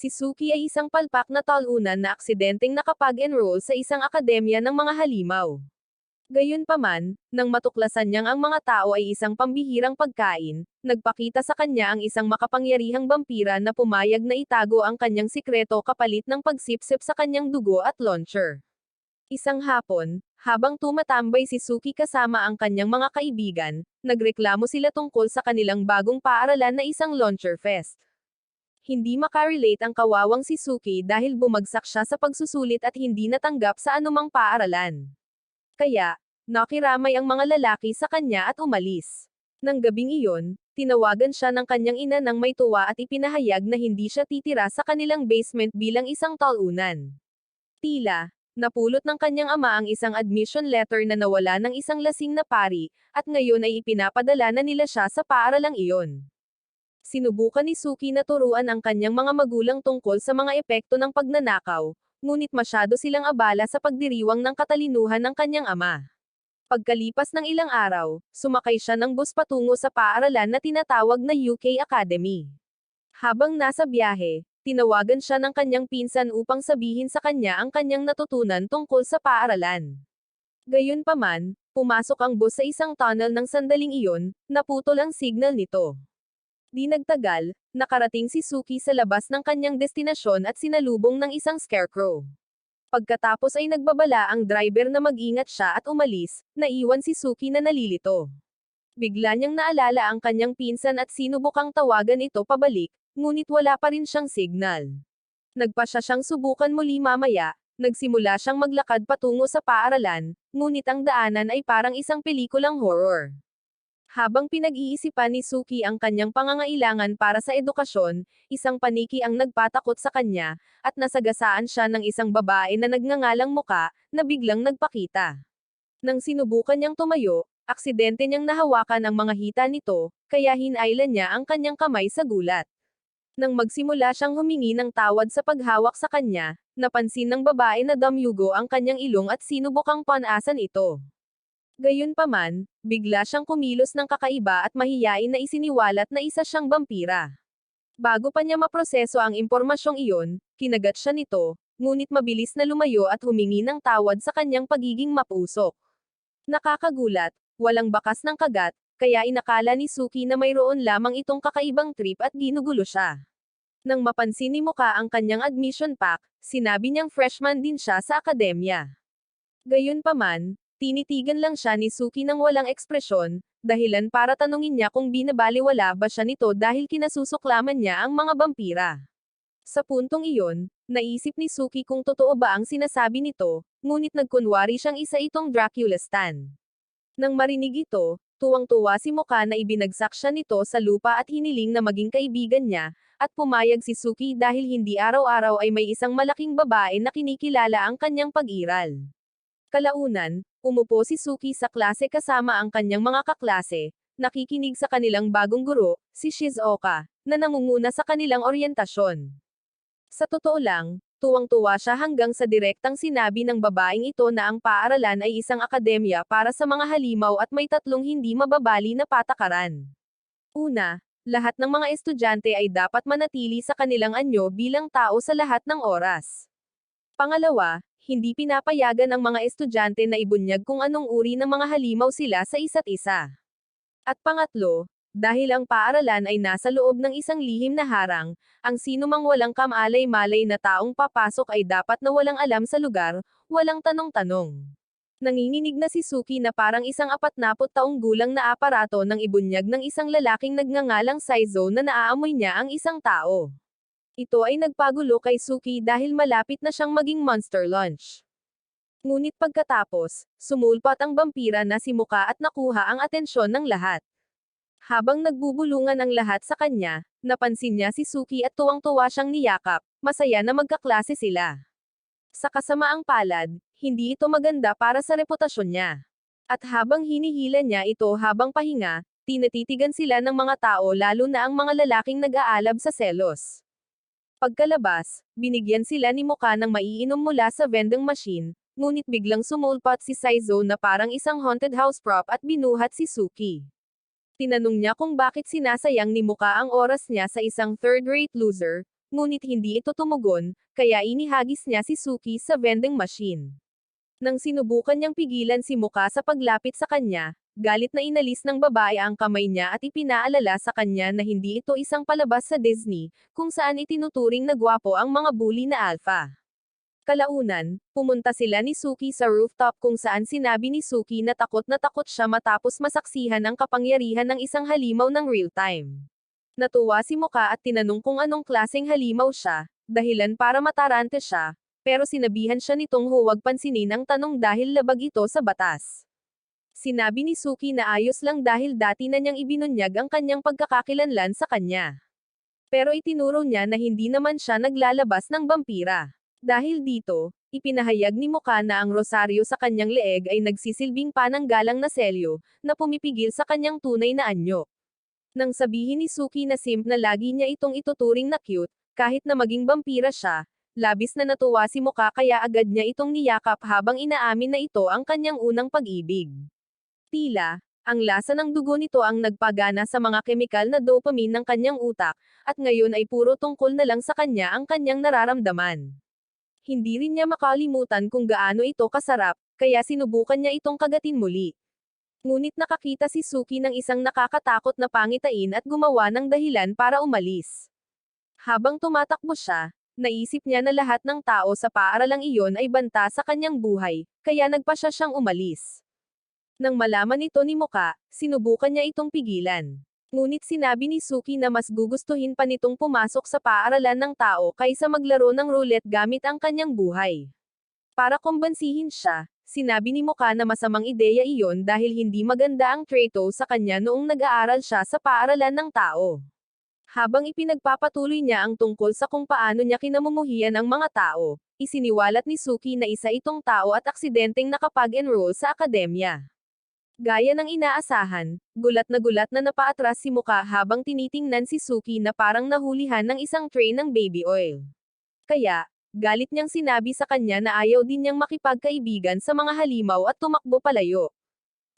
Si Suki ay isang palpak na talunan na aksidenteng nakapag-enroll sa isang akademya ng mga halimaw. Gayunpaman, nang matuklasan niyang ang mga tao ay isang pambihirang pagkain, nagpakita sa kanya ang isang makapangyarihang vampira na pumayag na itago ang kanyang sikreto kapalit ng pagsipsip sa kanyang dugo at launcher. Isang hapon, habang tumatambay si Suki kasama ang kanyang mga kaibigan, nagreklamo sila tungkol sa kanilang bagong paaralan na isang launcher fest. Hindi makarelate ang kawawang si Suki dahil bumagsak siya sa pagsusulit at hindi natanggap sa anumang paaralan. Kaya, nakiramay ang mga lalaki sa kanya at umalis. Nang gabing iyon, tinawagan siya ng kanyang ina ng may tuwa at ipinahayag na hindi siya titira sa kanilang basement bilang isang talunan. Tila, napulot ng kanyang ama ang isang admission letter na nawala ng isang lasing na pari, at ngayon ay ipinapadala na nila siya sa paaralang iyon. Sinubukan ni Suki na turuan ang kanyang mga magulang tungkol sa mga epekto ng pagnanakaw, ngunit masyado silang abala sa pagdiriwang ng katalinuhan ng kanyang ama. Pagkalipas ng ilang araw, sumakay siya ng bus patungo sa paaralan na tinatawag na UK Academy. Habang nasa biyahe, tinawagan siya ng kanyang pinsan upang sabihin sa kanya ang kanyang natutunan tungkol sa paaralan. Gayunpaman, pumasok ang bus sa isang tunnel ng sandaling iyon, naputol ang signal nito. Di nagtagal, nakarating si Suki sa labas ng kanyang destinasyon at sinalubong ng isang scarecrow. Pagkatapos ay nagbabala ang driver na mag-ingat siya at umalis, naiwan si Suki na nalilito. Bigla niyang naalala ang kanyang pinsan at sinubukang tawagan ito pabalik, ngunit wala pa rin siyang signal. Nagpa siya siyang subukan muli mamaya, nagsimula siyang maglakad patungo sa paaralan, ngunit ang daanan ay parang isang pelikulang horror. Habang pinag-iisipan ni Suki ang kanyang pangangailangan para sa edukasyon, isang paniki ang nagpatakot sa kanya, at nasagasaan siya ng isang babae na nagngangalang muka, na biglang nagpakita. Nang sinubukan niyang tumayo, aksidente niyang nahawakan ang mga hita nito, kaya hinailan niya ang kanyang kamay sa gulat. Nang magsimula siyang humingi ng tawad sa paghawak sa kanya, napansin ng babae na damyugo ang kanyang ilong at sinubukang panasan ito. Gayunpaman, bigla siyang kumilos ng kakaiba at mahiyain na isiniwalat na isa siyang vampira. Bago pa niya maproseso ang impormasyong iyon, kinagat siya nito, ngunit mabilis na lumayo at humingi ng tawad sa kanyang pagiging mapusok. Nakakagulat, walang bakas ng kagat, kaya inakala ni Suki na mayroon lamang itong kakaibang trip at ginugulo siya. Nang mapansin ni Muka ang kanyang admission pack, sinabi niyang freshman din siya sa akademya. Gayunpaman, tinitigan lang siya ni Suki nang walang ekspresyon, dahilan para tanungin niya kung binabaliwala ba siya nito dahil kinasusuklaman niya ang mga vampira. Sa puntong iyon, naisip ni Suki kung totoo ba ang sinasabi nito, ngunit nagkunwari siyang isa itong Dracula stan. Nang marinig ito, tuwang-tuwa si Muka na ibinagsak siya nito sa lupa at hiniling na maging kaibigan niya, at pumayag si Suki dahil hindi araw-araw ay may isang malaking babae na kinikilala ang kanyang pag-iral. Kalaunan, umupo si Suki sa klase kasama ang kanyang mga kaklase, nakikinig sa kanilang bagong guro, si Shizuoka, na nangunguna sa kanilang oryentasyon. Sa totoo lang, tuwang-tuwa siya hanggang sa direktang sinabi ng babaeng ito na ang paaralan ay isang akademya para sa mga halimaw at may tatlong hindi mababali na patakaran. Una, lahat ng mga estudyante ay dapat manatili sa kanilang anyo bilang tao sa lahat ng oras. Pangalawa, hindi pinapayagan ang mga estudyante na ibunyag kung anong uri ng mga halimaw sila sa isa't isa. At pangatlo, dahil ang paaralan ay nasa loob ng isang lihim na harang, ang sinumang walang kamalay-malay na taong papasok ay dapat na walang alam sa lugar, walang tanong-tanong. Nanginginig na si Suki na parang isang 40 taong gulang na aparato nang ibunyag ng isang lalaking nagngangalang Saizo na naaamoy niya ang isang tao. Ito ay nagpagulo kay Suki dahil malapit na siyang maging monster lunch. Ngunit pagkatapos, sumulpat ang vampira na si Muka at nakuha ang atensyon ng lahat. Habang nagbubulungan ang lahat sa kanya, napansin niya si Suki at tuwang-tuwa siyang niyakap, masaya na magkaklase sila. Sa kasamaang palad, hindi ito maganda para sa reputasyon niya. At habang hinihila niya ito habang pahinga, tinatitigan sila ng mga tao lalo na ang mga lalaking nag-aalab sa selos. Pagkalabas, binigyan sila ni Muka ng maiinom mula sa vending machine, ngunit biglang sumulpat si Saizo na parang isang haunted house prop at binuhat si Suki. Tinanong niya kung bakit sinasayang ni Muka ang oras niya sa isang third-rate loser, ngunit hindi ito tumugon, kaya inihagis niya si Suki sa vending machine. Nang sinubukan niyang pigilan si Muka sa paglapit sa kanya, galit na inalis ng babae ang kamay niya at ipinaalala sa kanya na hindi ito isang palabas sa Disney, kung saan itinuturing na gwapo ang mga bully na alpha. Kalaunan, pumunta sila ni Suki sa rooftop kung saan sinabi ni Suki na takot siya matapos masaksihan ang kapangyarihan ng isang halimaw ng real-time. Natuwa si Muka at tinanong kung anong klaseng halimaw siya, dahilan para matarante siya, pero sinabihan siya nitong huwag pansinin ang tanong dahil labag ito sa batas. Sinabi ni Suki na ayos lang dahil dati na niyang ibinunyag ang kanyang pagkakakilanlan sa kanya. Pero itinuro niya na hindi naman siya naglalabas ng vampira. Dahil dito, ipinahayag ni Muka na ang rosaryo sa kanyang leeg ay nagsisilbing pananggalang na selyo, na pumipigil sa kanyang tunay na anyo. Nang sabihin ni Suki na simp na lagi niya itong ituturing na cute, kahit na maging vampira siya, labis na natuwa si Muka kaya agad niya itong niyakap habang inaamin na ito ang kanyang unang pag-ibig. Tila, ang lasa ng dugo nito ang nagpagana sa mga kemikal na dopamine ng kanyang utak, at ngayon ay puro tungkol na lang sa kanya ang kanyang nararamdaman. Hindi rin niya makalimutan kung gaano ito kasarap, kaya sinubukan niya itong kagatin muli. Ngunit nakakita si Suki ng isang nakakatakot na pangitain at gumawa ng dahilan para umalis. Habang tumatakbo siya, naisip niya na lahat ng tao sa paaralang iyon ay banta sa kanyang buhay, kaya nagpa siya siyang umalis. Nang malaman ito ni Muka, sinubukan niya itong pigilan. Ngunit sinabi ni Suki na mas gugustuhin pa nitong pumasok sa paaralan ng tao kaysa maglaro ng roulette gamit ang kanyang buhay. Para kumbansihin siya, sinabi ni Muka na masamang ideya iyon dahil hindi maganda ang trato sa kanya noong nag-aaral siya sa paaralan ng tao. Habang ipinagpapatuloy niya ang tungkol sa kung paano niya kinamumuhian ang mga tao, isiniwalat ni Suki na isa itong tao at aksidenteng nakapag-enroll sa akademya. Gaya ng inaasahan, gulat na napaatras si Muka habang tinitingnan si Suki na parang nahulihan ng isang tray ng baby oil. Kaya, galit niyang sinabi sa kanya na ayaw din niyang makipagkaibigan sa mga halimaw at tumakbo palayo.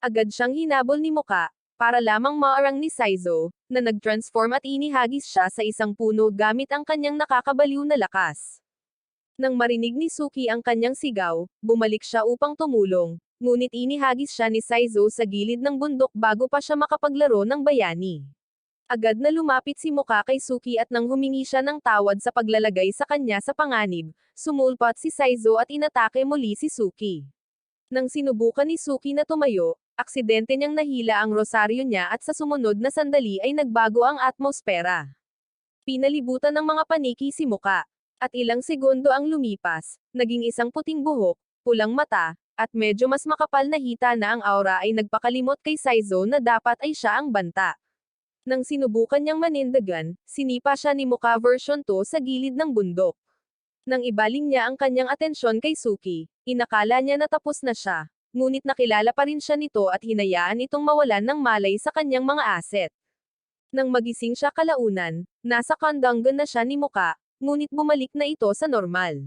Agad siyang hinabol ni Muka, para lamang maarang ni Saizo, na nag-transform at inihagis siya sa isang puno gamit ang kanyang nakakabaliw na lakas. Nang marinig ni Suki ang kanyang sigaw, bumalik siya upang tumulong. Ngunit inihagis siya ni Saizo sa gilid ng bundok bago pa siya makapaglaro ng bayani. Agad na lumapit si Muka kay Suki at nang humingi siya ng tawad sa paglalagay sa kanya sa panganib, sumulpot si Saizo at inatake muli si Suki. Nang sinubukan ni Suki na tumayo, aksidente niyang nahila ang rosaryo niya at sa sumunod na sandali ay nagbago ang atmosfera. Pinalibutan ng mga paniki si Muka. At ilang segundo ang lumipas, naging isang puting buhok, pulang mata, at medyo mas makapal na hita na ang aura ay nagpakalimot kay Saizo na dapat ay siya ang banta. Nang sinubukan niyang manindagan, sinipa siya ni Muka version 2 sa gilid ng bundok. Nang ibaling niya ang kanyang atensyon kay Suki, inakala niya na tapos na siya, ngunit nakilala pa rin siya nito at hinayaan itong mawalan ng malay sa kanyang mga asset. Nang magising siya kalaunan, nasa Kandangan na siya ni Muka, ngunit bumalik na ito sa normal.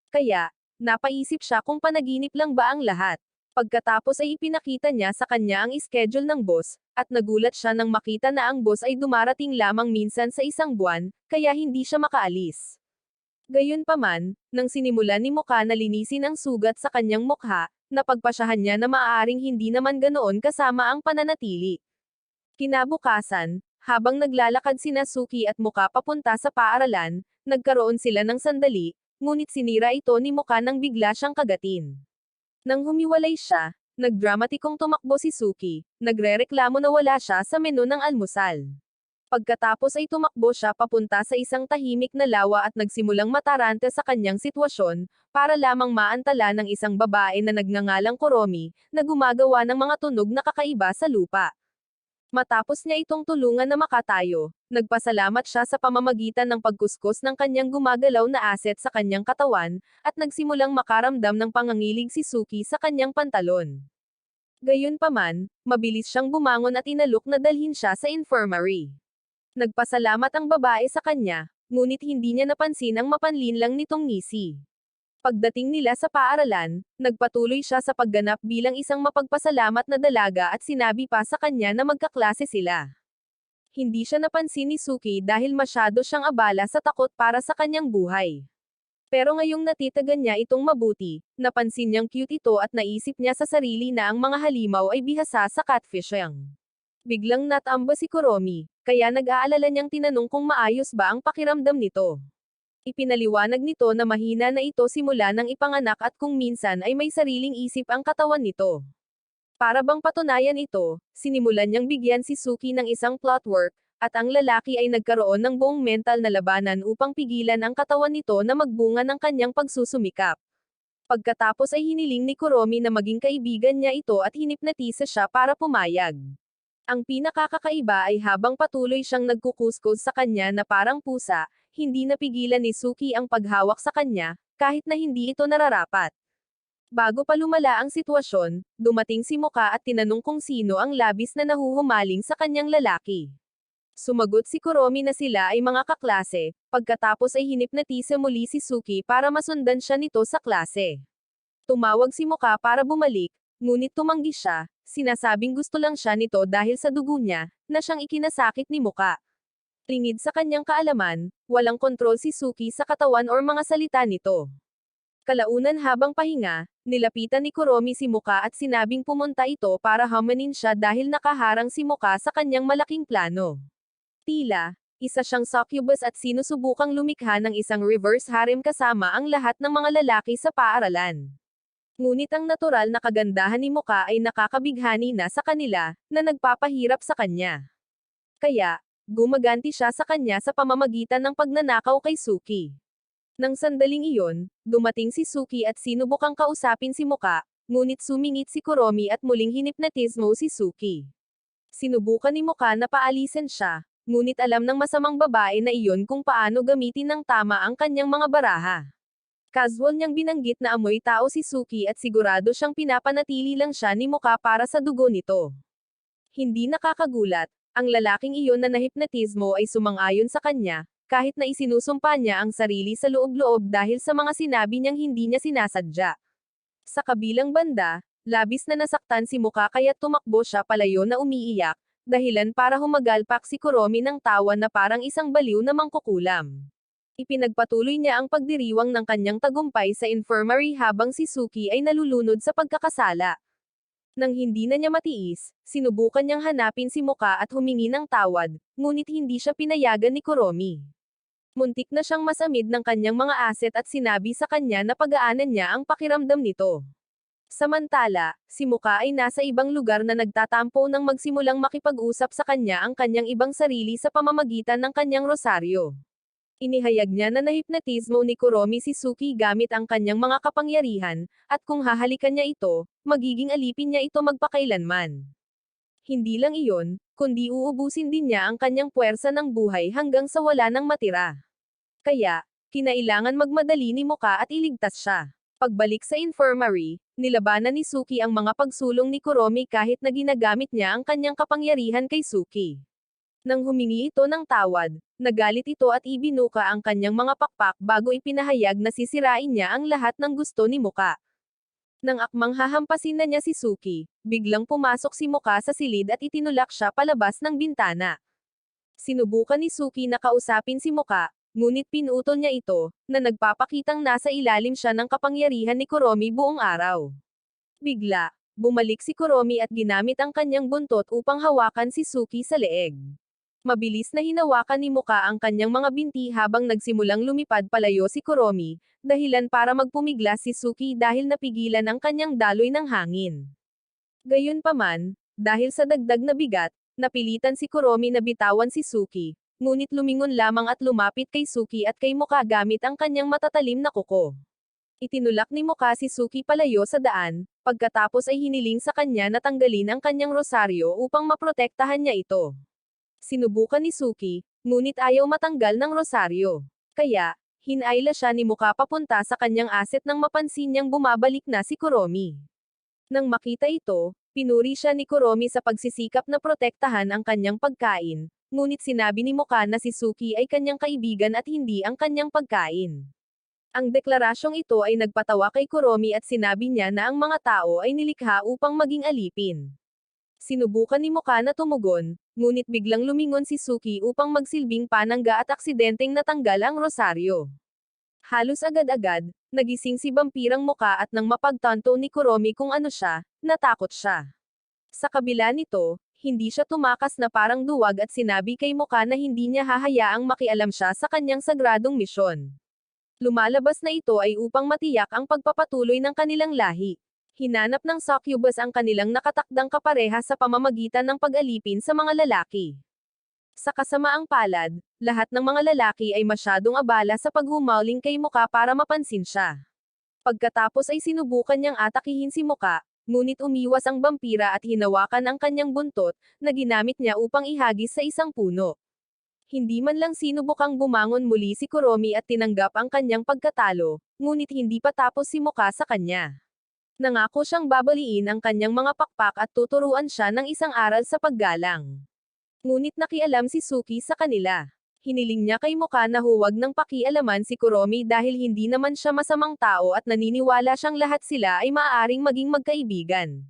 Kaya, napaisip siya kung panaginip lang ba ang lahat. Pagkatapos ay ipinakita niya sa kanya ang schedule ng boss, at nagulat siya nang makita na ang boss ay dumarating lamang minsan sa isang buwan, kaya hindi siya makaalis. Gayunpaman, nang sinimulan ni Muka na linisin ang sugat sa kanyang mukha, napagpasyahan niya na maaaring hindi naman ganoon kasama ang pananatili. Kinabukasan, habang naglalakad sina Suki at Muka papunta sa paaralan, nagkaroon sila ng sandali, ngunit sinira ito ni Muka nang bigla siyang kagatin. Nang humiwalay siya, nagdramatikong tumakbo si Suki, nagrereklamo na wala siya sa menu ng almusal. Pagkatapos ay tumakbo siya papunta sa isang tahimik na lawa at nagsimulang matarante sa kanyang sitwasyon, para lamang maantala ng isang babae na nagngangalang Koromi, na gumagawa ng mga tunog na kakaiba sa lupa. Matapos niya itong tulungan na makatayo, nagpasalamat siya sa pamamagitan ng pagkuskus ng kanyang gumagalaw na asset sa kanyang katawan, at nagsimulang makaramdam ng pangangilig si Suki sa kanyang pantalon. Gayunpaman, mabilis siyang bumangon at inalok na dalhin siya sa infirmary. Nagpasalamat ang babae sa kanya, ngunit hindi niya napansin ang mapanlinlang nitong ngisi. Pagdating nila sa paaralan, nagpatuloy siya sa pagganap bilang isang mapagpasalamat na dalaga at sinabi pa sa kanya na magkaklase sila. Hindi siya napansin ni Suki dahil masyado siyang abala sa takot para sa kanyang buhay. Pero ngayong natitagan niya itong mabuti, napansin niyang cute ito at naisip niya sa sarili na ang mga halimaw ay bihasa sa catfishing. Biglang natamba si Kuromi, kaya nag-aalala niyang tinanong kung maayos ba ang pakiramdam nito. Ipinaliwanag nito na mahina na ito simula ng ipanganak at kung minsan ay may sariling isip ang katawan nito. Para bang patunayan ito, sinimulan niyang bigyan si Suki ng isang plot work, at ang lalaki ay nagkaroon ng buong mental na labanan upang pigilan ang katawan nito na magbunga ng kanyang pagsusumikap. Pagkatapos ay hiniling ni Kuromi na maging kaibigan niya ito at hinipnotisa siya para pumayag. Ang pinakakakaiba ay habang patuloy siyang nagkukuskus sa kanya na parang pusa, hindi napigilan ni Suki ang paghawak sa kanya, kahit na hindi ito nararapat. Bago pa lumala ang sitwasyon, dumating si Moka at tinanong kung sino ang labis na nahuhumaling sa kanyang lalaki. Sumagot si Kuromi na sila ay mga kaklase, pagkatapos ay hinipnotisa muli si Suki para masundan siya nito sa klase. Tumawag si Moka para bumalik, ngunit tumanggi siya, sinasabing gusto lang siya nito dahil sa dugo niya, na siyang ikinasakit ni Moka. Lingid sa kanyang kaalaman, walang kontrol si Suki sa katawan or mga salita nito. Kalaunan habang pahinga, nilapitan ni Kuromi si Moka at sinabing pumunta ito para hamanin siya dahil nakaharang si Moka sa kanyang malaking plano. Tila, isa siyang succubus at sinusubukang lumikha ng isang reverse harem kasama ang lahat ng mga lalaki sa paaralan. Ngunit ang natural na kagandahan ni Moka ay nakakabighani na sa kanila, na nagpapahirap sa kanya. Kaya, gumaganti siya sa kanya sa pamamagitan ng pagnanakaw kay Suki. Nang sandaling iyon, dumating si Suki at sinubukang kausapin si Moka, ngunit sumingit si Kuromi at muling hinipnotismo si Suki. Sinubukan ni Moka na paalisin siya, ngunit alam ng masamang babae na iyon kung paano gamitin ng tama ang kanyang mga baraha. Casual niyang binanggit na amoy tao si Suki at sigurado siyang pinapanatili lang siya ni Moka para sa dugo nito. Hindi nakakagulat, ang lalaking iyon na nahipnotismo ay sumang-ayon sa kanya, kahit na isinusumpa niya ang sarili sa loob-loob dahil sa mga sinabi niyang hindi niya sinasadya. Sa kabilang banda, labis na nasaktan si Moka kaya't tumakbo siya palayo na umiiyak, dahilan para humagalpak si Kuromi ng tawa na parang isang baliw na mangkukulam. Ipinagpatuloy niya ang pagdiriwang ng kanyang tagumpay sa infirmary habang si Suki ay nalulunod sa pagkakasala. Nang hindi na niya matiis, sinubukan niyang hanapin si Moka at humingi ng tawad, ngunit hindi siya pinayagan ni Kuromi. Muntik na siyang masamid ng kanyang mga aset at sinabi sa kanya na pag-aanan niya ang pakiramdam nito. Samantala, si Moka ay nasa ibang lugar na nagtatampo nang magsimulang makipag-usap sa kanya ang kanyang ibang sarili sa pamamagitan ng kanyang rosaryo. Inihayag niya na nahipnotismo ni Kuromi si Suki gamit ang kanyang mga kapangyarihan, at kung hahalikan niya ito, magiging alipin niya ito magpakailanman. Hindi lang iyon, kundi uubusin din niya ang kanyang puwersa ng buhay hanggang sa wala nang matira. Kaya, kinailangan magmadali ni Moka at iligtas siya. Pagbalik sa infirmary, nilabanan ni Suki ang mga pagsulong ni Kuromi kahit na ginagamit niya ang kanyang kapangyarihan kay Suki. Nang humingi ito ng tawad, nagalit ito at ibinuka ang kanyang mga pakpak bago ipinahayag na sisirain niya ang lahat ng gusto ni Moka. Nang akmang hahampasin na niya si Suki, biglang pumasok si Moka sa silid at itinulak siya palabas ng bintana. Sinubukan ni Suki na kausapin si Moka, ngunit pinutol niya ito, na nagpapakitang nasa ilalim siya ng kapangyarihan ni Kuromi buong araw. Bigla, bumalik si Kuromi at ginamit ang kanyang buntot upang hawakan si Suki sa leeg. Mabilis na hinawakan ni Moka ang kanyang mga binti habang nagsimulang lumipad palayo si Kuromi, dahilan para magpumiglas si Suki dahil napigilan ang kanyang daloy ng hangin. Gayunpaman, dahil sa dagdag na bigat, napilitan si Kuromi na bitawan si Suki, ngunit lumingon lamang at lumapit kay Suki at kay Moka gamit ang kanyang matatalim na kuko. Itinulak ni Moka si Suki palayo sa daan, pagkatapos ay hiniling sa kanya na tanggalin ang kanyang rosaryo upang maprotektahan niya ito. Sinubukan ni Suki, ngunit ayaw matanggal ng rosaryo. Kaya, hinayla siya ni Moka papunta sa kanyang aset nang mapansin niyang bumabalik na si Kuromi. Nang makita ito, pinuri siya ni Kuromi sa pagsisikap na protektahan ang kanyang pagkain, ngunit sinabi ni Moka na si Suki ay kanyang kaibigan at hindi ang kanyang pagkain. Ang deklarasyong ito ay nagpatawa kay Kuromi at sinabi niya na ang mga tao ay nilikha upang maging alipin. Sinubukan ni Moka na tumugon, ngunit biglang lumingon si Suki upang magsilbing panangga at aksidenteng natanggal ang rosaryo. Halos agad-agad, nagising si Vampirang Muka at nang mapagtanto ni Kuromi kung ano siya, natakot siya. Sa kabila nito, hindi siya tumakas na parang duwag at sinabi kay Muka na hindi niya hahayaang makialam siya sa kanyang sagradong misyon. Lumalabas na ito ay upang matiyak ang pagpapatuloy ng kanilang lahi. Hinanap ng succubus ang kanilang nakatakdang kapareha sa pamamagitan ng pag-alipin sa mga lalaki. Sa kasamaang palad, lahat ng mga lalaki ay masyadong abala sa paghumaling kay Muka para mapansin siya. Pagkatapos ay sinubukan niyang atakihin si Muka, ngunit umiwas ang vampira at hinawakan ang kanyang buntot, na ginamit niya upang ihagis sa isang puno. Hindi man lang sinubukang bumangon muli si Kuromi at tinanggap ang kanyang pagkatalo, ngunit hindi pa tapos si Muka sa kanya. Nangako siyang babaliin ang kanyang mga pakpak at tuturuan siya ng isang aral sa paggalang. Ngunit nakialam si Suki sa kanila. Hiniling niya kay Muka na huwag nang pakialaman si Kuromi dahil hindi naman siya masamang tao at naniniwala siyang lahat sila ay maaaring maging magkaibigan.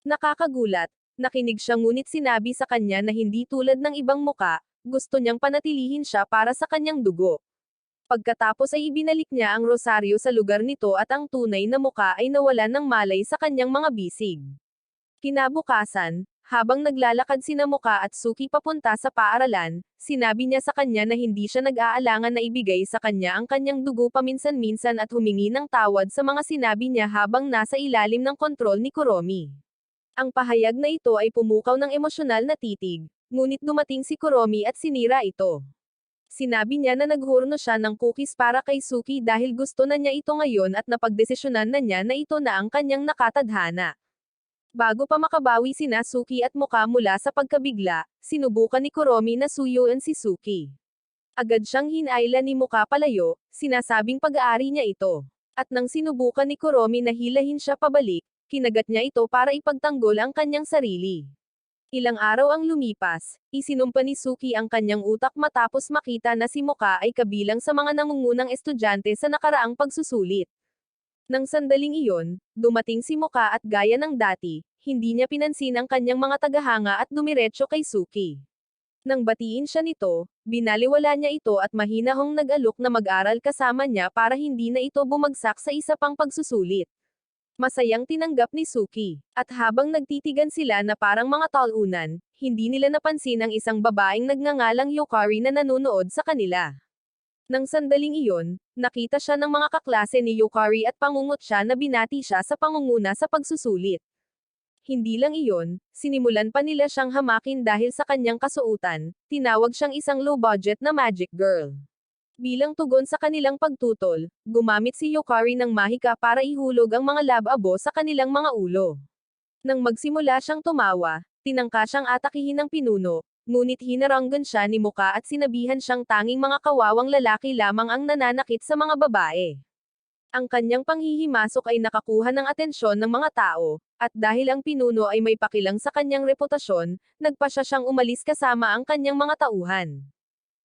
Nakakagulat, nakinig siya ngunit sinabi sa kanya na hindi tulad ng ibang Muka, gusto niyang panatilihin siya para sa kanyang dugo. Pagkatapos ay ibinalik niya ang rosaryo sa lugar nito at ang tunay na Muka ay nawalan ng malay sa kanyang mga bisig. Kinabukasan, habang naglalakad sina Muka at Suki papunta sa paaralan, sinabi niya sa kanya na hindi siya nag-aalangan na ibigay sa kanya ang kanyang dugo paminsan-minsan at humingi ng tawad sa mga sinabi niya habang nasa ilalim ng kontrol ni Kuromi. Ang pahayag na ito ay pumukaw ng emosyonal na titig, ngunit dumating si Kuromi at sinira ito. Sinabi niya na naghurno siya ng cookies para kay Suki dahil gusto na niya ito ngayon at napagdesisyonan na niya na ito na ang kanyang nakatadhana. Bago pa makabawi sina Suki at Muka mula sa pagkabigla, sinubukan ni Kuromi na suyuin si Suki. Agad siyang hinayla ni Muka palayo, sinasabing pag-aari niya ito. At nang sinubukan ni Kuromi na hilahin siya pabalik, kinagat niya ito para ipagtanggol ang kanyang sarili. Ilang araw ang lumipas, isinumpa ni Suki ang kanyang utak matapos makita na si Muka ay kabilang sa mga nangungunang estudyante sa nakaraang pagsusulit. Nang sandaling iyon, dumating si Muka at gaya ng dati, hindi niya pinansin ang kanyang mga tagahanga at dumiretso kay Suki. Nang batiin siya nito, binaliwala niya ito at mahinahong nag-alok na mag-aral kasama niya para hindi na ito bumagsak sa isa pang pagsusulit. Masayang tinanggap ni Suki, at habang nagtitigan sila na parang mga talunan, hindi nila napansin ang isang babaeng nagngangalang Yukari na nanonood sa kanila. Nang sandaling iyon, nakita siya ng mga kaklase ni Yukari at pangungot siya na binati siya sa pangunguna sa pagsusulit. Hindi lang iyon, sinimulan pa nila siyang hamakin dahil sa kanyang kasuutan, tinawag siyang isang low-budget na magic girl. Bilang tugon sa kanilang pagtutol, gumamit si Yukari ng mahika para ihulog ang mga lab-abo sa kanilang mga ulo. Nang magsimula siyang tumawa, tinangka siyang atakihin ng pinuno, ngunit hinaranggan siya ni Muka at sinabihan siyang tanging mga kawawang lalaki lamang ang nananakit sa mga babae. Ang kanyang panghihimasok ay nakakuha ng atensyon ng mga tao, at dahil ang pinuno ay may pakilang sa kanyang reputasyon, nagpasya siyang umalis kasama ang kanyang mga tauhan.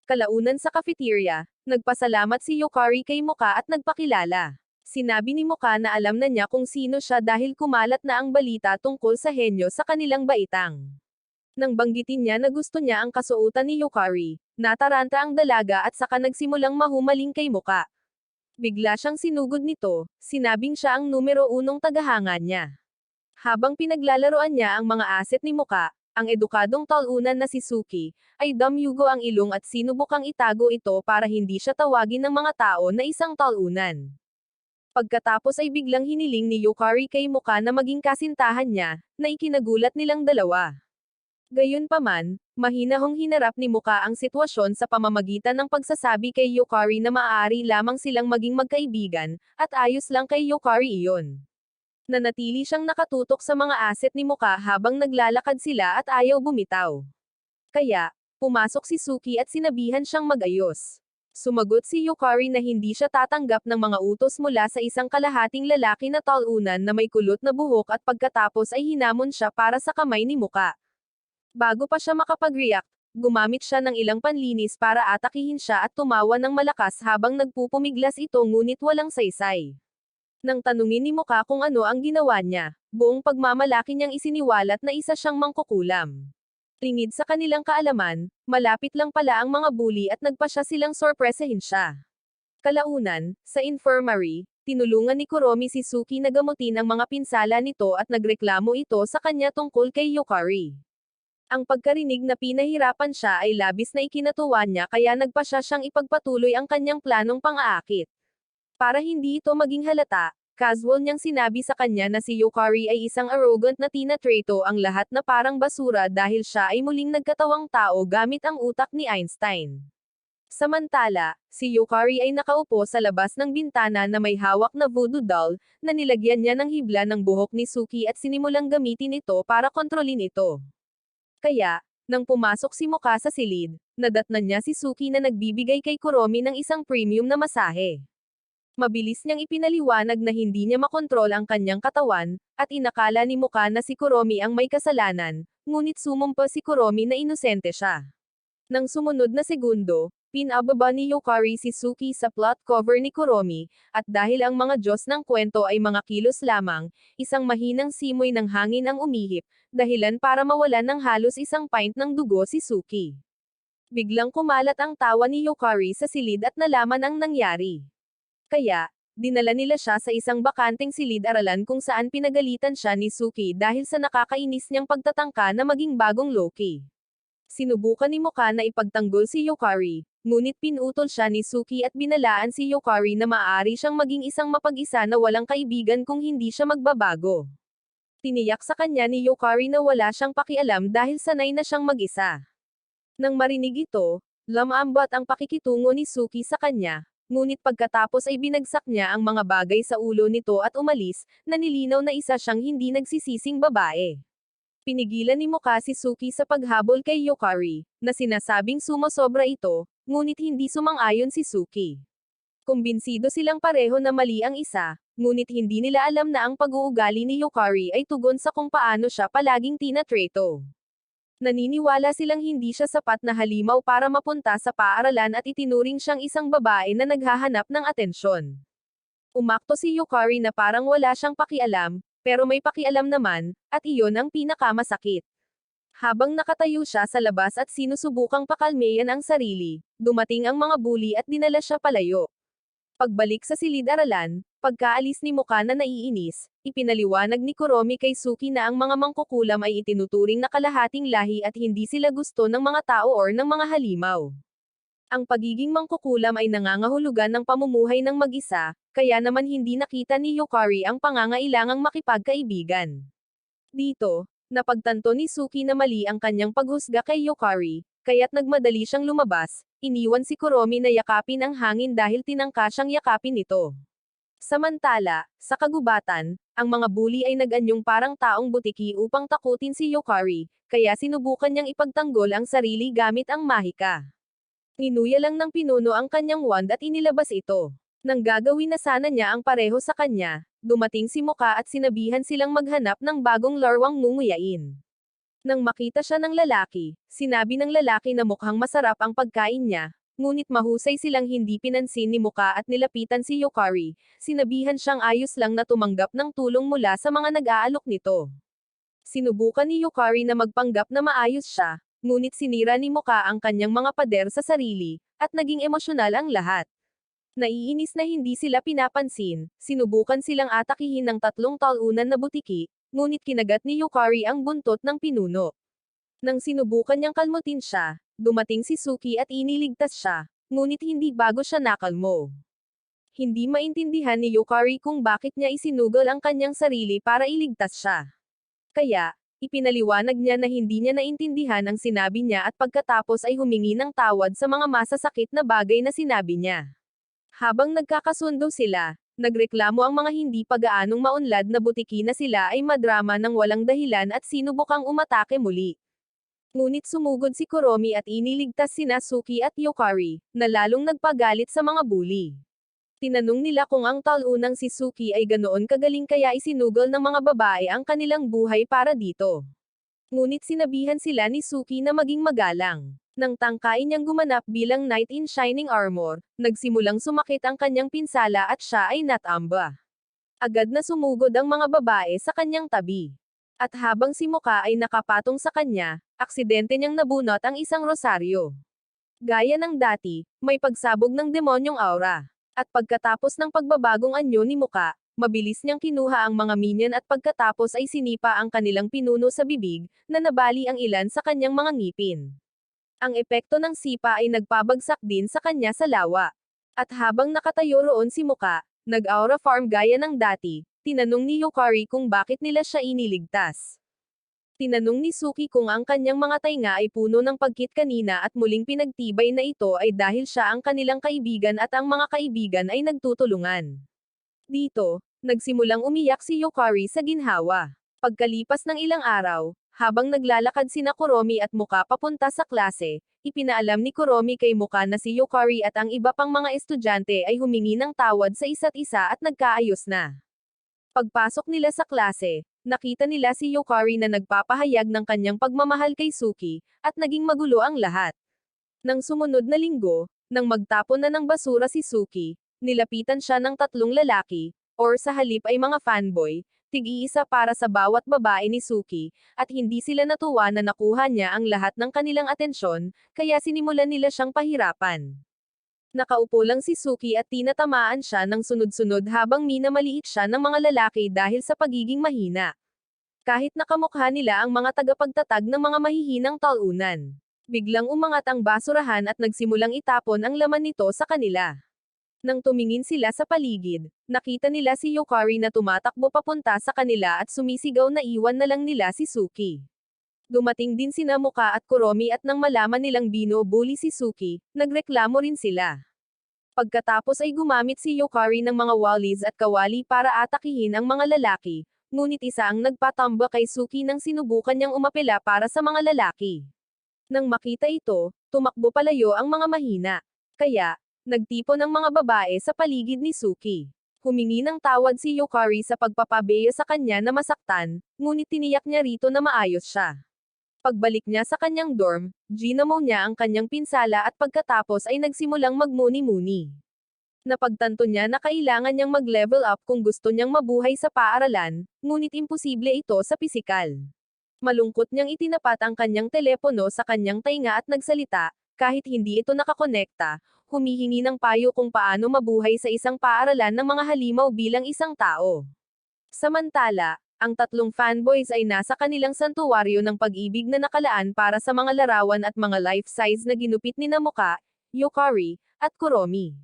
Kalaunan sa cafeteria, nagpasalamat si Yukari kay Muka at nagpakilala. Sinabi ni Muka na alam na niya kung sino siya dahil kumalat na ang balita tungkol sa henyo sa kanilang baitang. Nang banggitin niya na gusto niya ang kasuotan ni Yukari, nataranta ang dalaga at saka nagsimulang mahumaling kay Muka. Bigla siyang sinugod nito, sinabing siya ang numero 1 tagahanga niya. Habang pinaglalaroan niya ang mga aset ni Muka, ang edukadong talunan na si Suki, ay damyugo ang ilong at sinubukang itago ito para hindi siya tawagin ng mga tao na isang talunan. Pagkatapos ay biglang hiniling ni Yukari kay Muka na maging kasintahan niya, na ikinagulat nilang dalawa. Gayunpaman, mahinahong hinarap ni Muka ang sitwasyon sa pamamagitan ng pagsasabi kay Yukari na maaari lamang silang maging magkaibigan, at ayos lang kay Yukari iyon. Nanatili siyang nakatutok sa mga aset ni Muka habang naglalakad sila at ayaw bumitaw. Kaya, pumasok si Suki at sinabihan siyang mag-ayos. Sumagot si Yukari na hindi siya tatanggap ng mga utos mula sa isang kalahating lalaki na talunan na may kulot na buhok at pagkatapos ay hinamon siya para sa kamay ni Muka. Bago pa siya makapag-react, gumamit siya ng ilang panlinis para atakihin siya at tumawa ng malakas habang nagpupumiglas ito ngunit walang saysay. Nang tanungin ni Muka kung ano ang ginawa niya, buong pagmamalaki niyang isiniwalat na isa siyang mangkukulam. Tingid sa kanilang kaalaman, malapit lang pala ang mga bully at nagpasya silang sorpresahin siya. Kalaunan, sa infirmary, tinulungan ni Kuromi si Suki na gamutin ang mga pinsala nito at nagreklamo ito sa kanya tungkol kay Yukari. Ang pagkarinig na pinahirapan siya ay labis na ikinatuwa niya kaya nagpasya siyang ipagpatuloy ang kanyang planong pang-aakit. Para hindi ito maging halata, casual niyang sinabi sa kanya na si Yukari ay isang arrogant na tinatrato ang lahat na parang basura dahil siya ay muling nagkatawang tao gamit ang utak ni Einstein. Samantala, si Yukari ay nakaupo sa labas ng bintana na may hawak na voodoo doll, na nilagyan niya ng hibla ng buhok ni Suki at sinimulang gamitin ito para kontrolin ito. Kaya, nang pumasok si Muka sa silid, nadatnan niya si Suki na nagbibigay kay Kuromi ng isang premium na masahe. Mabilis niyang ipinaliwanag na hindi niya makontrol ang kanyang katawan, at inakala ni Muka na si Kuromi ang may kasalanan, ngunit sumumpa si Kuromi na inosente siya. Nang sumunod na segundo, pinababa ni Yukari si Suki sa plot cover ni Kuromi, at dahil ang mga Diyos ng kwento ay mga kilos lamang, isang mahinang simoy ng hangin ang umihip, dahilan para mawalan ng halos isang pint ng dugo si Suki. Biglang kumalat ang tawa ni Yukari sa silid at nalaman ang nangyari. Kaya, dinala nila siya sa isang bakanteng silid-aralan kung saan pinagalitan siya ni Suki dahil sa nakakainis niyang pagtatangka na maging bagong Loki. Sinubukan ni Muka na ipagtanggol si Yukari, ngunit pinutol siya ni Suki at binalaan si Yukari na maaari siyang maging isang mapag-isa na walang kaibigan kung hindi siya magbabago. Tiniyak sa kanya ni Yukari na wala siyang pakialam dahil sanay na siyang mag-isa. Nang marinig ito, lumambat ang pakikitungo ni Suki sa kanya, ngunit pagkatapos ay binagsak niya ang mga bagay sa ulo nito at umalis, na nilinaw na isa siyang hindi nagsisising babae. Pinigilan ni Muka si Suki sa paghabol kay Yukari, na sinasabing sumosobra ito, ngunit hindi sumang-ayon si Suki. Kumbinsido silang pareho na mali ang isa, ngunit hindi nila alam na ang pag-uugali ni Yukari ay tugon sa kung paano siya palaging tinatrato. Naniniwala silang hindi siya sapat na halimaw para mapunta sa paaralan at itinuring siyang isang babae na naghahanap ng atensyon. Umakto si Yukari na parang wala siyang pakialam, pero may pakialam naman, at iyon ang pinakamasakit. Habang nakatayo siya sa labas at sinusubukang pakalmeyan ang sarili, dumating ang mga bully at dinala siya palayo. Pagbalik sa silid-aralan, pagkaalis ni Muka na naiinis, ipinaliwanag ni Kuromi kay Suki na ang mga mangkukulam ay itinuturing na kalahating lahi at hindi sila gusto ng mga tao or ng mga halimaw. Ang pagiging mangkukulam ay nangangahulugan ng pamumuhay ng mag-isa, kaya naman hindi nakita ni Yukari ang pangangailangang makipagkaibigan. Dito, napagtanto ni Suki na mali ang kanyang paghusga kay Yukari, kaya't nagmadali siyang lumabas, iniwan si Kuromi na yakapin ang hangin dahil tinangka siyang yakapin ito. Samantala, sa kagubatan, ang mga bully ay nag-anyong parang taong butiki upang takutin si Yukari, kaya sinubukan niyang ipagtanggol ang sarili gamit ang mahika. Ninuya lang ng pinuno ang kanyang wand at inilabas ito. Nang gagawin na sana niya ang pareho sa kanya, dumating si Muka at sinabihan silang maghanap ng bagong larwang ngunguyain. Nang makita siya ng lalaki, sinabi ng lalaki na mukhang masarap ang pagkain niya, ngunit mahusay silang hindi pinansin ni Muka at nilapitan si Yukari, sinabihan siyang ayos lang na tumanggap ng tulong mula sa mga nag-aalok nito. Sinubukan ni Yukari na magpanggap na maayos siya, ngunit sinira ni Muka ang kanyang mga pader sa sarili, at naging emosyonal ang lahat. Naiinis na hindi sila pinapansin, sinubukan silang atakihin ng 3 talunan na butiki, ngunit kinagat ni Yukari ang buntot ng pinuno. Nang sinubukan niyang kalmutin siya, dumating si Suki at iniligtas siya, ngunit hindi bago siya nakalmo. Hindi maintindihan ni Yukari kung bakit niya isinugol ang kanyang sarili para iligtas siya. Kaya, ipinaliwanag niya na hindi niya naintindihan ang sinabi niya at pagkatapos ay humingi ng tawad sa mga masasakit na bagay na sinabi niya. Habang nagkakasundo sila, nagreklamo ang mga hindi pagaanong maunlad na butiki na sila ay madrama ng walang dahilan at sinubukang umatake muli. Ngunit sumugod si Kuromi at iniligtas sina Suki at Yukari, na lalong nagpagalit sa mga bully. Tinanong nila kung ang talunang si Suki ay ganoon kagaling kaya isinugol ng mga babae ang kanilang buhay para dito. Ngunit sinabihan sila ni Suki na maging magalang. Nang tangkain niyang gumanap bilang knight in shining armor, nagsimulang sumakit ang kanyang pinsala at siya ay natamba. Agad na sumugod ang mga babae sa kanyang tabi. At habang si Muka ay nakapatong sa kanya, aksidente niyang nabunot ang isang rosaryo. Gaya ng dati, may pagsabog ng demonyong aura. At pagkatapos ng pagbabagong anyo ni Muka, mabilis niyang kinuha ang mga minion at pagkatapos ay sinipa ang kanilang pinuno sa bibig, na nabali ang ilan sa kanyang mga ngipin. Ang epekto ng sipa ay nagpabagsak din sa kanya sa lawa. At habang nakatayo roon si Muka, nag-aura farm gaya ng dati, tinanong ni Yukari kung bakit nila siya iniligtas. Tinanong ni Suki kung ang kanyang mga tainga ay puno ng pagkit kanina at muling pinagtibay na ito ay dahil siya ang kanilang kaibigan at ang mga kaibigan ay nagtutulungan. Dito, nagsimulang umiyak si Yukari sa ginhawa. Pagkalipas ng ilang araw, habang naglalakad sina Kuromi at Muka papunta sa klase, ipinaalam ni Kuromi kay Muka na si Yukari at ang iba pang mga estudyante ay humingi ng tawad sa isa't isa at nagkaayos na. Pagpasok nila sa klase, nakita nila si Yukari na nagpapahayag ng kanyang pagmamahal kay Suki, at naging magulo ang lahat. Nang sumunod na linggo, nang magtapon na ng basura si Suki, nilapitan siya ng tatlong lalaki, or sa halip ay mga fanboy, tig-iisa para sa bawat babae ni Suki, at hindi sila natuwa na nakuha niya ang lahat ng kanilang atensyon, kaya sinimulan nila siyang pahirapan. Nakaupo lang si Suki at tinatamaan siya ng sunod-sunod habang minamaliit siya ng mga lalaki dahil sa pagiging mahina. Kahit nakamukha nila ang mga tagapagtatag ng mga mahihinang talunan. Biglang umangat ang basurahan at nagsimulang itapon ang laman nito sa kanila. Nang tumingin sila sa paligid, nakita nila si Yukari na tumatakbo papunta sa kanila at sumisigaw na iwan na lang nila si Suki. Dumating din sina Muka at Kuromi at nang malaman nilang binubuli si Suki, nagreklamo rin sila. Pagkatapos ay gumamit si Yukari ng mga wallies at kawali para atakihin ang mga lalaki, ngunit isa ang nagpatamba kay Suki nang sinubukan niyang umapela para sa mga lalaki. Nang makita ito, tumakbo palayo ang mga mahina. Kaya, nagtipon ang mga babae sa paligid ni Suki. Humingi ng tawad si Yukari sa pagpapabeyo sa kanya na masaktan, ngunit tiniyak niya rito na maayos siya. Pagbalik niya sa kanyang dorm, ginamo niya ang kanyang pinsala at pagkatapos ay nagsimulang magmuni-muni. Napagtanto niya na kailangan niyang mag-level up kung gusto niyang mabuhay sa paaralan, ngunit imposible ito sa pisikal. Malungkot niyang itinapat ang kanyang telepono sa kanyang tainga at nagsalita, kahit hindi ito nakakonekta, humihingi ng payo kung paano mabuhay sa isang paaralan ng mga halimaw bilang isang tao. Samantala, ang tatlong fanboys ay nasa kanilang santuwaryo ng pag-ibig na nakalaan para sa mga larawan at mga life-size na ginupit ni Muka, Yukari, at Kuromi.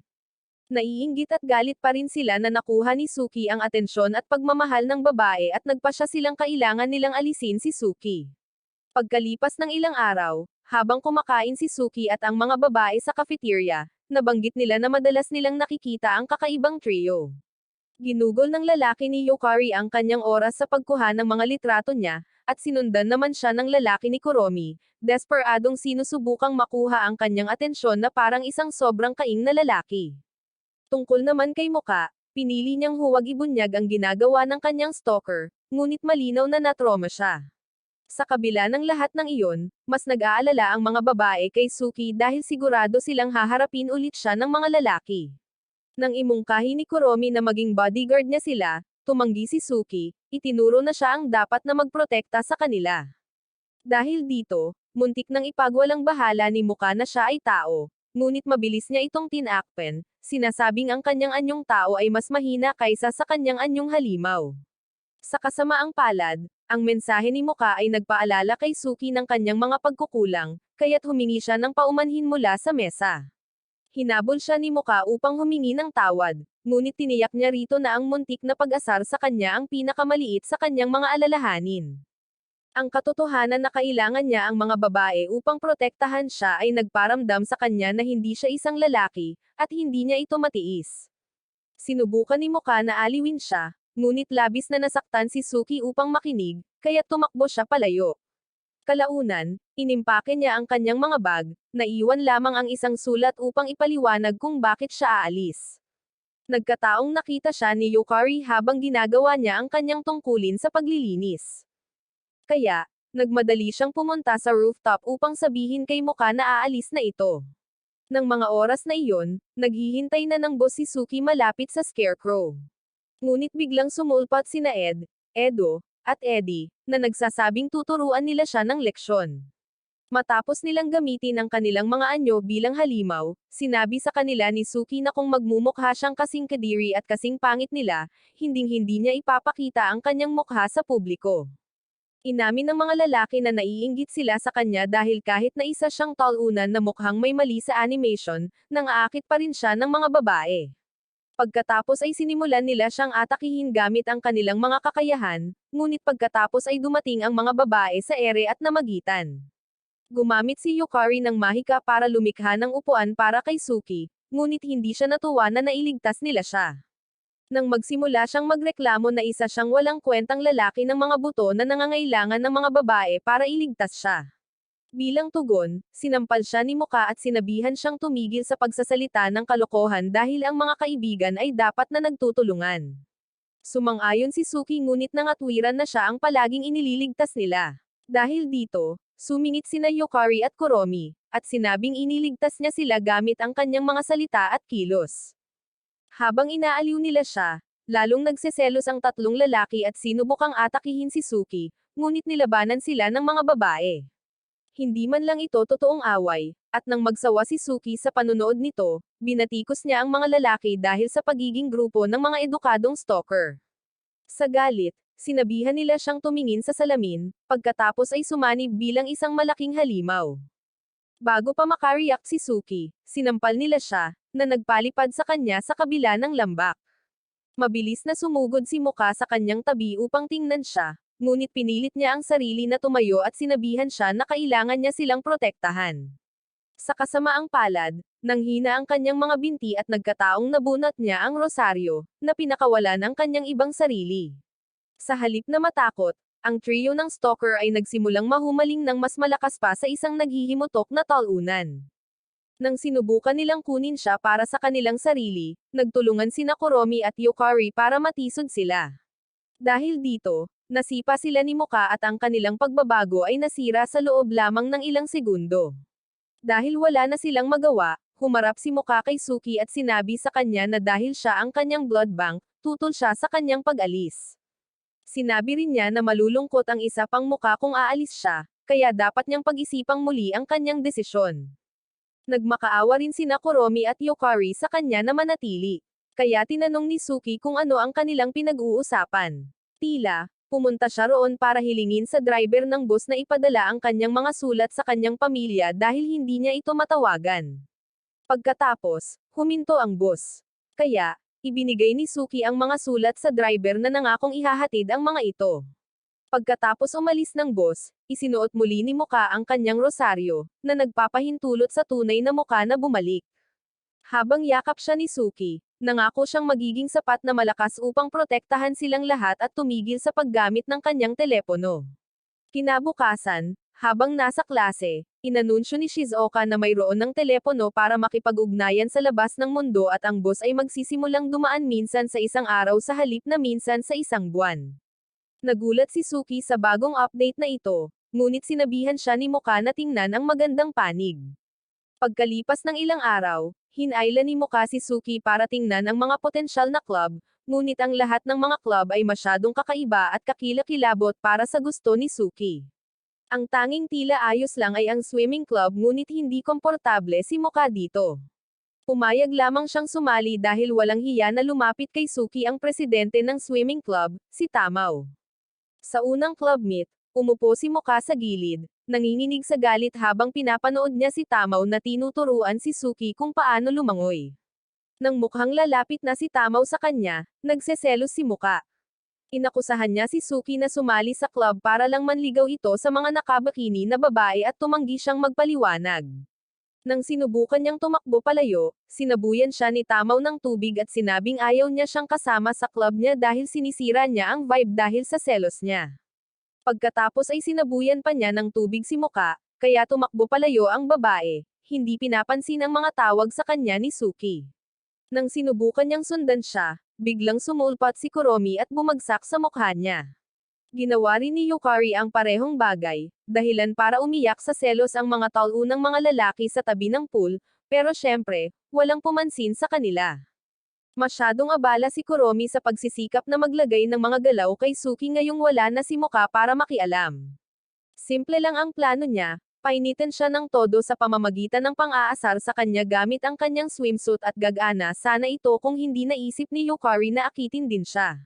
Naiinggit at galit pa rin sila na nakuha ni Suki ang atensyon at pagmamahal ng babae at nagpasya silang kailangan nilang alisin si Suki. Pagkalipas ng ilang araw, habang kumakain si Suki at ang mga babae sa cafeteria, nabanggit nila na madalas nilang nakikita ang kakaibang trio. Ginugol ng lalaki ni Yukari ang kanyang oras sa pagkuha ng mga litrato niya, at sinundan naman siya ng lalaki ni Kuromi, desperadong sinusubukang makuha ang kanyang atensyon na parang isang sobrang kaing na lalaki. Tungkol naman kay Muka, pinili niyang huwag ibunyag ang ginagawa ng kanyang stalker, ngunit malinaw na natroma siya. Sa kabila ng lahat ng iyon, mas nag-aalala ang mga babae kay Suki dahil sigurado silang haharapin ulit siya ng mga lalaki. Nang imungkahi ni Kuromi na maging bodyguard niya sila, tumanggi si Suki, itinuro na siya ang dapat na magprotekta sa kanila. Dahil dito, muntik nang ipagwalang bahala ni Muka na siya ay tao, ngunit mabilis niya itong tinakpen, sinasabing ang kanyang anyong tao ay mas mahina kaysa sa kanyang anyong halimaw. Sa kasamaang palad, ang mensahe ni Muka ay nagpaalala kay Suki ng kanyang mga pagkukulang, kaya't humingi siya ng paumanhin mula sa mesa. Hinabol siya ni Muka upang humingi ng tawad, ngunit tiniyak niya rito na ang muntik na pag-asar sa kanya ang pinakamaliit sa kanyang mga alalahanin. Ang katotohanan na kailangan niya ang mga babae upang protektahan siya ay nagparamdam sa kanya na hindi siya isang lalaki, at hindi niya ito matiis. Sinubukan ni Muka na aliwin siya, ngunit labis na nasaktan si Suki upang makinig, kaya tumakbo siya palayo. Kalaunan, inimpake niya ang kanyang mga bag, naiwan lamang ang isang sulat upang ipaliwanag kung bakit siya aalis. Nagkataong nakita siya ni Yukari habang ginagawa niya ang kanyang tungkulin sa paglilinis. Kaya, nagmadali siyang pumunta sa rooftop upang sabihin kay Muka na aalis na ito. Nang mga oras na iyon, naghihintay na ng boss si Suki malapit sa Scarecrow. Ngunit biglang sumulpat sina Edo, at Eddie, na nagsasabing tuturuan nila siya ng leksyon. Matapos nilang gamitin ang kanilang mga anyo bilang halimaw, sinabi sa kanila ni Suki na kung magmumukha siyang kasing kadiri at kasing pangit nila, hinding-hindi niya ipapakita ang kanyang mukha sa publiko. Inamin ng mga lalaki na naiinggit sila sa kanya dahil kahit na isa siyang talunan na mukhang may mali sa animation, nang aakit pa rin siya ng mga babae. Pagkatapos ay sinimulan nila siyang atakihin gamit ang kanilang mga kakayahan, ngunit pagkatapos ay dumating ang mga babae sa ere at namagitan. Gumamit si Yukari ng mahika para lumikha ng upuan para kay Suki, ngunit hindi siya natuwa na nailigtas nila siya. Nang magsimula siyang magreklamo na isa siyang walang kwentang lalaki ng mga buto na nangangailangan ng mga babae para iligtas siya. Bilang tugon, sinampal siya ni Muka at sinabihan siyang tumigil sa pagsasalita ng kalokohan dahil ang mga kaibigan ay dapat na nagtutulungan. Sumang-ayon si Suki ngunit nangatwiran na siya ang palaging inililigtas nila. Dahil dito, sumingit sina Yukari at Kuromi, at sinabing iniligtas niya sila gamit ang kanyang mga salita at kilos. Habang inaaliw nila siya, lalong nagseselos ang tatlong lalaki at sinubukang atakihin si Suki, ngunit nilabanan sila ng mga babae. Hindi man lang ito totoong away, at nang magsawa si Suki sa panunood nito, binatikos niya ang mga lalaki dahil sa pagiging grupo ng mga edukadong stalker. Sa galit, sinabihan nila siyang tumingin sa salamin, pagkatapos ay sumanib bilang isang malaking halimaw. Bago pa makariyak si Suki, sinampal nila siya, na nagpalipad sa kanya sa kabila ng lambak. Mabilis na sumugod si Muka sa kanyang tabi upang tingnan siya, ngunit pinilit niya ang sarili na tumayo at sinabihan siya na kailangan niya silang protektahan. Sa kasamaang palad, nanghina ang kanyang mga binti at nagkataong nabunot niya ang rosaryo, na pinakawalan ang kanyang ibang sarili. Sa halip na matakot, ang trio ng stalker ay nagsimulang mahumaling ng mas malakas pa sa isang naghihimutok na talunan. Nang sinubukan nilang kunin siya para sa kanilang sarili, nagtulungan sina Kuromi at Yukari para matisod sila. Dahil dito, nasipa sila ni Muka at ang kanilang pagbabago ay nasira sa loob lamang ng ilang segundo. Dahil wala na silang magawa, humarap si Muka kay Suki at sinabi sa kanya na dahil siya ang kanyang blood bank, tutol siya sa kanyang pag-alis. Sinabi rin niya na malulungkot ang isa pang Muka kung aalis siya, kaya dapat niyang pag-isipang muli ang kanyang desisyon. Nagmakaawa rin sina Kuromi at Yukari sa kanya na manatili. Kaya tinanong ni Suki kung ano ang kanilang pinag-uusapan. Tila, pumunta siya roon para hilingin sa driver ng bus na ipadala ang kanyang mga sulat sa kanyang pamilya dahil hindi niya ito matawagan. Pagkatapos, huminto ang bus. Kaya, ibinigay ni Suki ang mga sulat sa driver na nangakong ihahatid ang mga ito. Pagkatapos umalis ng bus, isinuot muli ni Muka ang kanyang rosaryo, na nagpapahintulot sa tunay na Muka na bumalik. Habang yakap siya ni Suki, nangako siyang magiging sapat na malakas upang protektahan silang lahat at tumigil sa paggamit ng kanyang telepono. Kinabukasan, habang nasa klase, inanunsyo ni Shizuoka na mayroon ng telepono para makipag-ugnayan sa labas ng mundo at ang bus ay magsisimulang dumaan minsan sa isang araw sa halip na minsan sa isang buwan. Nagulat si Suki sa bagong update na ito, ngunit sinabihan siya ni Muka na tingnan ang magandang panig. Pagkalipas ng ilang araw, hinayla ni Muka si Suki para tingnan ang mga potensyal na club, ngunit ang lahat ng mga club ay masyadong kakaiba at kakilakilabot para sa gusto ni Suki. Ang tanging tila ayos lang ay ang swimming club ngunit hindi komportable si Muka dito. Pumayag lamang siyang sumali dahil walang hiya na lumapit kay Suki ang presidente ng swimming club, si Tamao. Sa unang club meet, umupo si Muka sa gilid, nanginginig sa galit habang pinapanood niya si Tamao na tinuturuan si Suki kung paano lumangoy. Nang mukhang lalapit na si Tamao sa kanya, nagseselos si Muka. Inakusahan niya si Suki na sumali sa club para lang manligaw ito sa mga nakabakini na babae at tumanggi siyang magpaliwanag. Nang sinubukan niyang tumakbo palayo, sinabuyan siya ni Tamao ng tubig at sinabing ayaw niya siyang kasama sa club niya dahil sinisira niya ang vibe dahil sa selos niya. Pagkatapos ay sinabuyan pa niya ng tubig si Muka, kaya tumakbo palayo ang babae, hindi pinapansin ang mga tawag sa kanya ni Suki. Nang sinubukan niyang sundan siya, biglang sumulpat si Kuromi at bumagsak sa mukha niya. Ginawa rin ni Yukari ang parehong bagay, dahilan para umiyak sa selos ang mga taunang mga lalaki sa tabi ng pool, pero syempre, walang pumansin sa kanila. Masyadong abala si Kuromi sa pagsisikap na maglagay ng mga galaw kay Suki ngayong wala na si Muka para makialam. Simple lang ang plano niya, Painitin siya ng todo sa pamamagitan ng pang-aasar sa kanya gamit ang kanyang swimsuit at gagana sana ito kung hindi naisip ni Yukari na akitin din siya.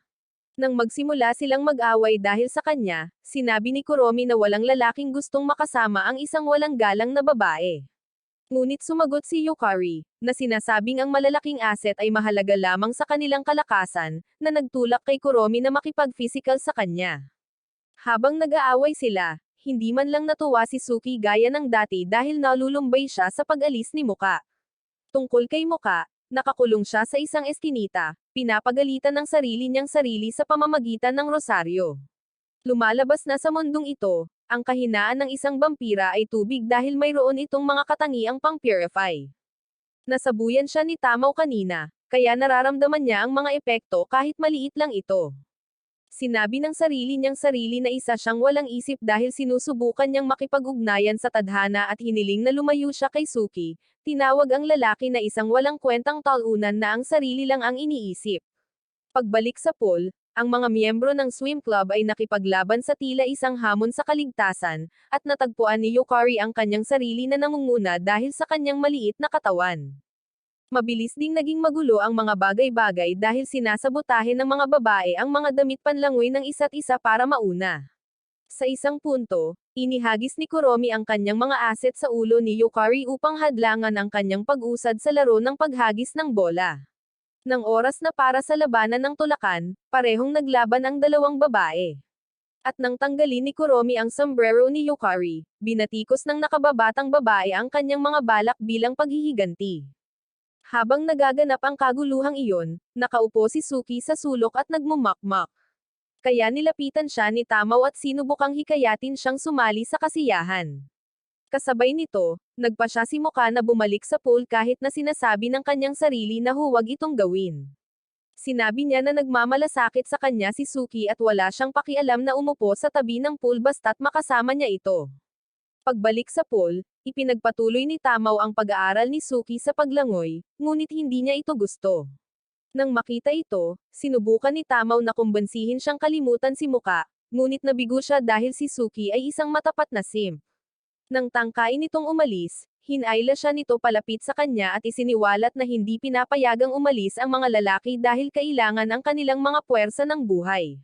Nang magsimula silang mag-away dahil sa kanya, sinabi ni Kuromi na walang lalaking gustong makasama ang isang walang galang na babae. Ngunit sumagot si Yukari, na sinasabing ang malalaking asset ay mahalaga lamang sa kanilang kalakasan, na nagtulak kay Kuromi na makipag-physical sa kanya. Habang nag-aaway sila, hindi man lang natuwa si Suki gaya ng dati dahil nalulumbay siya sa pag-alis ni Muka. Tungkol kay Muka, nakakulong siya sa isang eskinita, pinapagalitan ng sarili niyang sarili sa pamamagitan ng rosaryo. Lumalabas na sa mundong ito, ang kahinaan ng isang vampira ay tubig dahil mayroon itong mga katangiang pang-purify. Nasabuyan siya ni Tamaw kanina, kaya nararamdaman niya ang mga epekto kahit maliit lang ito. Sinabi ng sarili niyang sarili na isa siyang walang isip dahil sinusubukan niyang makipag-ugnayan sa tadhana at hiniling na lumayo siya kay Suki, tinawag ang lalaki na isang walang kwentang talunan na ang sarili lang ang iniisip. Pagbalik sa pool, ang mga miyembro ng swim club ay nakipaglaban sa tila isang hamon sa kaligtasan, at natagpuan ni Yukari ang kanyang sarili na nangunguna dahil sa kanyang maliit na katawan. Mabilis ding naging magulo ang mga bagay-bagay dahil sinasabotahe ng mga babae ang mga damit panlangoy ng isa't isa para mauna. Sa isang punto, inihagis ni Kuromi ang kanyang mga asset sa ulo ni Yukari upang hadlangan ang kanyang pag-usad sa laro ng paghagis ng bola. Nang oras na para sa labanan ng tulakan, parehong naglaban ang dalawang babae. At nang tanggalin ni Kuromi ang sombrero ni Yukari, binatikos ng nakababatang babae ang kanyang mga balak bilang paghihiganti. Habang nagaganap ang kaguluhang iyon, nakaupo si Suki sa sulok at nagmumakmak. Kaya nilapitan siya ni Tamaw at sinubukang hikayatin siyang sumali sa kasiyahan. Kasabay nito, nagpa siya si Muka na bumalik sa pool kahit na sinasabi ng kanyang sarili na huwag itong gawin. Sinabi niya na nagmamalasakit sa kanya si Suki at wala siyang pakialam na umupo sa tabi ng pool basta't makasama niya ito. Pagbalik sa pool, ipinagpatuloy ni Tamaw ang pag-aaral ni Suki sa paglangoy, ngunit hindi niya ito gusto. Nang makita ito, sinubukan ni Tamaw na kumbansihin siyang kalimutan si Muka, ngunit nabigo siya dahil si Suki ay isang matapat na simp. Nang tangkain nitong umalis, hinayla siya nito palapit sa kanya at isiniwalat na hindi pinapayagang umalis ang mga lalaki dahil kailangan ang kanilang mga puwersa ng buhay.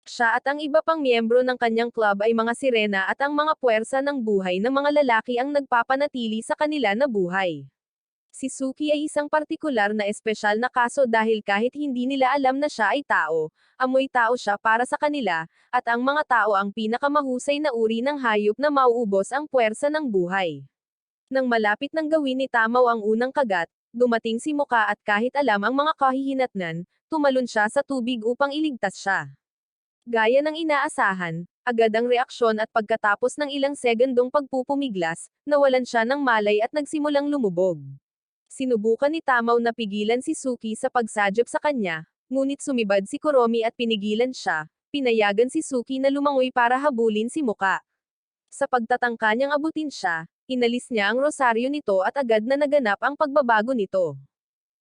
Siya at ang iba pang miyembro ng kanyang club ay mga sirena at ang mga puwersa ng buhay ng mga lalaki ang nagpapanatili sa kanila na buhay. Si Suki ay isang partikular na espesyal na kaso dahil kahit hindi nila alam na siya ay tao, amoy tao siya para sa kanila, at ang mga tao ang pinakamahusay na uri ng hayop na mauubos ang puwersa ng buhay. Nang malapit nang gawin ni Tamaw ang unang kagat, dumating si Muka at kahit alam ang mga kahihinatnan, tumalon siya sa tubig upang iligtas siya. Gaya ng inaasahan, agad ang reaksyon at pagkatapos ng ilang segundong pagpupumiglas, nawalan siya ng malay at nagsimulang lumubog. Sinubukan ni Tamaw na pigilan si Suki sa pagsadyap sa kanya, ngunit sumibad si Kuromi at pinigilan siya, pinayagan si Suki na lumangoy para habulin si Muka. Sa pagtatangka niyang abutin siya, inalis niya ang rosaryo nito at agad na naganap ang pagbabago nito.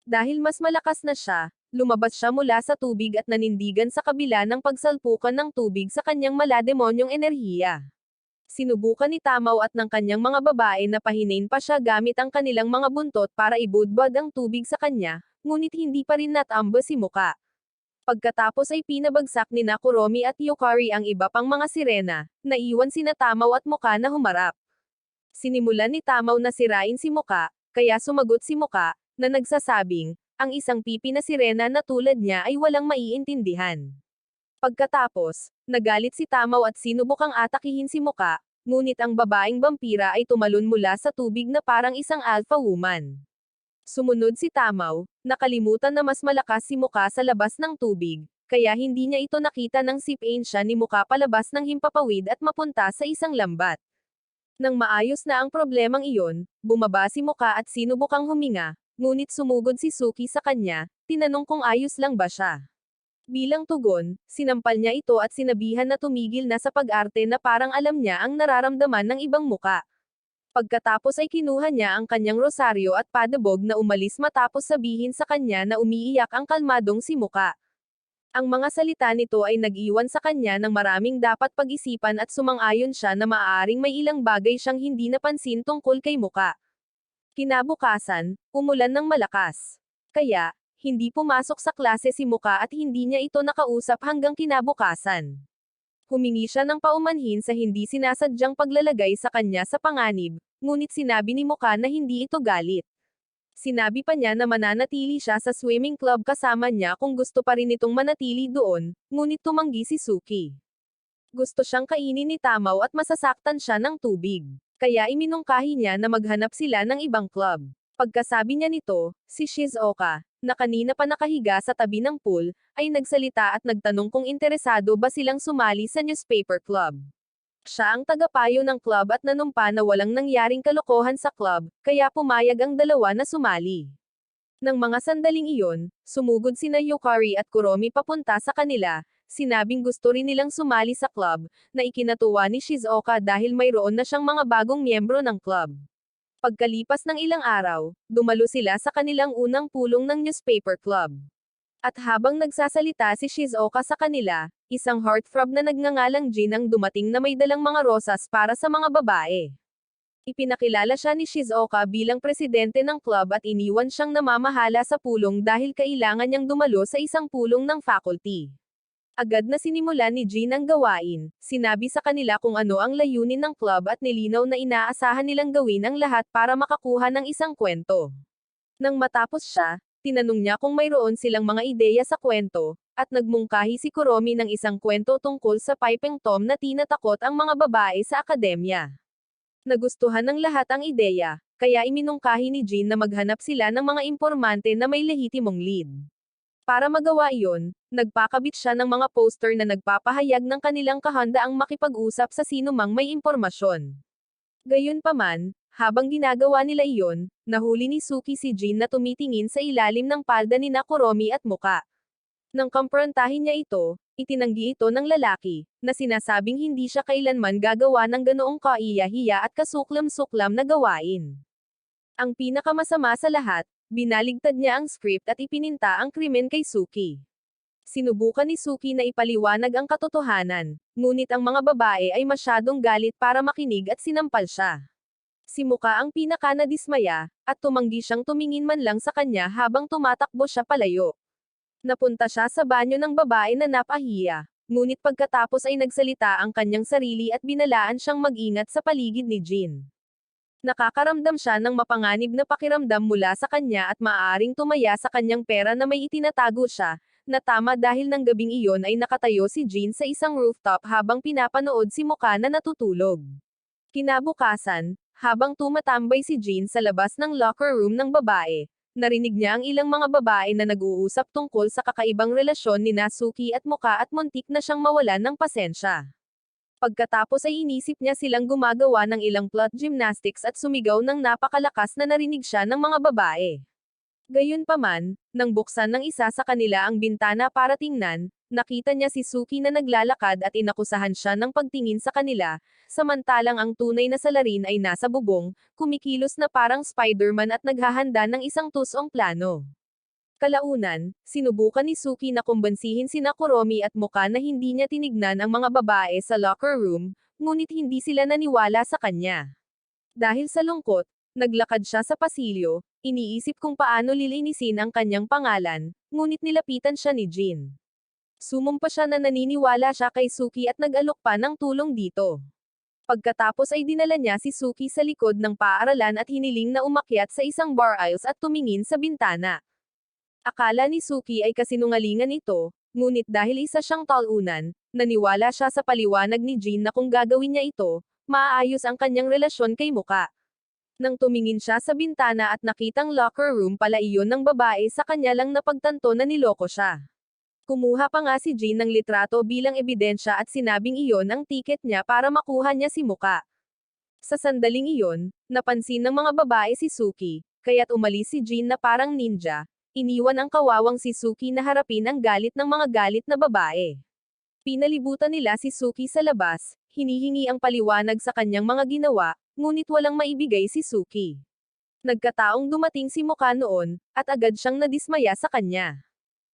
Dahil mas malakas na siya, lumabas siya mula sa tubig at nanindigan sa kabila ng pagsalpukan ng tubig sa kanyang malademonyong enerhiya. Sinubukan ni Tamaw at ng kanyang mga babae na pahinain pa siya gamit ang kanilang mga buntot para ibudbad ang tubig sa kanya, ngunit hindi pa rin natamba si Muka. Pagkatapos ay pinabagsak ni Kuromi at Yukari ang iba pang mga sirena, naiwan sina Tamaw at Muka na humarap. Sinimulan ni Tamaw na sirain si Muka, kaya sumagot si Muka, na nagsasabing, ang isang pipi na sirena na tulad niya ay walang maiintindihan. Pagkatapos, nagalit si Tamaw at sinubukang atakihin si Muka, ngunit ang babaeng vampira ay tumalon mula sa tubig na parang isang alpha woman. Sumunod si Tamaw, nakalimutan na mas malakas si Muka sa labas ng tubig, kaya hindi niya ito nakita nang sipain siya ni Muka palabas ng himpapawid at mapunta sa isang lambat. Nang maayos na ang problemang iyon, bumaba si Muka at sinubukang huminga, ngunit sumugod si Suki sa kanya, tinanong kung ayos lang ba siya. Bilang tugon, sinampal niya ito at sinabihan na tumigil na sa pag-arte na parang alam niya ang nararamdaman ng ibang muka. Pagkatapos ay kinuha niya ang kanyang rosaryo at padabog na umalis matapos sabihin sa kanya na umiiyak ang kalmadong si Muka. Ang mga salita nito ay nag-iwan sa kanya ng maraming dapat pag-isipan at sumang-ayon siya na maaaring may ilang bagay siyang hindi napansin tungkol kay Muka. Kinabukasan, umulan ng malakas. Kaya, hindi pumasok sa klase si Muka at hindi niya ito nakausap hanggang kinabukasan. Humingi siya ng paumanhin sa hindi sinasadyang paglalagay sa kanya sa panganib, ngunit sinabi ni Muka na hindi ito galit. Sinabi pa niya na mananatili siya sa swimming club kasama niya kung gusto pa rin itong manatili doon, ngunit tumanggi si Suki. Gusto siyang kainin ni Tamaw at masasaktan siya ng tubig. Kaya iminungkahi niya na maghanap sila ng ibang club. Pagkasabi niya nito, si Shizuoka, na kanina pa nakahiga sa tabi ng pool, ay nagsalita at nagtanong kung interesado ba silang sumali sa newspaper club. Siya ang tagapayo ng club at nanumpa na walang nangyaring kalokohan sa club, kaya pumayag ang dalawa na sumali. Nang mga sandaling iyon, sumugod sina Yukari at Kuromi papunta sa kanila, sinabing gusto rin nilang sumali sa club, na ikinatuwa ni Shizuoka dahil mayroon na siyang mga bagong miyembro ng club. Pagkalipas ng ilang araw, dumalo sila sa kanilang unang pulong ng newspaper club. At habang nagsasalita si Shizuoka sa kanila, isang heartthrob na nagngangalang Jin ang dumating na may dalang mga rosas para sa mga babae. Ipinakilala siya ni Shizuoka bilang presidente ng club at iniwan siyang namamahala sa pulong dahil kailangan niyang dumalo sa isang pulong ng faculty. Agad na sinimula ni Jin ang gawain, sinabi sa kanila kung ano ang layunin ng club at nilinaw na inaasahan nilang gawin ang lahat para makakuha ng isang kwento. Nang matapos siya, tinanong niya kung mayroon silang mga ideya sa kwento, at nagmungkahi si Kuromi ng isang kwento tungkol sa pipeng tom na tinatakot ang mga babae sa akademya. Nagustuhan ng lahat ang ideya, kaya iminungkahi ni Jin na maghanap sila ng mga impormante na may lehitimong lead. Para magawa iyon, nagpakabit siya ng mga poster na nagpapahayag ng kanilang kahandaang makipag-usap sa sinumang may impormasyon. Gayunpaman, habang ginagawa nila iyon, nahuli ni Suki si Jin na tumitingin sa ilalim ng palda ni Kuromi at Muka. Nang kumprontahin niya ito, itinanggi ito ng lalaki, na sinasabing hindi siya kailanman gagawa ng ganoong kaiya-hiya at kasuklam-suklam na gawain. Ang pinakamasama sa lahat, binaligtad niya ang script at ipininta ang krimen kay Suki. Sinubukan ni Suki na ipaliwanag ang katotohanan, ngunit ang mga babae ay masyadong galit para makinig at sinampal siya. Si Muka ang pinaka-nadismaya, at tumanggi siyang tumingin man lang sa kanya habang tumatakbo siya palayo. Napunta siya sa banyo ng babae na napahiya, ngunit pagkatapos ay nagsalita ang kanyang sarili at binalaan siyang mag-ingat sa paligid ni Jin. Nakakaramdam siya ng mapanganib na pakiramdam mula sa kanya at maaaring tumaya sa kanyang pera na may itinatago siya, na tama dahil ng gabing iyon ay nakatayo si Jin sa isang rooftop habang pinapanood si Muka na natutulog. Kinabukasan, habang tumatambay si Jin sa labas ng locker room ng babae, narinig niya ang ilang mga babae na nag-uusap tungkol sa kakaibang relasyon ni Suki at Muka at muntik na siyang mawalan ng pasensya. Pagkatapos ay inisip niya silang gumagawa ng ilang plot gymnastics at sumigaw ng napakalakas na narinig siya ng mga babae. Gayunpaman, nang buksan ng isa sa kanila ang bintana para tingnan, nakita niya si Suki na naglalakad at inakusahan siya ng pagtingin sa kanila, samantalang ang tunay na salarin ay nasa bubong, kumikilos na parang Spider-Man at naghahanda ng isang tusong plano. Kalaunan, sinubukan ni Suki na kumbansihin sina Kuromi at Muka na hindi niya tinignan ang mga babae sa locker room, ngunit hindi sila naniwala sa kanya. Dahil sa lungkot, naglakad siya sa pasilyo, iniisip kung paano lilinisin ang kanyang pangalan, ngunit nilapitan siya ni Jin. Sumumpa siya na naniniwala siya kay Suki at nag-alok pa ng tulong dito. Pagkatapos ay dinala niya si Suki sa likod ng paaralan at hiniling na umakyat sa isang bar aisles at tumingin sa bintana. Akala ni Suki ay kasinungalingan ito, ngunit dahil isa siyang talunan, naniwala siya sa paliwanag ni Jin na kung gagawin niya ito, maaayos ang kanyang relasyon kay Muka. Nang tumingin siya sa bintana at nakitang locker room pala iyon ng babae sa kanya lang napagtanto na niloko siya. Kumuha pa nga si Jin ng litrato bilang ebidensya at sinabing iyon ang tiket niya para makuha niya si Muka. Sa sandaling iyon, napansin ng mga babae si Suki, kaya't umalis si Jin na parang ninja. Iniwan ang kawawang si Suki na harapin ang galit ng mga galit na babae. Pinalibutan nila si Suki sa labas, hinihingi ang paliwanag sa kanyang mga ginawa, ngunit walang maibigay si Suki. Nagkataong dumating si Muka noon, at agad siyang nadismaya sa kanya.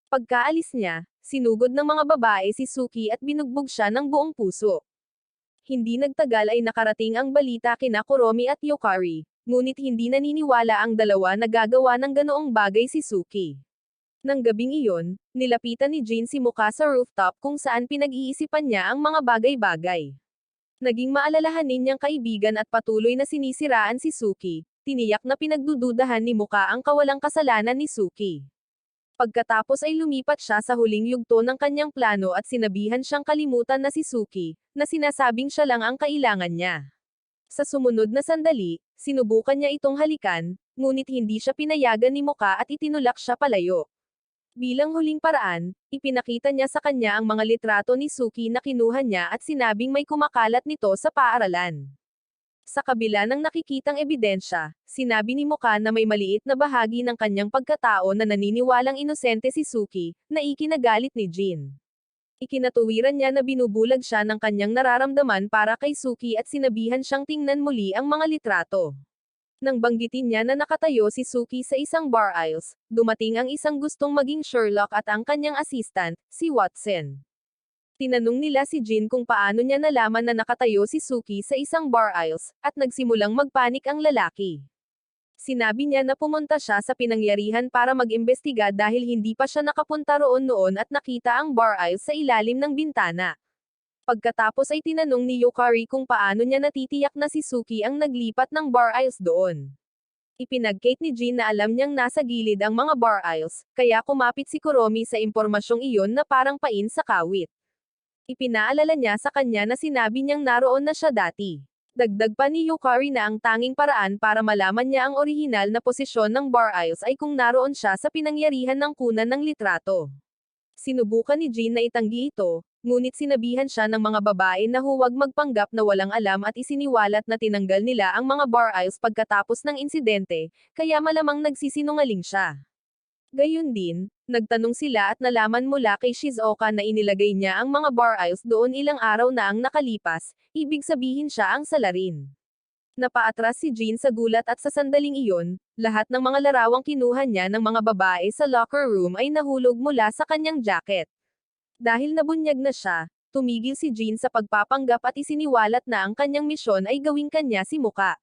Pagkaalis niya, sinugod ng mga babae si Suki at binugbog siya ng buong puso. Hindi nagtagal ay nakarating ang balita kina Kuromi at Yukari, ngunit hindi naniniwala ang dalawa na gagawa ng ganoong bagay si Suki. Nang gabing iyon, nilapitan ni Jin si Muka sa rooftop kung saan pinag-iisipan niya ang mga bagay-bagay. Naging maalalahanin niyang kaibigan at patuloy na sinisiraan si Suki, tiniyak na pinagdududahan ni Muka ang kawalang kasalanan ni Suki. Pagkatapos ay lumipat siya sa huling yugto ng kanyang plano at sinabihan siyang kalimutan na si Suki, na sinasabing siya lang ang kailangan niya. Sa sumunod na sandali, sinubukan niya itong halikan, ngunit hindi siya pinayagan ni Muka at itinulak siya palayo. Bilang huling paraan, ipinakita niya sa kanya ang mga litrato ni Suki na kinuha niya at sinabing may kumakalat nito sa paaralan. Sa kabila ng nakikitang ebidensya, sinabi ni Muka na may maliit na bahagi ng kanyang pagkatao na naniniwalang inosente si Suki, na ikinagalit ni Jin. Ikinatuwiran niya na binubulag siya ng kanyang nararamdaman para kay Suki at sinabihan siyang tingnan muli ang mga litrato. Nang banggitin niya na nakatayo si Suki sa isang bar aisles, dumating ang isang gustong maging Sherlock at ang kanyang assistant, si Watson. Tinanong nila si Jin kung paano niya nalaman na nakatayo si Suki sa isang bar aisles, at nagsimulang magpanik ang lalaki. Sinabi niya na pumunta siya sa pinangyarihan para mag-imbestiga dahil hindi pa siya nakapunta roon noon at nakita ang bar aisles sa ilalim ng bintana. Pagkatapos ay tinanong ni Yukari kung paano niya natitiyak na si Suki ang naglipat ng bar aisles doon. Ipinagkait ni Jin na alam niyang nasa gilid ang mga bar aisles, kaya kumapit si Kuromi sa impormasyong iyon na parang pain sa kawit. Ipinaalala niya sa kanya na sinabi niyang naroon na siya dati. Dagdag pa ni Yukari na ang tanging paraan para malaman niya ang orihinal na posisyon ng bar aisles ay kung naroon siya sa pinangyarihan ng kunan ng litrato. Sinubukan ni Jin na itanggi ito, ngunit sinabihan siya ng mga babae na huwag magpanggap na walang alam at isiniwalat na tinanggal nila ang mga bar aisles pagkatapos ng insidente, kaya malamang nagsisinungaling siya. Gayun din, nagtanong sila at nalaman mula kay Shizuoka na inilagay niya ang mga bar aisles doon ilang araw na ang nakalipas, ibig sabihin siya ang salarin. Napaatras si Jin sa gulat at sa sandaling iyon, lahat ng mga larawang kinuha niya ng mga babae sa locker room ay nahulog mula sa kanyang jacket. Dahil nabunyag na siya, tumigil si Jin sa pagpapanggap at isiniwalat na ang kanyang misyon ay gawing kanya si Muka.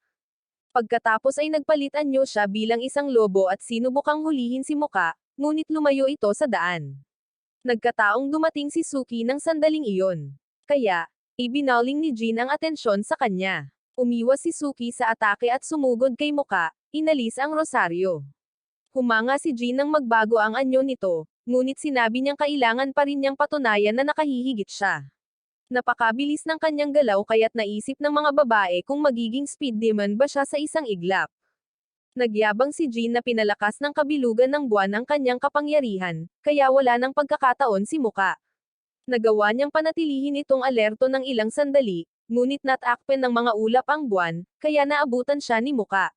Pagkatapos ay nagpalit anyo siya bilang isang lobo at sinubukang hulihin si Muka, ngunit lumayo ito sa daan. Nagkataong dumating si Suki ng sandaling iyon. Kaya, ibinaling ni Jin ang atensyon sa kanya. Umiwas si Suki sa atake at sumugod kay Muka, inalis ang rosaryo. Humanga si Jin nang magbago ang anyo nito, ngunit sinabi niyang kailangan pa rin niyang patunayan na nakahihigit siya. Napakabilis ng kanyang galaw kaya't naisip ng mga babae kung magiging speed demon ba siya sa isang iglap. Nagyabang si Jin na pinalakas ng kabilugan ng buwan ang kanyang kapangyarihan, kaya wala ng pagkakataon si Muka. Nagawa niyang panatilihin itong alerto ng ilang sandali, ngunit natakpen ng mga ulap ang buwan, kaya naabutan siya ni Muka.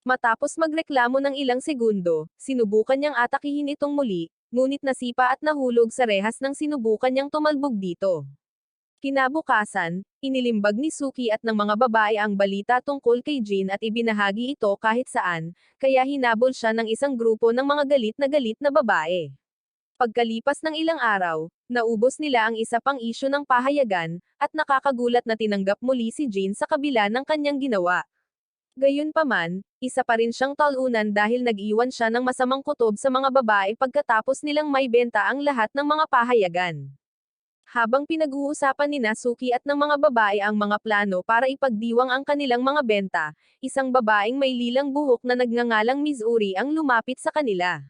Matapos magreklamo ng ilang segundo, sinubukan niyang atakihin itong muli, ngunit nasipa at nahulog sa rehas nang sinubukan niyang tumalbog dito. Kinabukasan, inilimbag ni Suki at ng mga babae ang balita tungkol kay Jin at ibinahagi ito kahit saan, kaya hinabol siya ng isang grupo ng mga galit na babae. Pagkalipas ng ilang araw, naubos nila ang isa pang isyu ng pahayagan, at nakakagulat na tinanggap muli si Jin sa kabila ng kanyang ginawa. Gayunpaman, isa pa rin siyang talunan dahil nag-iwan siya ng masamang kutob sa mga babae pagkatapos nilang maibenta ang lahat ng mga pahayagan. Habang pinag-uusapan ni Suki at ng mga babae ang mga plano para ipagdiwang ang kanilang mga benta, isang babaeng may lilang buhok na nagngangalang Mizuri ang lumapit sa kanila.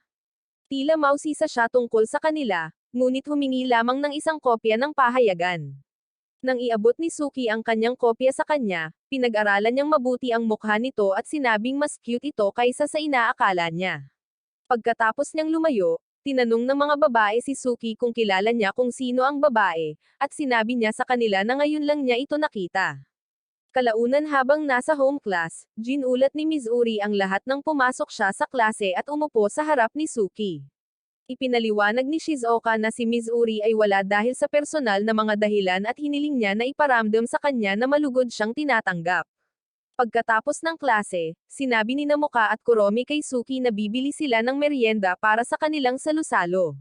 Tila mausisa siya tungkol sa kanila, ngunit humingi lamang ng isang kopya ng pahayagan. Nang iabot ni Suki ang kanyang kopya sa kanya, pinag-aralan niyang mabuti ang mukha nito at sinabing mas cute ito kaysa sa inaakala niya. Pagkatapos niyang lumayo, tinanong ng mga babae si Suki kung kilala niya kung sino ang babae, at sinabi niya sa kanila na ngayon lang niya ito nakita. Kalaunan habang nasa home class, ginulat ni Mizuri ang lahat nang pumasok siya sa klase at umupo sa harap ni Suki. Ipinaliwanag ni Shizuoka na si Mizuri ay wala dahil sa personal na mga dahilan at hiniling niya na iparamdam sa kanya na malugod siyang tinatanggap. Pagkatapos ng klase, sinabi ni Muka at Kuromi kay Suki na bibili sila ng merienda para sa kanilang salusalo.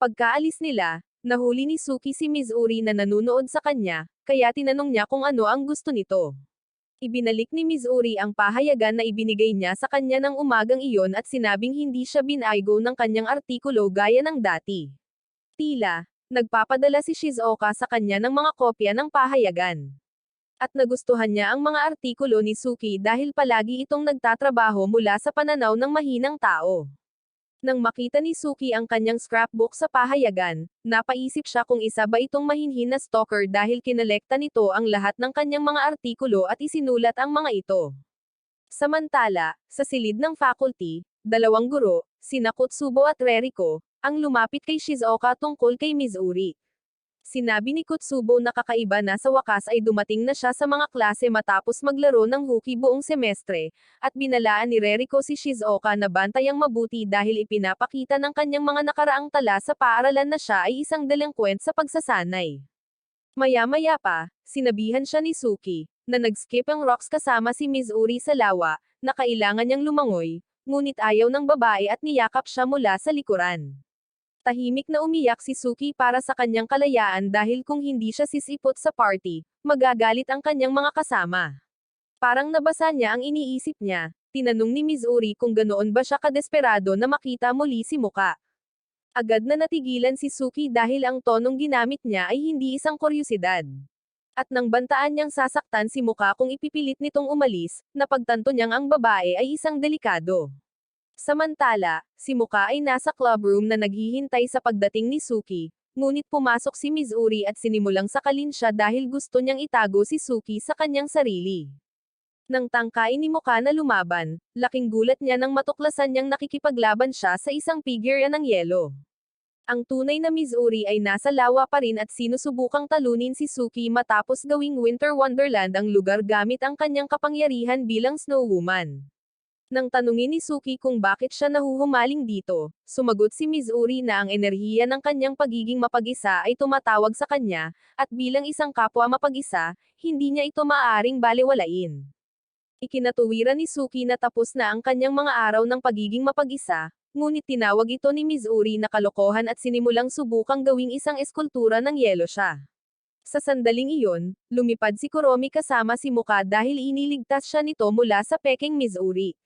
Pagkaalis nila, nahuli ni Suki si Mizuri na nanunood sa kanya, kaya tinanong niya kung ano ang gusto nito. Ibinalik ni Mizuri ang pahayagan na ibinigay niya sa kanya ng umagang iyon at sinabing hindi siya binaygo ng kanyang artikulo gaya ng dati. Tila, nagpapadala si Shizuoka sa kanya ng mga kopya ng pahayagan. At nagustuhan niya ang mga artikulo ni Suki dahil palagi itong nagtatrabaho mula sa pananaw ng mahinang tao. Nang makita ni Suki ang kanyang scrapbook sa pahayagan, napaisip siya kung isa ba itong mahinhin na stalker dahil kinolekta nito ang lahat ng kanyang mga artikulo at isinulat ang mga ito. Samantala, sa silid ng faculty, dalawang guro, sina Kutsubo at Reriko, ang lumapit kay Shizuoka tungkol kay Mizuri. Sinabi ni Kutsubo na kakaiba na sa wakas ay dumating na siya sa mga klase matapos maglaro ng hockey buong semestre, at binalaan ni Reriko si Shizuoka na bantayang mabuti dahil ipinapakita ng kanyang mga nakaraang tala sa paaralan na siya ay isang delinquent sa pagsasanay. Maya-maya pa, sinabihan siya ni Suki, na nag-skip ang rocks kasama si Mizuri sa lawa, na kailangan niyang lumangoy, ngunit ayaw ng babae at niyakap siya mula sa likuran. Tahimik na umiyak si Suki para sa kanyang kalayaan dahil kung hindi siya sisipot sa party, magagalit ang kanyang mga kasama. Parang nabasa niya ang iniisip niya, tinanong ni Mizuri kung ganoon ba siya kadesperado na makita muli si Muka. Agad na natigilan si Suki dahil ang tonong ginamit niya ay hindi isang kuryosidad. At nang bantaan niyang sasaktan si Muka kung ipipilit nitong umalis, napagtanto niyang ang babae ay isang delikado. Samantala, si Muka ay nasa clubroom na naghihintay sa pagdating ni Suki, ngunit pumasok si Mizuri at sinimulang sakalin siya dahil gusto niyang itago si Suki sa kanyang sarili. Nang tangkain ni Muka na lumaban, laking gulat niya nang matuklasan niyang nakikipaglaban siya sa isang figure ng yelo. Ang tunay na Mizuri ay nasa lawa pa rin at sinusubukang talunin si Suki matapos gawing Winter Wonderland ang lugar gamit ang kanyang kapangyarihan bilang Snow Woman. Nang tanungin ni Suki kung bakit siya nahuhumaling dito, sumagot si Mizuri na ang enerhiya ng kanyang pagiging mapag-isa ay tumatawag sa kanya, at bilang isang kapwa mapag-isa, hindi niya ito maaaring balewalain. Ikinatuwiran ni Suki na tapos na ang kanyang mga araw ng pagiging mapag-isa, ngunit tinawag ito ni Mizuri na kalokohan at sinimulang subukang gawing isang eskultura ng yelo siya. Sa sandaling iyon, lumipad si Kuromi kasama si Muka dahil iniligtas siya nito mula sa peking Mizuri.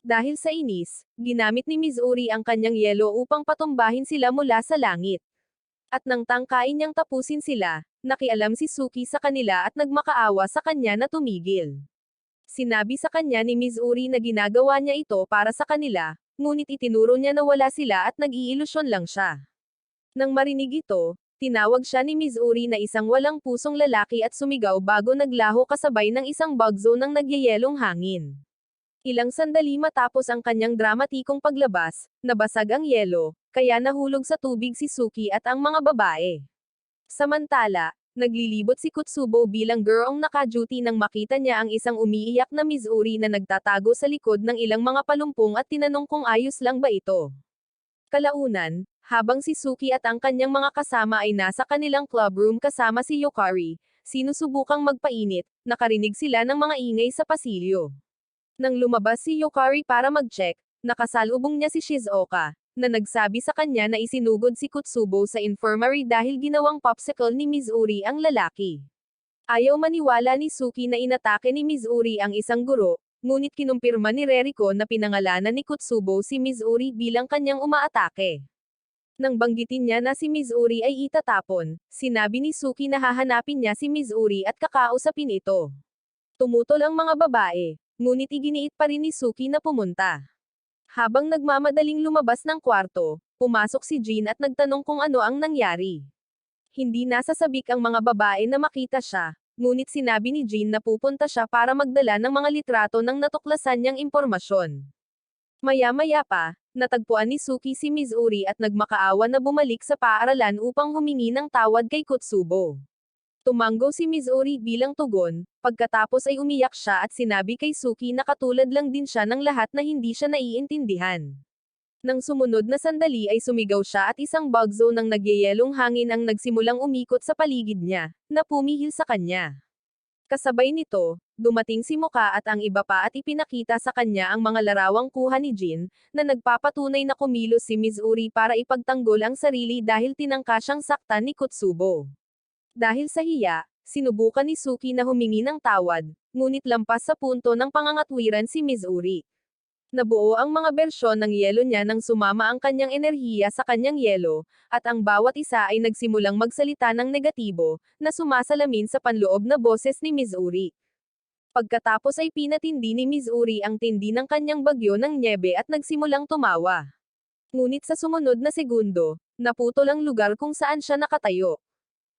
Dahil sa inis, ginamit ni Mizuri ang kanyang yelo upang patumbahin sila mula sa langit. At nang tangkain niyang tapusin sila, nakialam si Suki sa kanila at nagmakaawa sa kanya na tumigil. Sinabi sa kanya ni Mizuri na ginagawa niya ito para sa kanila, ngunit itinuro niya na wala sila at nag-iilusyon lang siya. Nang marinig ito, tinawag siya ni Mizuri na isang walang pusong lalaki at sumigaw bago naglaho kasabay ng isang bugzo ng nagyayelong hangin. Ilang sandali matapos ang kanyang dramatikong paglabas, nabasag ang yelo, kaya nahulog sa tubig si Suki at ang mga babae. Samantala, naglilibot si Kutsubo bilang gurong naka-duty nang makita niya ang isang umiiyak na Mizuri na nagtatago sa likod ng ilang mga palumpong at tinanong kung ayos lang ba ito. Kalaunan, habang si Suki at ang kanyang mga kasama ay nasa kanilang clubroom kasama si Yukari, sinusubukang magpainit, nakarinig sila ng mga ingay sa pasilyo. Nang lumabas si Yukari para mag-check, nakasalubong niya si Shizuoka, na nagsabi sa kanya na isinugod si Kutsubo sa infirmary dahil ginawang popsicle ni Mizuri ang lalaki. Ayaw maniwala ni Suki na inatake ni Mizuri ang isang guro, ngunit kinumpirma ni Reriko na pinangalanan ni Kutsubo si Mizuri bilang kanyang umaatake. Nang banggitin niya na si Mizuri ay itatapon, sinabi ni Suki na hahanapin niya si Mizuri at kakausapin ito. Tumutol ang mga babae, ngunit iginiit pa rin ni Suki na pumunta. Habang nagmamadaling lumabas ng kwarto, pumasok si Jin at nagtanong kung ano ang nangyari. Hindi nasasabik ang mga babae na makita siya, ngunit sinabi ni Jin na pupunta siya para magdala ng mga litrato ng natuklasan niyang impormasyon. Maya-maya pa, natagpuan ni Suki si Mizuri at nagmakaawa na bumalik sa paaralan upang humingi ng tawad kay Kutsubo. Tumanggo si Mizuri bilang tugon, pagkatapos ay umiyak siya at sinabi kay Suki na katulad lang din siya ng lahat na hindi siya naiintindihan. Nang sumunod na sandali ay sumigaw siya at isang bugzo ng nagyayelong hangin ang nagsimulang umikot sa paligid niya, na pumihil sa kanya. Kasabay nito, dumating si Muka at ang iba pa at ipinakita sa kanya ang mga larawang kuha ni Jin, na nagpapatunay na kumilos si Mizuri para ipagtanggol ang sarili dahil tinangka siyang saktan ni Kutsubo. Dahil sa hiya, sinubukan ni Suki na humingi ng tawad, ngunit lampas sa punto ng pangangatwiran si Mizuri. Nabuo ang mga bersyon ng yelo niya nang sumama ang kanyang enerhiya sa kanyang yelo, at ang bawat isa ay nagsimulang magsalita ng negatibo, na sumasalamin sa panloob na boses ni Mizuri. Pagkatapos ay pinatindi ni Mizuri ang tindi ng kanyang bagyo ng nyebe at nagsimulang tumawa. Ngunit sa sumunod na segundo, naputol ang lugar kung saan siya nakatayo.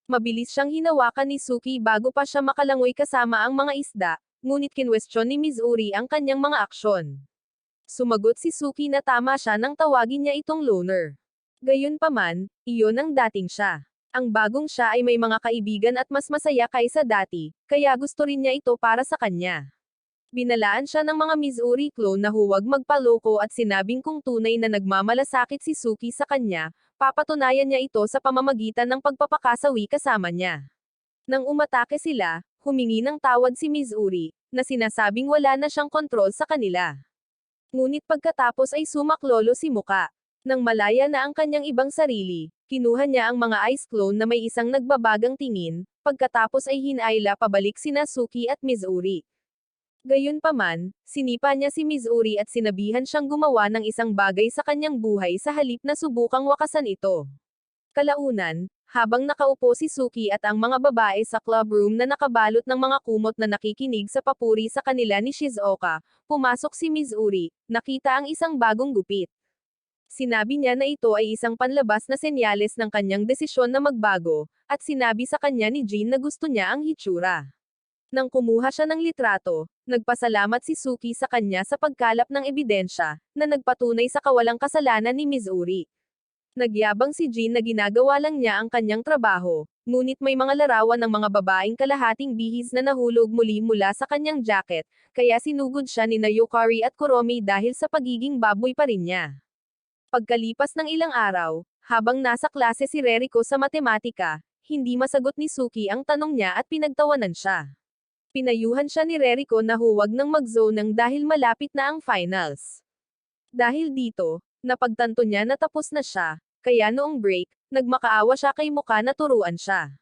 Mabilis siyang hinawakan ni Suki bago pa siya makalangoy kasama ang mga isda, ngunit kinwestiyon ni Mizuri ang kanyang mga aksyon. Sumagot si Suki na tama siya nang tawagin niya itong loner. Gayunpaman, iyon ang dating siya. Ang bagong siya ay may mga kaibigan at mas masaya kaysa dati, kaya gusto rin niya ito para sa kanya. Binalaan siya ng mga Mizuri clone na huwag magpaloko at sinabing kung tunay na nagmamalasakit si Suki sa kanya, papatunayan niya ito sa pamamagitan ng pagpapakasawi kasama niya. Nang umatake sila, humingi ng tawad si Mizuri, na sinasabing wala na siyang kontrol sa kanila. Ngunit pagkatapos ay sumaklolo si Muka. Nang malaya na ang kanyang ibang sarili, kinuha niya ang mga ice clone na may isang nagbabagang tingin, pagkatapos ay hinayla pabalik sina Suki at Mizuri. Gayunpaman, sinipa niya si Mizuri at sinabihan siyang gumawa ng isang bagay sa kanyang buhay sa halip na subukang wakasan ito. Kalaunan, habang nakaupo si Suki at ang mga babae sa club room na nakabalot ng mga kumot na nakikinig sa papuri sa kanila ni Shizuoka, pumasok si Mizuri, nakita ang isang bagong gupit. Sinabi niya na ito ay isang panlabas na senyales ng kanyang desisyon na magbago, at sinabi sa kanya ni Jin na gusto niya ang hitsura. Nang kumuha siya ng litrato, nagpasalamat si Suki sa kanya sa pagkalap ng ebidensya, na nagpatunay sa kawalang kasalanan ni Mizuri. Nagyabang si Jin na ginagawa lang niya ang kanyang trabaho, ngunit may mga larawan ng mga babaeng kalahating bihis na nahulog muli mula sa kanyang jacket, kaya sinugod siya ni Yukari at Kuromi dahil sa pagiging baboy pa rin niya. Pagkalipas ng ilang araw, habang nasa klase si Reriko sa matematika, hindi masagot ni Suki ang tanong niya at pinagtawanan siya. Pinayuhan siya ni Reriko na huwag nang mag-zonang dahil malapit na ang finals. Dahil dito, napagtanto niya na tapos na siya, kaya noong break, nagmakaawa siya kay Muka na turuan siya.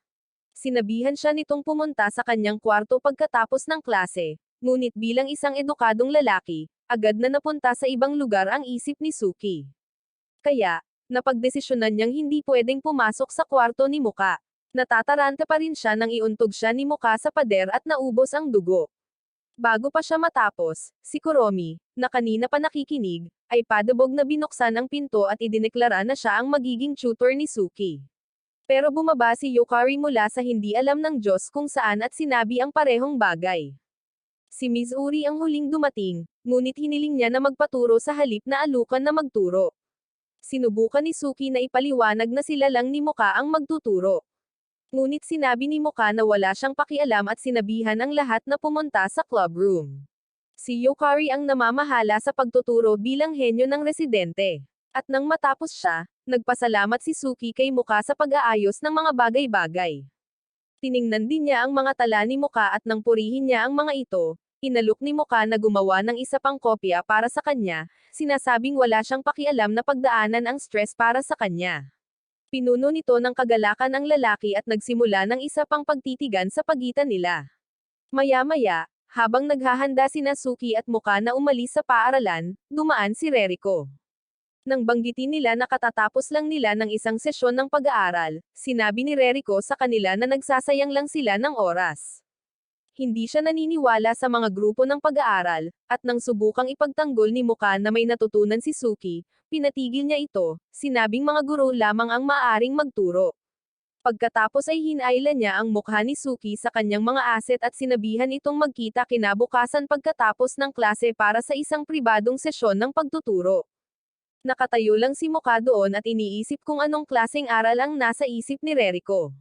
Sinabihan siya nitong pumunta sa kanyang kwarto pagkatapos ng klase, ngunit bilang isang edukadong lalaki, agad na napunta sa ibang lugar ang isip ni Suki. Kaya, napagdesisyonan niyang hindi pwedeng pumasok sa kwarto ni Muka. Natataranta pa rin siya nang iuntog siya ni Muka sa pader at naubos ang dugo. Bago pa siya matapos, si Kuromi, na kanina pa nakikinig, ay padabog na binuksan ang pinto at idineklara na siya ang magiging tutor ni Suki. Pero bumaba si Yukari mula sa hindi alam ng Diyos kung saan at sinabi ang parehong bagay. Si Mizuri ang huling dumating, ngunit hiniling niya na magpaturo sa halip na alukan na magturo. Sinubukan ni Suki na ipaliwanag na sila lang ni Muka ang magtuturo. Ngunit sinabi ni Muka na wala siyang pakialam at sinabihan ang lahat na pumunta sa club room. Si Yukari ang namamahala sa pagtuturo bilang henyo ng residente. At nang matapos siya, nagpasalamat si Suki kay Muka sa pag-aayos ng mga bagay-bagay. Tiningnan din niya ang mga tala ni Muka at nang purihin niya ang mga ito, inalok ni Muka na gumawa ng isa pang kopya para sa kanya, sinasabing wala siyang pakialam na pagdaanan ang stress para sa kanya. Pinuno nito ng kagalakan ang lalaki at nagsimula ng isa pang pagtitigan sa pagitan nila. Maya-maya, habang naghahanda sina Suki at Muka na umalis sa paaralan, dumaan si Reriko. Nang banggitin nila na katatapos lang nila ng isang sesyon ng pag-aaral, sinabi ni Reriko sa kanila na nagsasayang lang sila ng oras. Hindi siya naniniwala sa mga grupo ng pag-aaral, at nang subukang ipagtanggol ni Muka na may natutunan si Suki, pinatigil niya ito, sinabing mga guro lamang ang maaaring magturo. Pagkatapos ay hinayla niya ang mukha ni Suki sa kanyang mga aset at sinabihan itong magkita kinabukasan pagkatapos ng klase para sa isang pribadong sesyon ng pagtuturo. Nakatayo lang si Muka doon at iniisip kung anong klaseng aral ang nasa isip ni Reriko.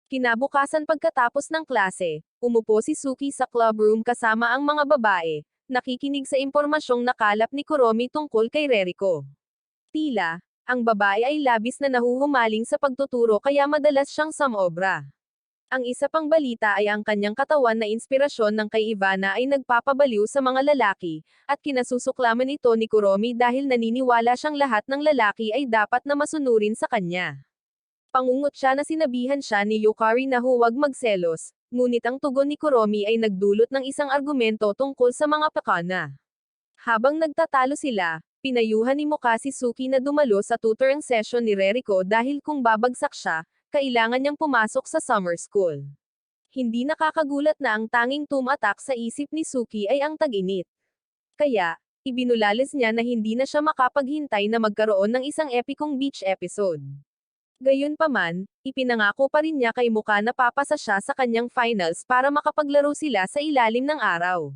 Kinabukasan pagkatapos ng klase, umupo si Suki sa club room kasama ang mga babae, nakikinig sa impormasyong nakalap ni Kuromi tungkol kay Reriko. Tila, ang babae ay labis na nahuhumaling sa pagtuturo kaya madalas siyang samobra. Ang isa pang balita ay ang kanyang katawan na inspirasyon ng kay Ivana ay nagpapabaliw sa mga lalaki, at kinasusuklaman ito ni Kuromi dahil naniniwala siyang lahat ng lalaki ay dapat na masunurin sa kanya. Pangungot siya na sinabihan siya ni Yukari na huwag magselos, ngunit ang tugon ni Kuromi ay nagdulot ng isang argumento tungkol sa mga pakana. Habang nagtatalo sila, pinayuhan ni Mukasi Suki na dumalo sa tutoring session ni Reriko dahil kung babagsak siya, kailangan niyang pumasok sa summer school. Hindi nakakagulat na ang tanging tumatak sa isip ni Suki ay ang tag-init. Kaya, ibinulalis niya na hindi na siya makapaghintay na magkaroon ng isang epikong beach episode. Gayunpaman, ipinangako pa rin niya kay Muka na papasa siya sa kanyang finals para makapaglaro sila sa ilalim ng araw.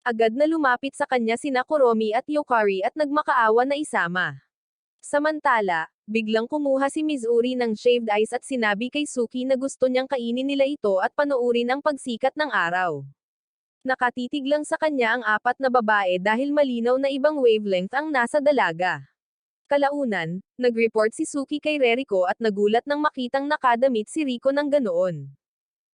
Agad na lumapit sa kanya sina Kuromi at Yukari at nagmakaawa na isama. Samantala, biglang kumuha si Mizuri ng shaved ice at sinabi kay Suki na gusto niyang kainin nila ito at panoorin ang pagsikat ng araw. Nakatitig lang sa kanya ang apat na babae dahil malinaw na ibang wavelength ang nasa dalaga. Kalaunan, nag-report si Suki kay Reriko at nagulat nang makitang nakadamit si Riko ng ganoon.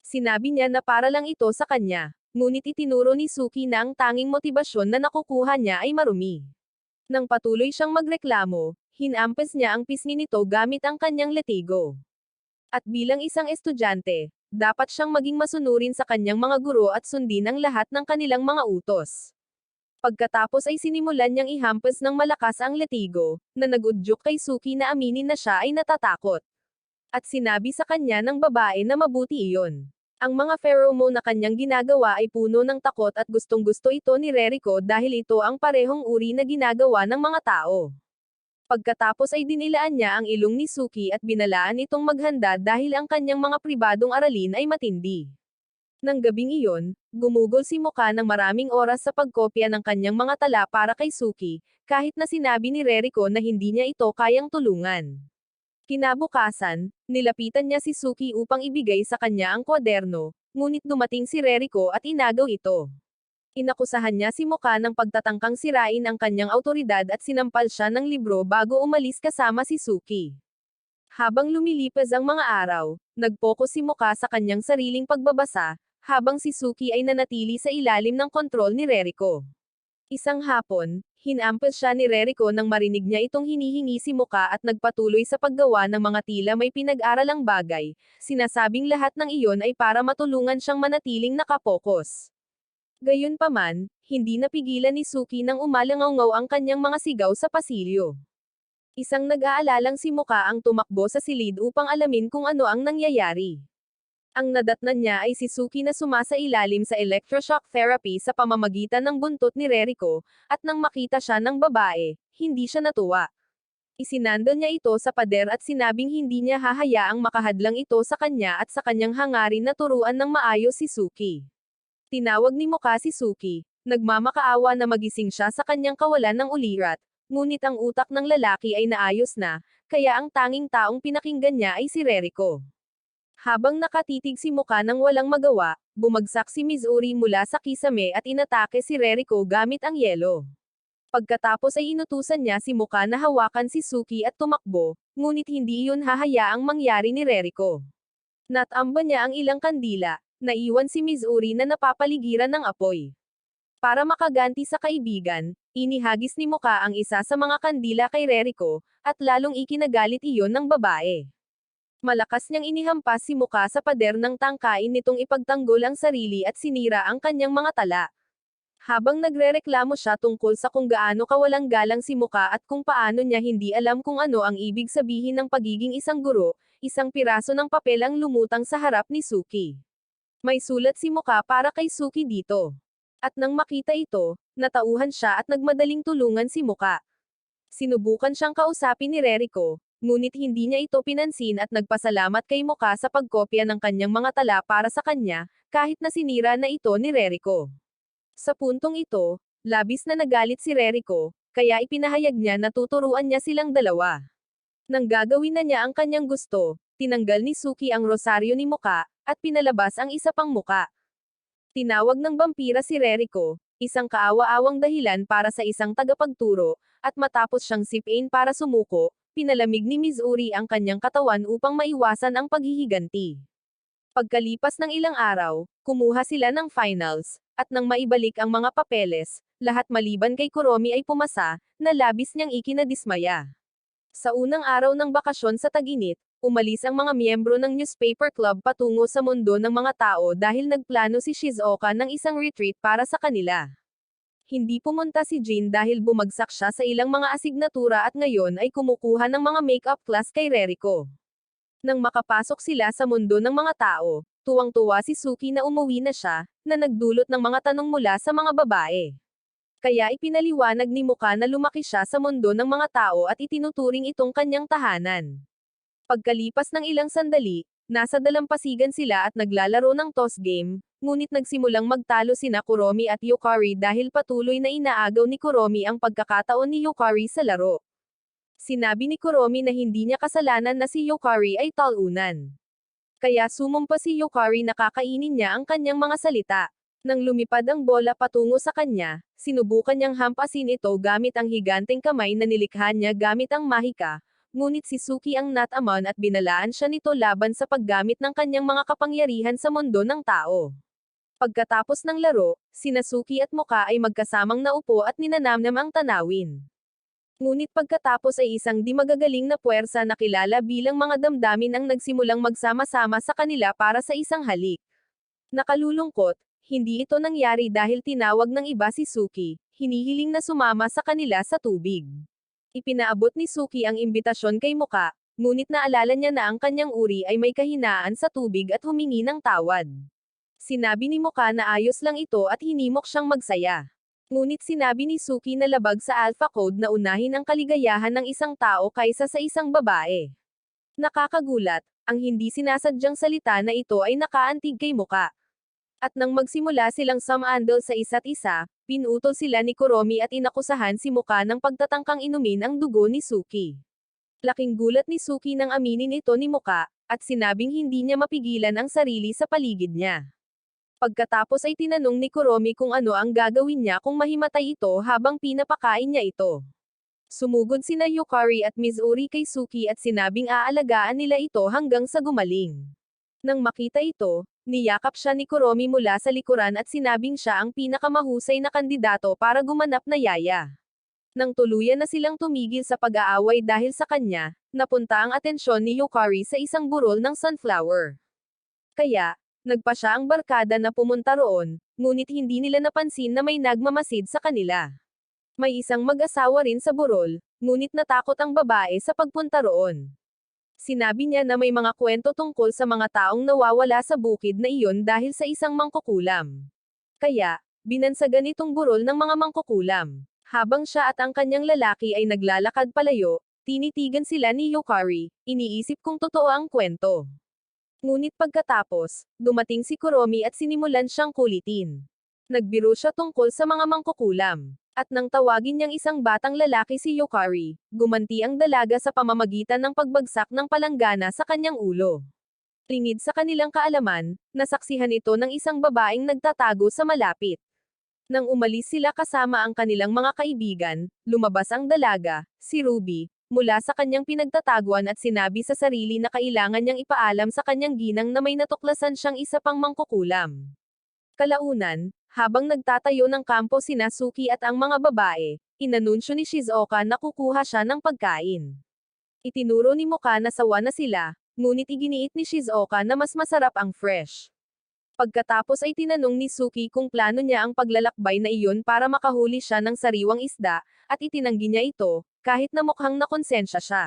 Sinabi niya na para lang ito sa kanya, ngunit itinuro ni Suki na ang tanging motibasyon na nakukuha niya ay marumi. Nang patuloy siyang magreklamo, hinampas niya ang pisngi nito gamit ang kanyang letigo. At bilang isang estudyante, dapat siyang maging masunurin sa kanyang mga guro at sundin ang lahat ng kanilang mga utos. Pagkatapos ay sinimulan niyang ihampas ng malakas ang letigo, na nagudyok kay Suki na aminin na siya ay natatakot. At sinabi sa kanya ng babae na mabuti iyon. Ang mga pheromone na kanyang ginagawa ay puno ng takot at gustong-gusto ito ni Reriko dahil ito ang parehong uri na ginagawa ng mga tao. Pagkatapos ay dinilaan niya ang ilong ni Suki at binalaan itong maghanda dahil ang kanyang mga pribadong aralin ay matindi. Nang gabing iyon, gumugol si Muka ng maraming oras sa pagkopya ng kanyang mga tala para kay Suki, kahit na sinabi ni Reriko na hindi niya ito kayang tulungan. Kinabukasan, nilapitan niya si Suki upang ibigay sa kanya ang kwaderno, ngunit dumating si Reriko at inagaw ito. Inakusahan niya si Muka ng pagtatangkang sirain ang kanyang autoridad at sinampal siya ng libro bago umalis kasama si Suki. Habang lumilipas ang mga araw, nag-focus si Muka sa kanyang sariling pagbabasa, habang si Suki ay nanatili sa ilalim ng kontrol ni Reriko. Isang hapon, hinampas siya ni Reriko nang marinig niya itong hinihingi si Muka at nagpatuloy sa paggawa ng mga tila may pinag-aralang bagay, sinasabing lahat ng iyon ay para matulungan siyang manatiling nakapokus. Gayunpaman, hindi napigilan ni Suki nang umalangaw ang kanyang mga sigaw sa pasilyo. Isang nag-aalalang si Muka ang tumakbo sa silid upang alamin kung ano ang nangyayari. Ang nadatnan niya ay si Suki na sumasailalim sa electroshock therapy sa pamamagitan ng buntot ni Reriko, at nang makita siya ng babae, hindi siya natuwa. Isinandal niya ito sa pader at sinabing hindi niya hahayaang makahadlang ito sa kanya at sa kanyang hangarin na turuan ng maayos si Suki. Tinawag ni Muka si Suki, nagmamakaawa na magising siya sa kanyang kawalan ng ulirat, ngunit ang utak ng lalaki ay naayos na, kaya ang tanging taong pinakinggan niya ay si Reriko. Habang nakatitig si Muka nang walang magawa, bumagsak si Mizuri mula sa kisame at inatake si Reriko gamit ang yelo. Pagkatapos ay inutusan niya si Muka na hawakan si Suki at tumakbo, ngunit hindi iyon hahayaang mangyari ni Reriko. Natamba niya ang ilang kandila, naiwan si Mizuri na napapaligiran ng apoy. Para makaganti sa kaibigan, inihagis ni Muka ang isa sa mga kandila kay Reriko, at lalong ikinagalit iyon ng babae. Malakas niyang inihampas si Muka sa pader ng tangkain nitong ipagtanggol ang sarili at sinira ang kanyang mga tala. Habang nagrereklamo siya tungkol sa kung gaano kawalang galang si Muka at kung paano niya hindi alam kung ano ang ibig sabihin ng pagiging isang guro, isang piraso ng papel ang lumutang sa harap ni Suki. May sulat si Muka para kay Suki dito. At nang makita ito, natauhan siya at nagmadaling tulungan si Muka. Sinubukan siyang kausapin ni Reriko, ngunit hindi niya ito pinansin at nagpasalamat kay Muka sa pagkopya ng kanyang mga tala para sa kanya, kahit na sinira na ito ni Reriko. Sa puntong ito, labis na nagalit si Reriko, kaya ipinahayag niya na tuturuan niya silang dalawa. Nang gagawin na niya ang kanyang gusto, tinanggal ni Suki ang rosaryo ni Muka, at pinalabas ang isa pang muka. Tinawag ng vampira si Reriko, isang kaawa-awang dahilan para sa isang tagapagturo, at matapos siyang sipin para sumuko, pinalamig ni Mizuri ang kanyang katawan upang maiwasan ang paghihiganti. Pagkalipas ng ilang araw, kumuha sila ng finals, at nang maibalik ang mga papeles, lahat maliban kay Kuromi ay pumasa, na labis niyang ikinadismaya. Sa unang araw ng bakasyon sa tag-init, umalis ang mga miyembro ng newspaper club patungo sa mundo ng mga tao dahil nagplano si Shizuoka ng isang retreat para sa kanila. Hindi pumunta si Jin dahil bumagsak siya sa ilang mga asignatura at ngayon ay kumukuha ng mga makeup class kay Reriko. Nang makapasok sila sa mundo ng mga tao, tuwang-tuwa si Suki na umuwi na siya, na nagdulot ng mga tanong mula sa mga babae. Kaya ipinaliwanag ni Muka na lumaki siya sa mundo ng mga tao at itinuturing itong kanyang tahanan. Pagkalipas ng ilang sandali, nasa dalampasigan sila at naglalaro ng toss game, ngunit nagsimulang magtalo sina Kuromi at Yukari dahil patuloy na inaagaw ni Kuromi ang pagkakataon ni Yukari sa laro. Sinabi ni Kuromi na hindi niya kasalanan na si Yukari ay talunan. Kaya sumumpa si Yukari na kakainin niya ang kanyang mga salita. Nang lumipad ang bola patungo sa kanya, sinubukan niyang hampasin ito gamit ang higanteng kamay na nilikha niya gamit ang mahika, ngunit si Suki ang natamon at binalaan siya nito laban sa paggamit ng kanyang mga kapangyarihan sa mundo ng tao. Pagkatapos ng laro, sina Suki at Muka ay magkasamang naupo at ninanamnam ang tanawin. Ngunit pagkatapos ay isang di magagaling na puwersa na kilala bilang mga damdamin ang nagsimulang magsama-sama sa kanila para sa isang halik. Nakalulungkot, hindi ito nangyari dahil tinawag ng iba si Suki, hinihiling na sumama sa kanila sa tubig. Ipinaabot ni Suki ang imbitasyon kay Muka, ngunit naalala niya na ang kanyang uri ay may kahinaan sa tubig at humingi ng tawad. Sinabi ni Muka na ayos lang ito at hinimok siyang magsaya. Ngunit sinabi ni Suki na labag sa Alpha Code na unahin ang kaligayahan ng isang tao kaysa sa isang babae. Nakakagulat, ang hindi sinasadyang salita na ito ay nakaantig kay Muka. At nang magsimula silang sumandal sa isa't isa, pinutol sila ni Kuromi at inakusahan si Muka ng pagtatangkang inumin ang dugo ni Suki. Laking gulat ni Suki nang aminin ito ni Muka, at sinabing hindi niya mapigilan ang sarili sa paligid niya. Pagkatapos ay tinanong ni Kuromi kung ano ang gagawin niya kung mahimatay ito habang pinapakain niya ito. Sumugod sina Yukari at Mizuri kay Suki at sinabing aalagaan nila ito hanggang sa gumaling. Nang makita ito, niyakap siya ni Kuromi mula sa likuran at sinabing siya ang pinakamahusay na kandidato para gumanap na yaya. Nang tuluyan na silang tumigil sa pag-aaway dahil sa kanya, napunta ang atensyon ni Yukari sa isang burol ng sunflower. Kaya, nagpa siya ang barkada na pumunta roon, ngunit hindi nila napansin na may nagmamasid sa kanila. May isang mag-asawa rin sa burol, ngunit natakot ang babae sa pagpunta roon. Sinabi niya na may mga kwento tungkol sa mga taong nawawala sa bukid na iyon dahil sa isang mangkukulam. Kaya, binansagan itong burol ng mga mangkukulam. Habang siya at ang kanyang lalaki ay naglalakad palayo, tinitigan sila ni Yukari, iniisip kung totoo ang kwento. Ngunit pagkatapos, dumating si Kuromi at sinimulan siyang kulitin. Nagbiro siya tungkol sa mga mangkukulam. At nang tawagin niyang isang batang lalaki si Yukari, gumanti ang dalaga sa pamamagitan ng pagbagsak ng palanggana sa kanyang ulo. Lingid sa kanilang kaalaman, nasaksihan ito ng isang babaeng nagtatago sa malapit. Nang umalis sila kasama ang kanilang mga kaibigan, lumabas ang dalaga, si Ruby, mula sa kanyang pinagtataguan at sinabi sa sarili na kailangan niyang ipaalam sa kanyang ginang na may natuklasan siyang isa pang mangkukulam. Kalaunan, habang nagtatayo ng kampo sina Suki at ang mga babae, inanunsyo ni Shizuoka na kukuha siya ng pagkain. Itinuro ni Muka na sawa na sila, ngunit iginiit ni Shizuoka na mas masarap ang fresh. Pagkatapos ay tinanong ni Suki kung plano niya ang paglalakbay na iyon para makahuli siya ng sariwang isda, at itinanggi niya ito, kahit na mukhang nakonsensya siya.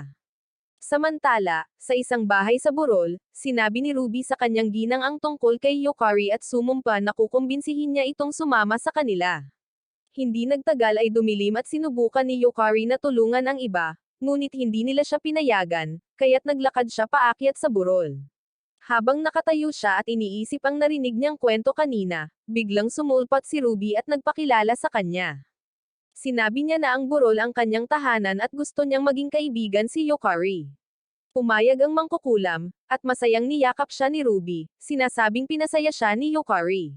Samantala, sa isang bahay sa burol, sinabi ni Ruby sa kanyang ginang ang tungkol kay Yukari at sumumpa na kukumbinsihin niya itong sumama sa kanila. Hindi nagtagal ay dumilim at sinubukan ni Yukari na tulungan ang iba, ngunit hindi nila siya pinayagan, kaya't naglakad siya paakyat sa burol. Habang nakatayo siya at iniisip ang narinig niyang kwento kanina, biglang sumulpat si Ruby at nagpakilala sa kanya. Sinabi niya na ang burol ang kanyang tahanan at gusto niyang maging kaibigan si Yukari. Pumayag ang mangkukulam, at masayang niyakap siya ni Ruby, sinasabing pinasaya siya ni Yukari.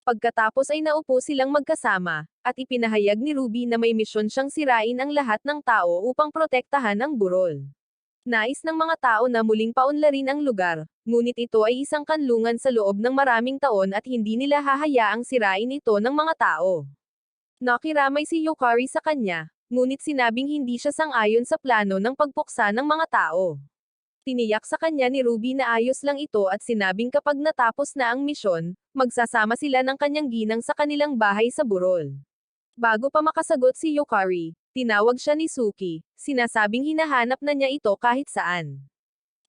Pagkatapos ay naupo silang magkasama, at ipinahayag ni Ruby na may misyon siyang sirain ang lahat ng tao upang protektahan ang burol. Nais ng mga tao na muling paunlarin ang lugar, ngunit ito ay isang kanlungan sa loob ng maraming taon at hindi nila hahayaang sirain ito ng mga tao. Nakiramay si Yukari sa kanya, ngunit sinabing hindi siya sang-ayon sa plano ng pagpuksa ng mga tao. Tiniyak sa kanya ni Ruby na ayos lang ito at sinabing kapag natapos na ang misyon, magsasama sila ng kanyang ginang sa kanilang bahay sa burol. Bago pa makasagot si Yukari, tinawag siya ni Suki, sinasabing hinahanap na niya ito kahit saan.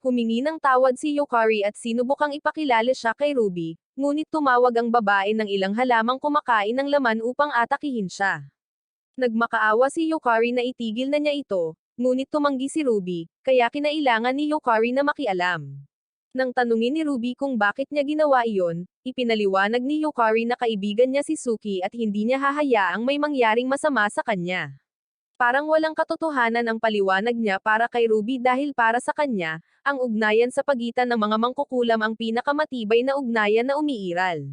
Humingi ng tawad si Yukari at sinubukang ipakilala siya kay Ruby, ngunit tumawag ang babae ng ilang halamang kumakain ng laman upang atakihin siya. Nagmakaawa si Yukari na itigil na niya ito, ngunit tumanggi si Ruby, kaya kinailangan ni Yukari na makialam. Nang tanungin ni Ruby kung bakit niya ginawa iyon, ipinaliwanag ni Yukari na kaibigan niya si Suki at hindi niya hahayaang may mangyaring masama sa kanya. Parang walang katotohanan ang paliwanag niya para kay Ruby dahil para sa kanya, ang ugnayan sa pagitan ng mga mangkukulam ang pinakamatibay na ugnayan na umiiral.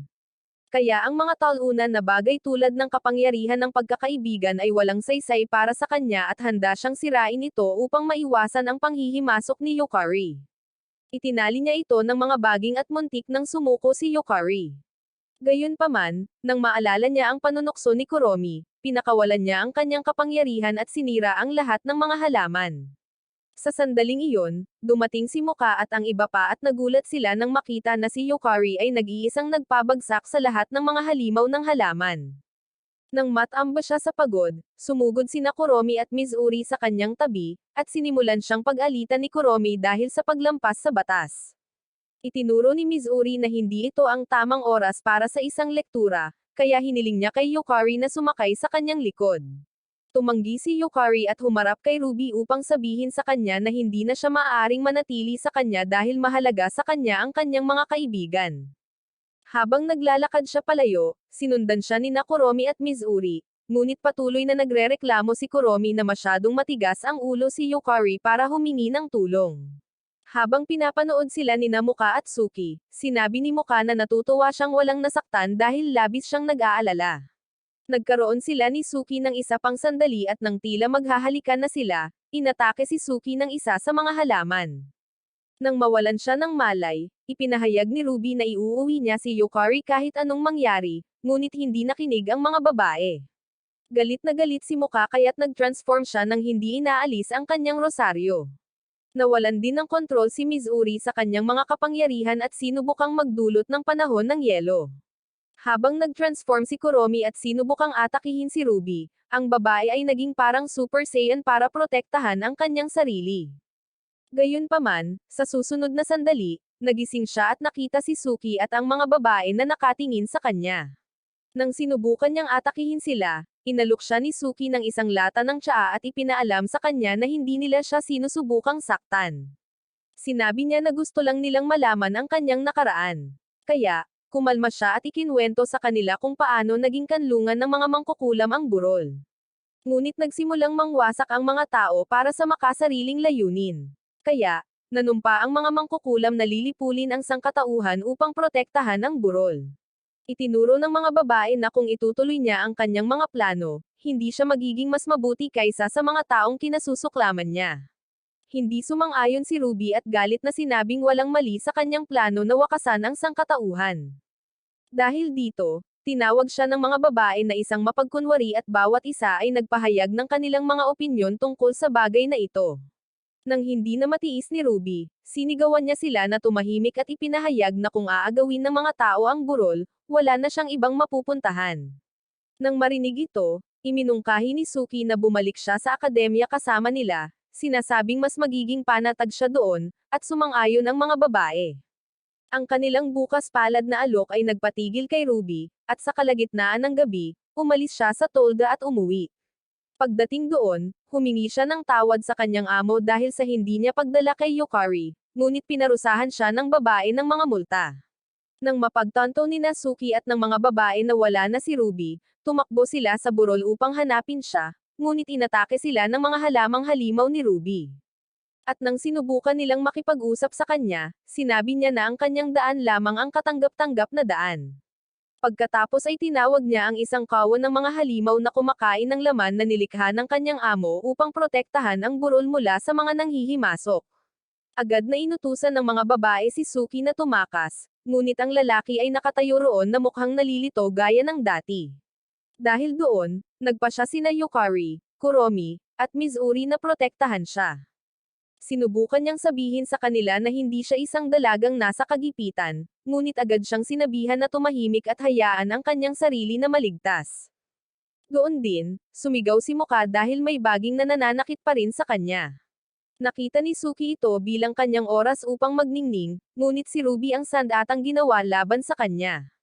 Kaya ang mga talunan na bagay tulad ng kapangyarihan ng pagkakaibigan ay walang saysay para sa kanya at handa siyang sirain ito upang maiwasan ang panghihimasok ni Yukari. Itinali niya ito ng mga baging at muntik nang sumuko si Yukari. Gayunpaman, nang maalala niya ang panunukso ni Kuromi, pinakawalan niya ang kanyang kapangyarihan at sinira ang lahat ng mga halaman. Sa sandaling iyon, dumating si Muka at ang iba pa at nagulat sila nang makita na si Yukari ay nag-iisang nagpabagsak sa lahat ng mga halimaw ng halaman. Nang matamba siya sa pagod, sumugod sina Kuromi at Mizuri sa kanyang tabi, at sinimulan siyang pag-alitan ni Kuromi dahil sa paglampas sa batas. Itinuro ni Mizuri na hindi ito ang tamang oras para sa isang lektura, kaya hiniling niya kay Yukari na sumakay sa kanyang likod. Tumanggi si Yukari at humarap kay Ruby upang sabihin sa kanya na hindi na siya maaaring manatili sa kanya dahil mahalaga sa kanya ang kanyang mga kaibigan. Habang naglalakad siya palayo, sinundan siya ni Kuromi at Mizuri, ngunit patuloy na nagrereklamo si Kuromi na masyadong matigas ang ulo si Yukari para humingi ng tulong. Habang pinapanood sila ni Muka at Suki, sinabi ni Muka na natutuwa siyang walang nasaktan dahil labis siyang nag-aalala. Nagkaroon sila ni Suki ng isa pang sandali at nang tila maghahalikan na sila, inatake si Suki ng isa sa mga halaman. Nang mawalan siya ng malay, ipinahayag ni Ruby na iuuwi niya si Yukari kahit anong mangyari, ngunit hindi nakinig ang mga babae. Galit na galit si Muka kaya't nag-transform siya nang hindi inaalis ang kanyang rosaryo. Nawalan din ng kontrol si Mizuri sa kanyang mga kapangyarihan at sinubukang magdulot ng panahon ng yelo. Habang nag-transform si Kuromi at sinubukang atakihin si Ruby, ang babae ay naging parang Super Saiyan para protektahan ang kanyang sarili. Gayunpaman, sa susunod na sandali, nagising siya at nakita si Suki at ang mga babae na nakatingin sa kanya. Nang sinubukan niyang atakihin sila, inalok siya ni Suki ng isang lata ng tsaa at ipinaalam sa kanya na hindi nila siya sinusubukang saktan. Sinabi niya na gusto lang nilang malaman ang kanyang nakaraan. Kaya, kumalma siya at ikinwento sa kanila kung paano naging kanlungan ng mga mangkukulam ang burol. Ngunit nagsimulang mangwasak ang mga tao para sa makasariling layunin. Kaya, nanumpa ang mga mangkukulam na lilipulin ang sangkatauhan upang protektahan ang burol. Itinuro ng mga babae na kung itutuloy niya ang kanyang mga plano, hindi siya magiging mas mabuti kaysa sa mga taong kinasusuklaman niya. Hindi sumang-ayon si Ruby at galit na sinabing walang mali sa kanyang plano na wakasan ang sangkatauhan. Dahil dito, tinawag siya ng mga babae na isang mapagkunwari at bawat isa ay nagpahayag ng kanilang mga opinyon tungkol sa bagay na ito. Nang hindi na matiis ni Ruby, sinigawan niya sila na tumahimik at ipinahayag na kung aagawin ng mga tao ang burol, wala na siyang ibang mapupuntahan. Nang marinig ito, iminungkahi ni Suki na bumalik siya sa akademya kasama nila, sinasabing mas magiging panatag siya doon, at sumang-ayon ang mga babae. Ang kanilang bukas palad na alok ay nagpatigil kay Ruby, at sa kalagitnaan ng gabi, umalis siya sa tolda at umuwi. Pagdating doon, humingi siya ng tawad sa kanyang amo dahil sa hindi niya pagdala kay Yukari, ngunit pinarusahan siya ng babae ng mga multa. Nang mapagtanto ni Suki at ng mga babae na wala na si Ruby, tumakbo sila sa burol upang hanapin siya, ngunit inatake sila ng mga halamang halimaw ni Ruby. At nang sinubukan nilang makipag-usap sa kanya, sinabi niya na ang kanyang daan lamang ang katanggap-tanggap na daan. Pagkatapos ay tinawag niya ang isang kawon ng mga halimaw na kumakain ng laman na nilikha ng kanyang amo upang protektahan ang burol mula sa mga nanghihimasok. Agad na inutusan ng mga babae si Suki na tumakas, ngunit ang lalaki ay nakatayo roon na mukhang nalilito gaya ng dati. Dahil doon, nagpa siya sina Yukari, Kuromi, at Mizuri na protektahan siya. Sinubukan niyang sabihin sa kanila na hindi siya isang dalagang nasa kagipitan, ngunit agad siyang sinabihan na tumahimik at hayaan ang kanyang sarili na maligtas. Doon din, sumigaw si Muka dahil may baging na nananakit pa rin sa kanya. Nakita ni Suki ito bilang kanyang oras upang magningning, ngunit si Ruby ang sandatang ginawa laban sa kanya.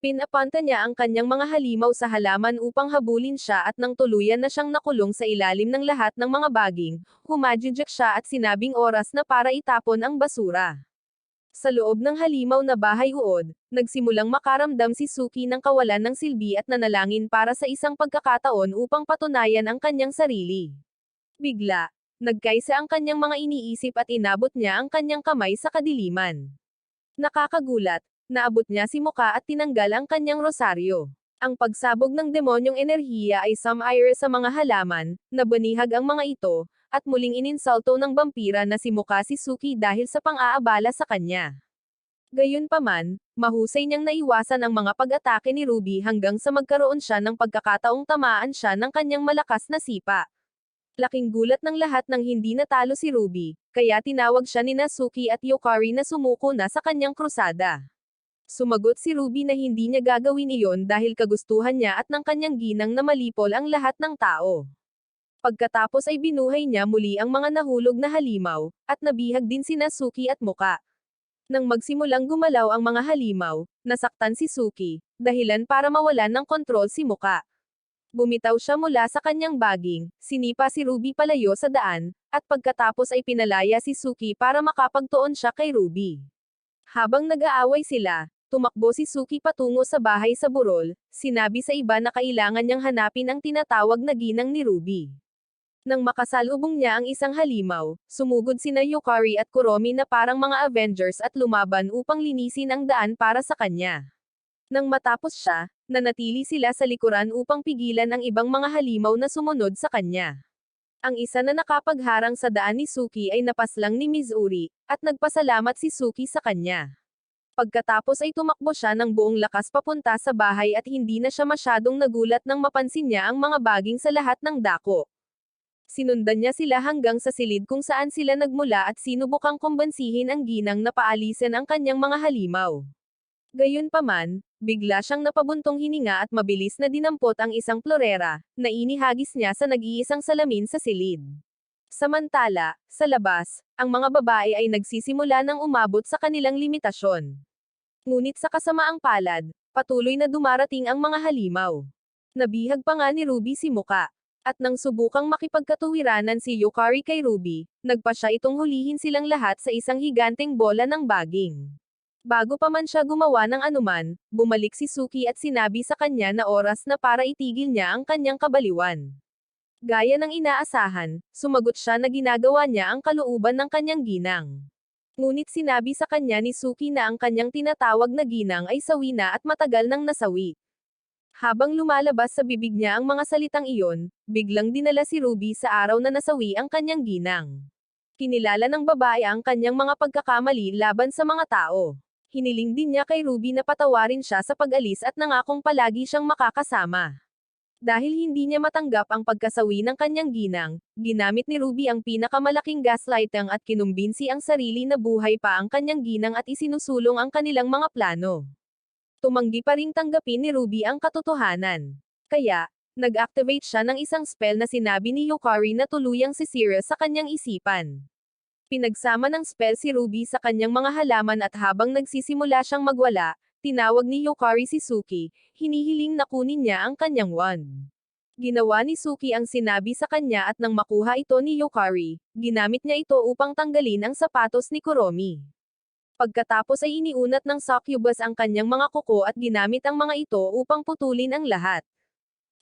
Pinapunta niya ang kanyang mga halimaw sa halaman upang habulin siya at nang tuluyan na siyang nakulong sa ilalim ng lahat ng mga baging, humajijek siya at sinabing oras na para itapon ang basura. Sa loob ng halimaw na bahay uod, nagsimulang makaramdam si Suki ng kawalan ng silbi at nanalangin para sa isang pagkakataon upang patunayan ang kanyang sarili. Bigla, nagkaisa ang kanyang mga iniisip at inabot niya ang kanyang kamay sa kadiliman. Nakakagulat, naabot niya si Muka at tinanggal ang kanyang rosaryo. Ang pagsabog ng demonyong enerhiya ay sumire sa mga halaman, nabanihag ang mga ito, at muling ininsulto ng vampira na si Muka si Suki dahil sa pang-aabala sa kanya. Gayunpaman, mahusay niyang naiwasan ang mga pag-atake ni Ruby hanggang sa magkaroon siya ng pagkakataong tamaan siya ng kanyang malakas na sipa. Laking gulat ng lahat nang hindi natalo si Ruby, kaya tinawag siya ni Suki at Yukari na sumuko na sa kanyang krusada. Sumagot si Ruby na hindi niya gagawin iyon dahil kagustuhan niya at ng kanyang ginang na malipol ang lahat ng tao. Pagkatapos ay binuhay niya muli ang mga nahulog na halimaw, at nabihag din sina Suki at Muka. Nang magsimulang gumalaw ang mga halimaw, nasaktan si Suki, dahilan para mawalan ng kontrol si Muka. Bumitaw siya mula sa kanyang baging, sinipa si Ruby palayo sa daan, at pagkatapos ay pinalaya si Suki para makapagtuon siya kay Ruby. Habang nag-aaway sila, tumakbo si Suki patungo sa bahay sa burol, sinabi sa iba na kailangan niyang hanapin ang tinatawag na ginang ni Ruby. Nang makasalubong niya ang isang halimaw, sumugod sina Yukari at Kuromi na parang mga Avengers at lumaban upang linisin ang daan para sa kanya. Nang matapos siya, nanatili sila sa likuran upang pigilan ang ibang mga halimaw na sumunod sa kanya. Ang isa na nakapagharang sa daan ni Suki ay napaslang ni Mizuri, at nagpasalamat si Suki sa kanya. Pagkatapos ay tumakbo siya ng buong lakas papunta sa bahay at hindi na siya masyadong nagulat nang mapansin niya ang mga baging sa lahat ng dako. Sinundan niya sila hanggang sa silid kung saan sila nagmula at sinubukang kumbansihin ang ginang na paalisin ang kanyang mga halimaw. Gayunpaman, bigla siyang napabuntong hininga at mabilis na dinampot ang isang florera, na inihagis niya sa nag-iisang salamin sa silid. Samantala, sa labas, ang mga babae ay nagsisimula ng umabot sa kanilang limitasyon. Ngunit sa kasamaang palad, patuloy na dumarating ang mga halimaw. Nabihag pa nga ni Ruby si Muka. At nang subukang makipagkatuwiranan si Yukari kay Ruby, nagpa siya itong hulihin silang lahat sa isang higanteng bola ng baging. Bago pa man siya gumawa ng anuman, bumalik si Suki at sinabi sa kanya na oras na para itigil niya ang kanyang kabaliwan. Gaya ng inaasahan, sumagot siya na ginagawa niya ang kalooban ng kanyang ginang. Ngunit sinabi sa kanya ni Suki na ang kanyang tinatawag na ginang ay sawi na at matagal nang nasawi. Habang lumalabas sa bibig niya ang mga salitang iyon, biglang dinala si Ruby sa araw na nasawi ang kanyang ginang. Kinilala ng babae ang kanyang mga pagkakamali laban sa mga tao. Hiniling din niya kay Ruby na patawarin siya sa pag-alis at nangakong palagi siyang makakasama. Dahil hindi niya matanggap ang pagkasawi ng kanyang ginang, ginamit ni Ruby ang pinakamalaking gaslighting at kinumbinsi ang sarili na buhay pa ang kanyang ginang at isinusulong ang kanilang mga plano. Tumanggi pa ring tanggapin ni Ruby ang katotohanan. Kaya, nag-activate siya ng isang spell na sinabi ni Yukari na tuluyang sisira sa kanyang isipan. Pinagsama ng spell si Ruby sa kanyang mga halaman at habang nagsisimula siyang magwala, tinawag ni Yukari si Suki, hinihiling na kunin niya ang kanyang wand. Ginawa ni Suki ang sinabi sa kanya at nang makuha ito ni Yukari, ginamit niya ito upang tanggalin ang sapatos ni Kuromi. Pagkatapos ay iniunat ng succubus ang kanyang mga kuko at ginamit ang mga ito upang putulin ang lahat.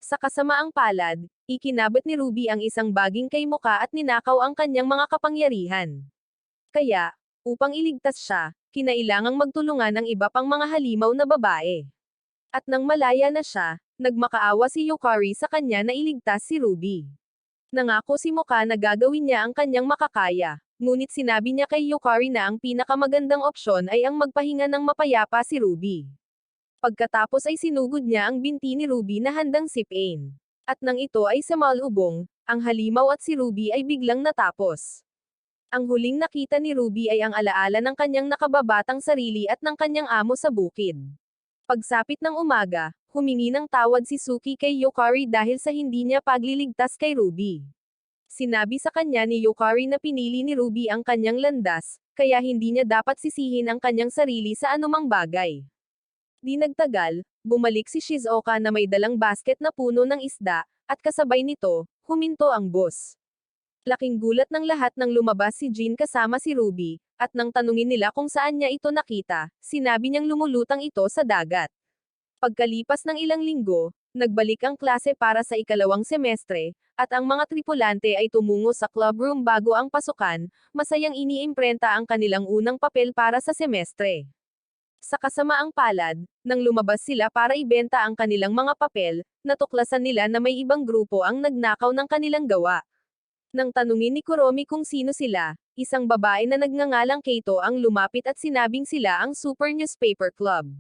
Sa kasamaang palad, ikinabot ni Ruby ang isang baging kay Muka at ninakaw ang kanyang mga kapangyarihan. Kaya, upang iligtas siya, kinailangang magtulungan ang iba pang mga halimaw na babae. At nang malaya na siya, nagmakaawa si Yukari sa kanya na iligtas si Ruby. Nangako si Muka na gagawin niya ang kanyang makakaya, ngunit sinabi niya kay Yukari na ang pinakamagandang opsyon ay ang magpahinga ng mapayapa si Ruby. Pagkatapos ay sinugod niya ang binti ni Ruby na handang sipin. At nang ito ay sumalubong, ang halimaw at si Ruby ay biglang natapos. Ang huling nakita ni Ruby ay ang alaala ng kanyang nakababatang sarili at ng kanyang amo sa bukid. Pagsapit ng umaga, humingi ng tawad si Suki kay Yukari dahil sa hindi niya pagliligtas kay Ruby. Sinabi sa kanya ni Yukari na pinili ni Ruby ang kanyang landas, kaya hindi niya dapat sisihin ang kanyang sarili sa anumang bagay. Di nagtagal, bumalik si Shizuoka na may dalang basket na puno ng isda, at kasabay nito, huminto ang bus. Laking gulat ng lahat nang lumabas si Jin kasama si Ruby, at nang tanungin nila kung saan niya ito nakita, sinabi niyang lumulutang ito sa dagat. Pagkalipas ng ilang linggo, nagbalik ang klase para sa ikalawang semestre, at ang mga tripulante ay tumungo sa club room bago ang pasukan, masayang iniimprenta ang kanilang unang papel para sa semestre. Sa kasamaang palad, nang lumabas sila para ibenta ang kanilang mga papel, natuklasan nila na may ibang grupo ang nagnakaw ng kanilang gawa. Nang tanungin ni Kuromi kung sino sila, isang babae na nagngangalang Keito ang lumapit at sinabing sila ang Super Newspaper Club.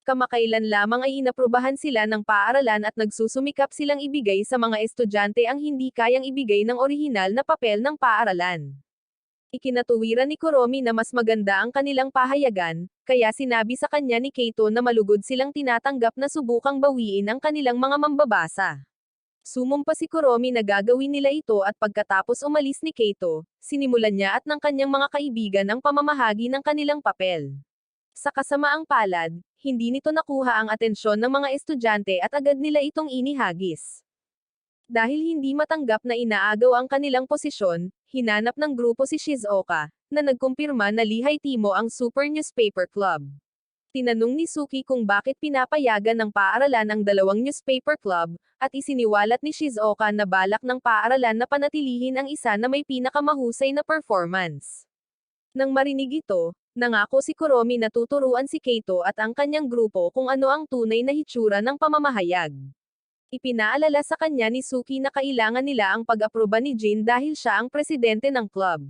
Kamakailan lamang ay inaprubahan sila ng paaralan at nagsusumikap silang ibigay sa mga estudyante ang hindi kayang ibigay ng orihinal na papel ng paaralan. Ikinatuwiran ni Kuromi na mas maganda ang kanilang pahayagan, kaya sinabi sa kanya ni Keito na malugod silang tinatanggap na subukang bawiin ang kanilang mga mambabasa. Sumumpa si Kuromi na gagawin nila ito at pagkatapos umalis ni Keito, sinimulan niya at ng kanyang mga kaibigan ang pamamahagi ng kanilang papel. Sa kasamaang palad, hindi nito nakuha ang atensyon ng mga estudyante at agad nila itong inihagis. Dahil hindi matanggap na inaagaw ang kanilang posisyon, hinanap ng grupo si Shizuoka, na nagkumpirma na Lehigh Timo ang Super Newspaper Club. Tinanong ni Suki kung bakit pinapayagan ng paaralan ang dalawang newspaper club, at isiniwalat ni Shizuoka na balak ng paaralan na panatilihin ang isa na may pinakamahusay na performance. Nang marinig ito, nangako si Kuromi na tuturuan si Keito at ang kanyang grupo kung ano ang tunay na hitsura ng pamamahayag. Ipinaalala sa kanya ni Suki na kailangan nila ang pag-aproba ni Jin dahil siya ang presidente ng club.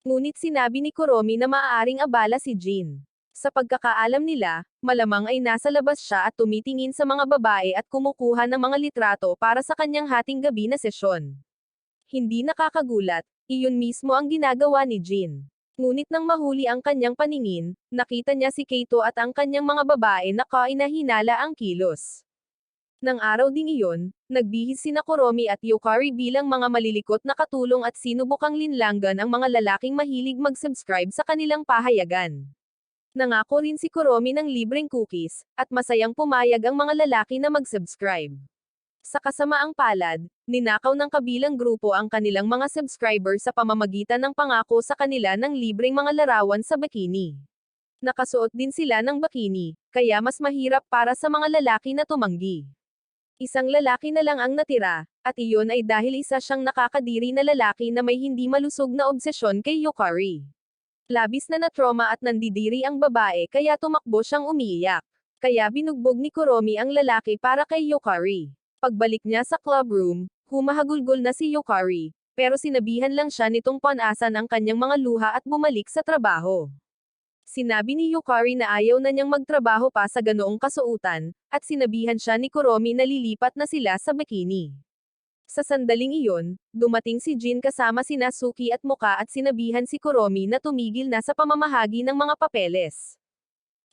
Ngunit sinabi ni Kuromi na maaaring abala si Jin. Sa pagkakaalam nila, malamang ay nasa labas siya at tumitingin sa mga babae at kumukuha ng mga litrato para sa kanyang hating gabi na sesyon. Hindi nakakagulat, iyon mismo ang ginagawa ni Jin. Ngunit nang mahuli ang kanyang paningin, nakita niya si Keito at ang kanyang mga babae na kainahinala ang kilos. Nang araw ding iyon, nagbihis sina Kuromi at Yukari bilang mga malilikot na katulong at sinubukang linlanggan ang mga lalaking mahilig mag-subscribe sa kanilang pahayagan. Nangako rin si Kuromi ng libreng cookies, at masayang pumayag ang mga lalaki na mag-subscribe. Sa kasamaang palad, ninakaw ng kabilang grupo ang kanilang mga subscriber sa pamamagitan ng pangako sa kanila ng libreng mga larawan sa bikini. Nakasuot din sila ng bikini, kaya mas mahirap para sa mga lalaki na tumanggi. Isang lalaki na lang ang natira, at iyon ay dahil isa siyang nakakadiri na lalaki na may hindi malusog na obsesyon kay Yukari. Labis na na-trauma at nandidiri ang babae kaya tumakbo siyang umiiyak. Kaya binugbog ni Kuromi ang lalaki para kay Yukari. Pagbalik niya sa club room, humahagulgol na si Yukari, pero sinabihan lang siya nitong panasan ang kanyang mga luha at bumalik sa trabaho. Sinabi ni Yukari na ayaw na niyang magtrabaho pa sa ganoong kasuutan, at sinabihan siya ni Kuromi na lilipat na sila sa bikini. Sa sandaling iyon, dumating si Jin kasama sina Suki at Moka at sinabihan si Kuromi na tumigil na sa pamamahagi ng mga papeles.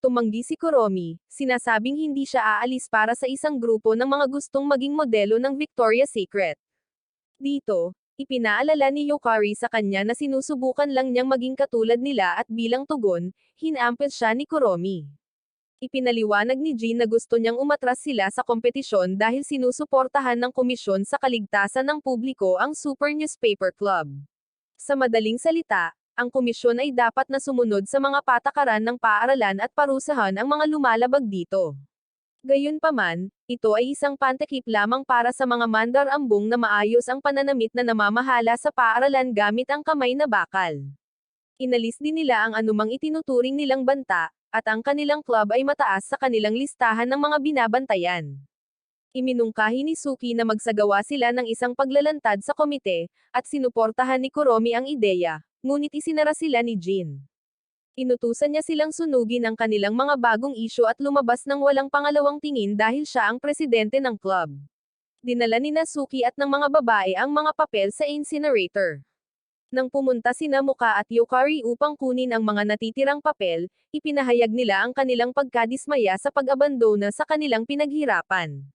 Tumanggi si Kuromi, sinasabing hindi siya aalis para sa isang grupo ng mga gustong maging modelo ng Victoria's Secret. Dito, ipinaalala ni Yukari sa kanya na sinusubukan lang niyang maging katulad nila at bilang tugon, hinampes siya ni Kuromi. Ipinaliwanag ni Jin na gusto niyang umatras sila sa kompetisyon dahil sinusuportahan ng Komisyon sa Kaligtasan ng Publiko ang Super Newspaper Club. Sa madaling salita, ang komisyon ay dapat na sumunod sa mga patakaran ng paaralan at parusahan ang mga lumalabag dito. Gayunpaman, ito ay isang pantakip lamang para sa mga mandar-ambong na maayos ang pananamit na namamahala sa paaralan gamit ang kamay na bakal. Inalis din nila ang anumang itinuturing nilang banta, at ang kanilang club ay mataas sa kanilang listahan ng mga binabantayan. Iminungkahi ni Suki na magsagawa sila ng isang paglalantad sa komite, at sinuportahan ni Kuromi ang ideya, ngunit isinara sila ni Jin. Inutusan niya silang sunugin ang kanilang mga bagong isyu at lumabas ng walang pangalawang tingin dahil siya ang presidente ng club. Dinala ni Suki at ng mga babae ang mga papel sa incinerator. Nang pumunta sina Muka at Yukari upang kunin ang mga natitirang papel, ipinahayag nila ang kanilang pagkadismaya sa pag-abandona sa kanilang pinaghirapan.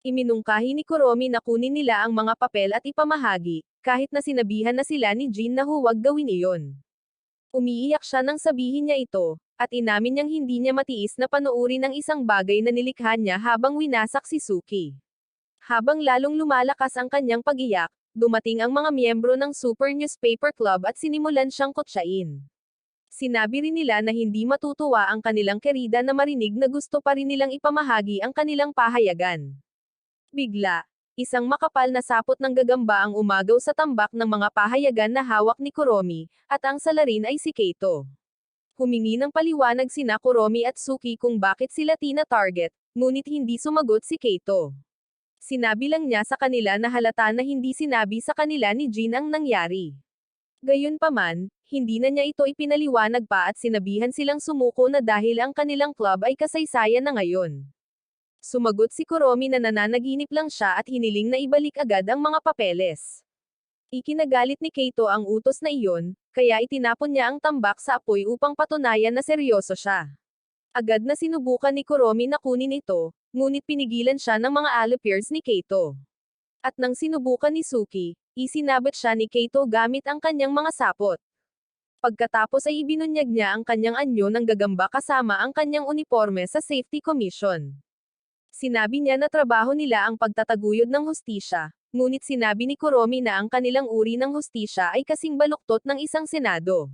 Iminungkahi ni Kuromi na kunin nila ang mga papel at ipamahagi, kahit na sinabihan na sila ni Jin na huwag gawin iyon. Umiiyak siya nang sabihin niya ito, at inamin niyang hindi niya matiis na panuurin ang isang bagay na nilikha niya habang winasak si Suki. Habang lalong lumalakas ang kanyang pag-iyak, dumating ang mga miyembro ng Super Newspaper Club at sinimulan siyang kutsain. Sinabi rin nila na hindi matutuwa ang kanilang kerida na marinig na gusto pa rin nilang ipamahagi ang kanilang pahayagan. Bigla, isang makapal na sapot ng gagamba ang umagaw sa tambak ng mga pahayagan na hawak ni Kuromi, at ang salarin ay si Keito. Humingi ng paliwanag sina Kuromi at Suki kung bakit sila tina-target, ngunit hindi sumagot si Keito. Sinabi lang niya sa kanila na halata na hindi sinabi sa kanila ni Jin ang nangyari. Gayunpaman, hindi na niya ito ipinaliwanag pa at sinabihan silang sumuko na dahil ang kanilang club ay kasaysayan na ngayon. Sumagot si Kuromi na nananaginip lang siya at hiniling na ibalik agad ang mga papeles. Ikinagalit ni Keito ang utos na iyon, kaya itinapon niya ang tambak sa apoy upang patunayan na seryoso siya. Agad na sinubukan ni Kuromi na kunin ito, ngunit pinigilan siya ng mga allopiers ni Keito. At nang sinubukan ni Suki, isinabit siya ni Keito gamit ang kanyang mga sapot. Pagkatapos ay ibinunyag niya ang kanyang anyo ng gagamba kasama ang kanyang uniforme sa Safety Commission. Sinabi niya na trabaho nila ang pagtataguyod ng hustisya, ngunit sinabi ni Kuromi na ang kanilang uri ng hustisya ay kasing baluktot ng isang senado.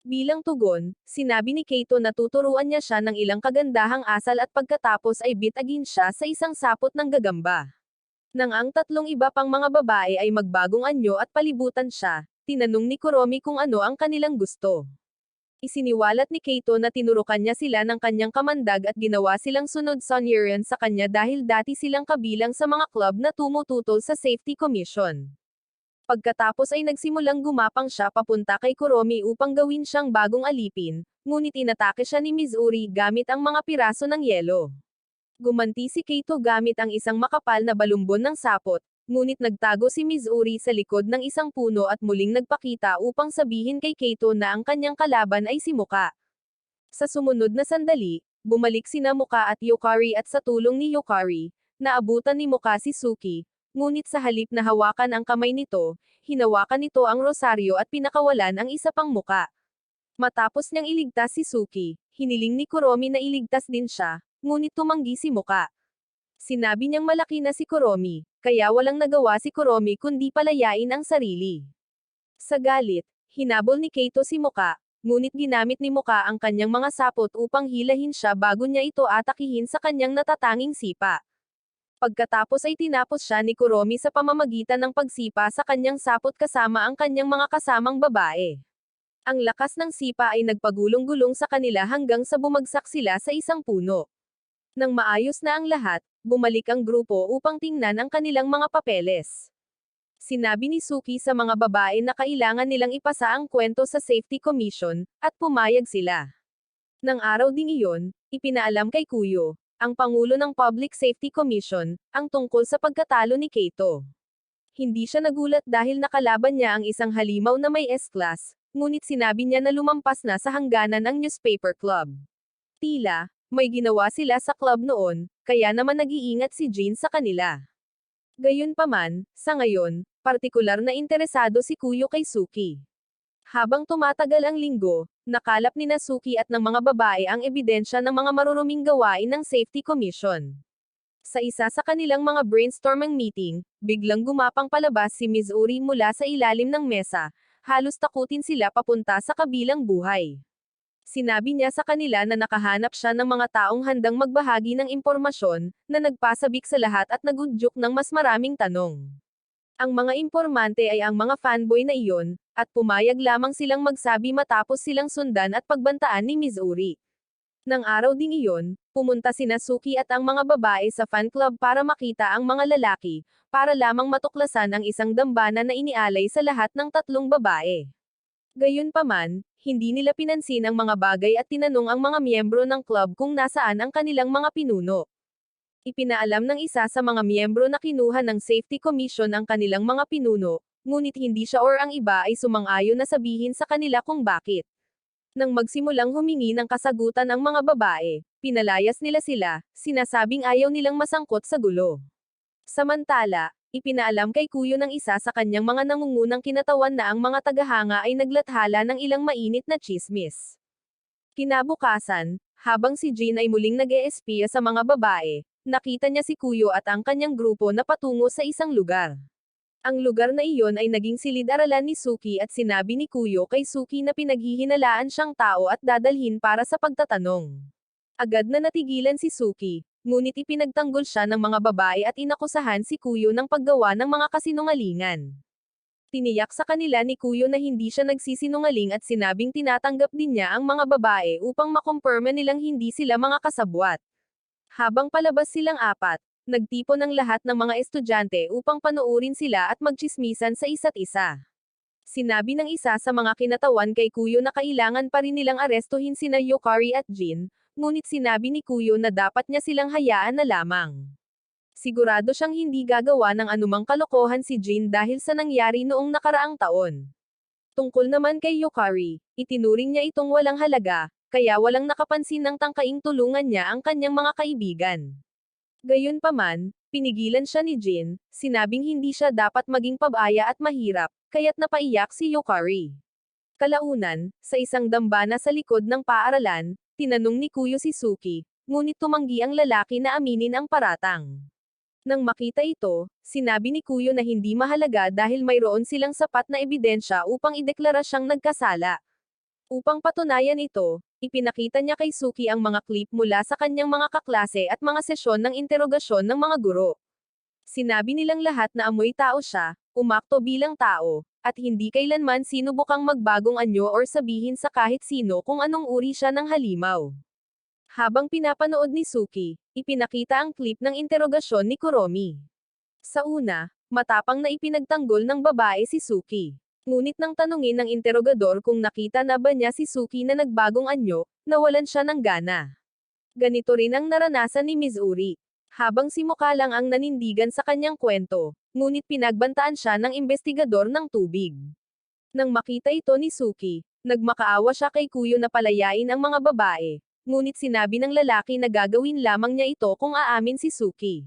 Bilang tugon, sinabi ni Keito na tuturuan niya siya ng ilang kagandahang asal at pagkatapos ay bitagin siya sa isang sapot ng gagamba. Nang ang tatlong iba pang mga babae ay magbagong anyo at palibutan siya, tinanong ni Kuromi kung ano ang kanilang gusto. Isiniwalat ni Keito na tinurukan niya sila ng kanyang kamandag at ginawa silang sunod sonyeran sa kanya dahil dati silang kabilang sa mga club na tumututol sa Safety Commission. Pagkatapos ay nagsimulang gumapang siya papunta kay Kuromi upang gawin siyang bagong alipin, ngunit inatake siya ni Mizuri gamit ang mga piraso ng yelo. Gumanti si Keito gamit ang isang makapal na balumbon ng sapot, ngunit nagtago si Mizuri sa likod ng isang puno at muling nagpakita upang sabihin kay Keito na ang kanyang kalaban ay si Muka. Sa sumunod na sandali, bumalik sina Muka at Yukari at sa tulong ni Yukari, naabutan ni Muka si Suki. Ngunit sa halip na hawakan ang kamay nito, hinawakan nito ang rosaryo at pinakawalan ang isa pang muka. Matapos niyang iligtas si Suki, hiniling ni Kuromi na iligtas din siya, ngunit tumanggi si Muka. Sinabi niyang malaki na si Kuromi, kaya walang nagawa si Kuromi kundi palayain ang sarili. Sa galit, hinabol ni Keito si Muka, ngunit ginamit ni Muka ang kanyang mga sapot upang hilahin siya bago niya ito atakihin sa kanyang natatanging sipa. Pagkatapos ay tinapos siya ni Kuromi sa pamamagitan ng pagsipa sa kanyang sapot kasama ang kanyang mga kasamang babae. Ang lakas ng sipa ay nagpagulong-gulong sa kanila hanggang sa bumagsak sila sa isang puno. Nang maayos na ang lahat, bumalik ang grupo upang tingnan ang kanilang mga papeles. Sinabi ni Suki sa mga babae na kailangan nilang ipasa ang kwento sa Safety Commission, at pumayag sila. Nang araw ding iyon, ipinaalam kay Kuyo, ang Pangulo ng Public Safety Commission, ang tungkol sa pagkatalo ni Keito. Hindi siya nagulat dahil nakalaban niya ang isang halimaw na may S-class, ngunit sinabi niya na lumampas na sa hangganan ang newspaper club. Tila, may ginawa sila sa club noon, kaya naman nag-iingat si Jin sa kanila. Gayunpaman, sa ngayon, partikular na interesado si Kuyo kay Suki. Habang tumatagal ang linggo, nakalap ni Suki at ng mga babae ang ebidensya ng mga maruruming gawain ng Safety Commission. Sa isa sa kanilang mga brainstorming meeting, biglang gumapang palabas si Mizuri mula sa ilalim ng mesa, halos takutin sila papunta sa kabilang buhay. Sinabi niya sa kanila na nakahanap siya ng mga taong handang magbahagi ng impormasyon, na nagpasabik sa lahat at nagudyok ng mas maraming tanong. Ang mga impormante ay ang mga fanboy na iyon, at pumayag lamang silang magsabi matapos silang sundan at pagbantaan ni Mizuri. Nang araw ding iyon, pumunta sina Suki at ang mga babae sa fan club para makita ang mga lalaki, para lamang matuklasan ang isang dambana na inialay sa lahat ng tatlong babae. Gayunpaman, hindi nila pinansin ang mga bagay at tinanong ang mga miyembro ng club kung nasaan ang kanilang mga pinuno. Ipinaalam ng isa sa mga miyembro na kinuha ng Safety Commission ang kanilang mga pinuno, ngunit hindi siya or ang iba ay sumang-ayon na sabihin sa kanila kung bakit. Nang magsimulang humingi ng kasagutan ang mga babae, pinalayas nila sila, sinasabing ayaw nilang masangkot sa gulo. Samantala, ipinaalam kay Kuyo ng isa sa kanyang mga nangungunang kinatawan na ang mga tagahanga ay naglathala ng ilang mainit na tsismis. Kinabukasan, habang si Jin ay muling nag-eespiya sa mga babae, nakita niya si Kuyo at ang kanyang grupo na patungo sa isang lugar. Ang lugar na iyon ay naging silid-aralan ni Suki at sinabi ni Kuyo kay Suki na pinaghihinalaan siyang tao at dadalhin para sa pagtatanong. Agad na natigilan si Suki, ngunit ipinagtanggol siya ng mga babae at inakusahan si Kuyo ng paggawa ng mga kasinungalingan. Tiniyak sa kanila ni Kuyo na hindi siya nagsisinungaling at sinabing tinatanggap din niya ang mga babae upang makumpirma nilang hindi sila mga kasabwat. Habang palabas silang apat, nagtipon ang lahat ng mga estudyante upang panuurin sila at magtsismisan sa isa't isa. Sinabi ng isa sa mga kinatawan kay Kuyo na kailangan pa rin nilang arestuhin sina Yukari at Jin, ngunit sinabi ni Kuyo na dapat niya silang hayaan na lamang. Sigurado siyang hindi gagawa ng anumang kalokohan si Jin dahil sa nangyari noong nakaraang taon. Tungkol naman kay Yukari, itinuring niya itong walang halaga, kaya walang nakapansin ng tangkaing tulungan niya ang kanyang mga kaibigan. Gayunpaman, pinigilan siya ni Jin, sinabing hindi siya dapat maging pabaya at mahirap, kaya't napaiyak si Yukari. Kalaunan, sa isang dambana sa likod ng paaralan, tinanong ni Kuyo si Suki, ngunit tumanggi ang lalaki na aminin ang paratang. Nang makita ito, sinabi ni Kuyo na hindi mahalaga dahil mayroon silang sapat na ebidensya upang ideklara siyang nagkasala. Upang patunayan ito, ipinakita niya kay Suki ang mga clip mula sa kanyang mga kaklase at mga sesyon ng interogasyon ng mga guro. Sinabi nilang lahat na amoy tao siya, umakto bilang tao, at hindi kailanman sinubukang magbagong anyo or sabihin sa kahit sino kung anong uri siya ng halimaw. Habang pinapanood ni Suki, ipinakita ang clip ng interogasyon ni Kuromi. Sa una, matapang na ipinagtanggol ng babae si Suki. Ngunit nang tanungin ng interogador kung nakita na ba niya si Suki na nagbagong anyo, nawalan siya ng gana. Ganito rin ang naranasan ni Mizuri. Habang si Muka lang ang nanindigan sa kanyang kwento, ngunit pinagbantaan siya ng investigador ng tubig. Nang makita ito ni Suki, nagmakaawa siya kay Kuyo na palayain ang mga babae, ngunit sinabi ng lalaki na gagawin lamang niya ito kung aamin si Suki.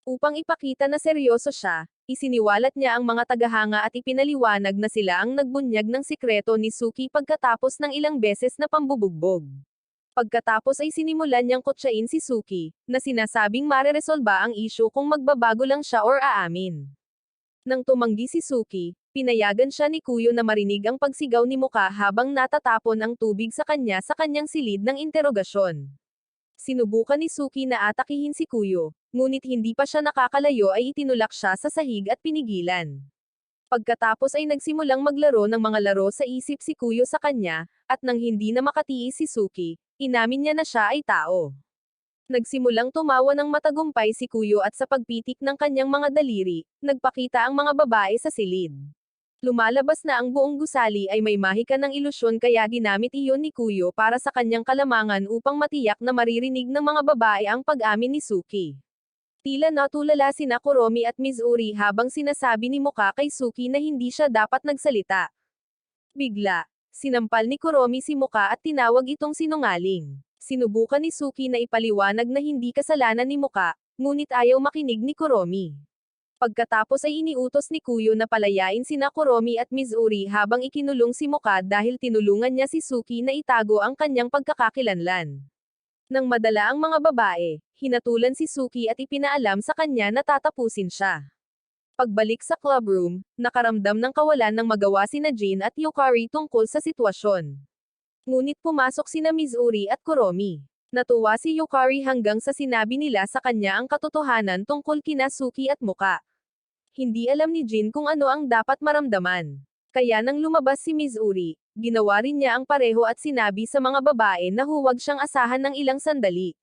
Upang ipakita na seryoso siya, isiniwalat niya ang mga tagahanga at ipinaliwanag na sila ang nagbunyag ng sikreto ni Suki pagkatapos ng ilang beses na pambubugbog. Pagkatapos ay sinimulan niyang kutsain si Suki, na sinasabing mareresolba ang isyu kung magbabago lang siya or aamin. Nang tumanggi si Suki, pinayagan siya ni Kuyo na marinig ang pagsigaw ni Muka habang natatapon ang tubig sa kanyang silid ng interogasyon. Sinubukan ni Suki na atakihin si Kuyo, ngunit hindi pa siya nakakalayo ay itinulak siya sa sahig at pinigilan. Pagkatapos ay nagsimulang maglaro ng mga laro sa isip si Kuyo sa kanya, at nang hindi na makatiis si Suki, inamin niya na siya ay tao. Nagsimulang tumawa ng matagumpay si Kuyo at sa pagpitik ng kanyang mga daliri, nagpakita ang mga babae sa silid. Lumalabas na ang buong gusali ay may mahika ng ilusyon kaya ginamit iyon ni Kuyo para sa kanyang kalamangan upang matiyak na maririnig ng mga babae ang pag-amin ni Suki. Tila natulala sina Kuromi at Mizuri habang sinasabi ni Muka kay Suki na hindi siya dapat nagsalita. Bigla, sinampal ni Kuromi si Muka at tinawag itong sinungaling. Sinubukan ni Suki na ipaliwanag na hindi kasalanan ni Muka, ngunit ayaw makinig ni Kuromi. Pagkatapos ay iniutos ni Kuyo na palayain sina Kuromi at Mizuri habang ikinulong si Muka dahil tinulungan niya si Suki na itago ang kanyang pagkakakilanlan. Nang madala ang mga babae, hinatulan si Suki at ipinaalam sa kanya na tatapusin siya. Pagbalik sa club room, nakaramdam ng kawalan ng magawa sina Jin at Yukari tungkol sa sitwasyon. Ngunit pumasok sina Mizuri at Kuromi. Natuwa si Yukari hanggang sa sinabi nila sa kanya ang katotohanan tungkol kina Suki at Muka. Hindi alam ni Jin kung ano ang dapat maramdaman. Kaya nang lumabas si Mizuri, ginawa rin niya ang pareho at sinabi sa mga babae na huwag siyang asahan ng ilang sandali.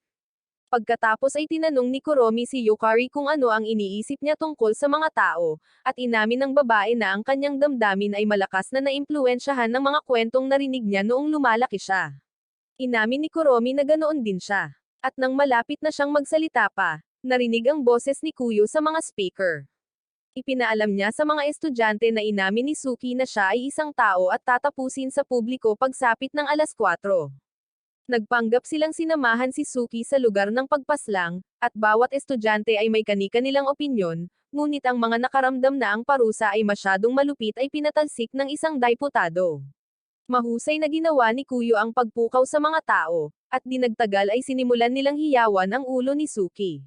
Pagkatapos ay tinanong ni Kuromi si Yukari kung ano ang iniisip niya tungkol sa mga tao, at inamin ng babae na ang kanyang damdamin ay malakas na naimpluwensyahan ng mga kwentong narinig niya noong lumalaki siya. Inamin ni Kuromi na ganoon din siya. At nang malapit na siyang magsalita pa, narinig ang boses ni Kuyo sa mga speaker. Ipinaalam niya sa mga estudyante na inamin ni Suki na siya ay isang tao at tatapusin sa publiko pagsapit ng alas 4. Nagpanggap silang sinamahan si Suki sa lugar ng pagpaslang, at bawat estudyante ay may kani-kanilang opinyon, ngunit ang mga nakaramdam na ang parusa ay masyadong malupit ay pinatalsik ng isang diputado. Mahusay na ginawa ni Kuyo ang pagpukaw sa mga tao, at dinagtagal ay sinimulan nilang hiyawan ang ulo ni Suki.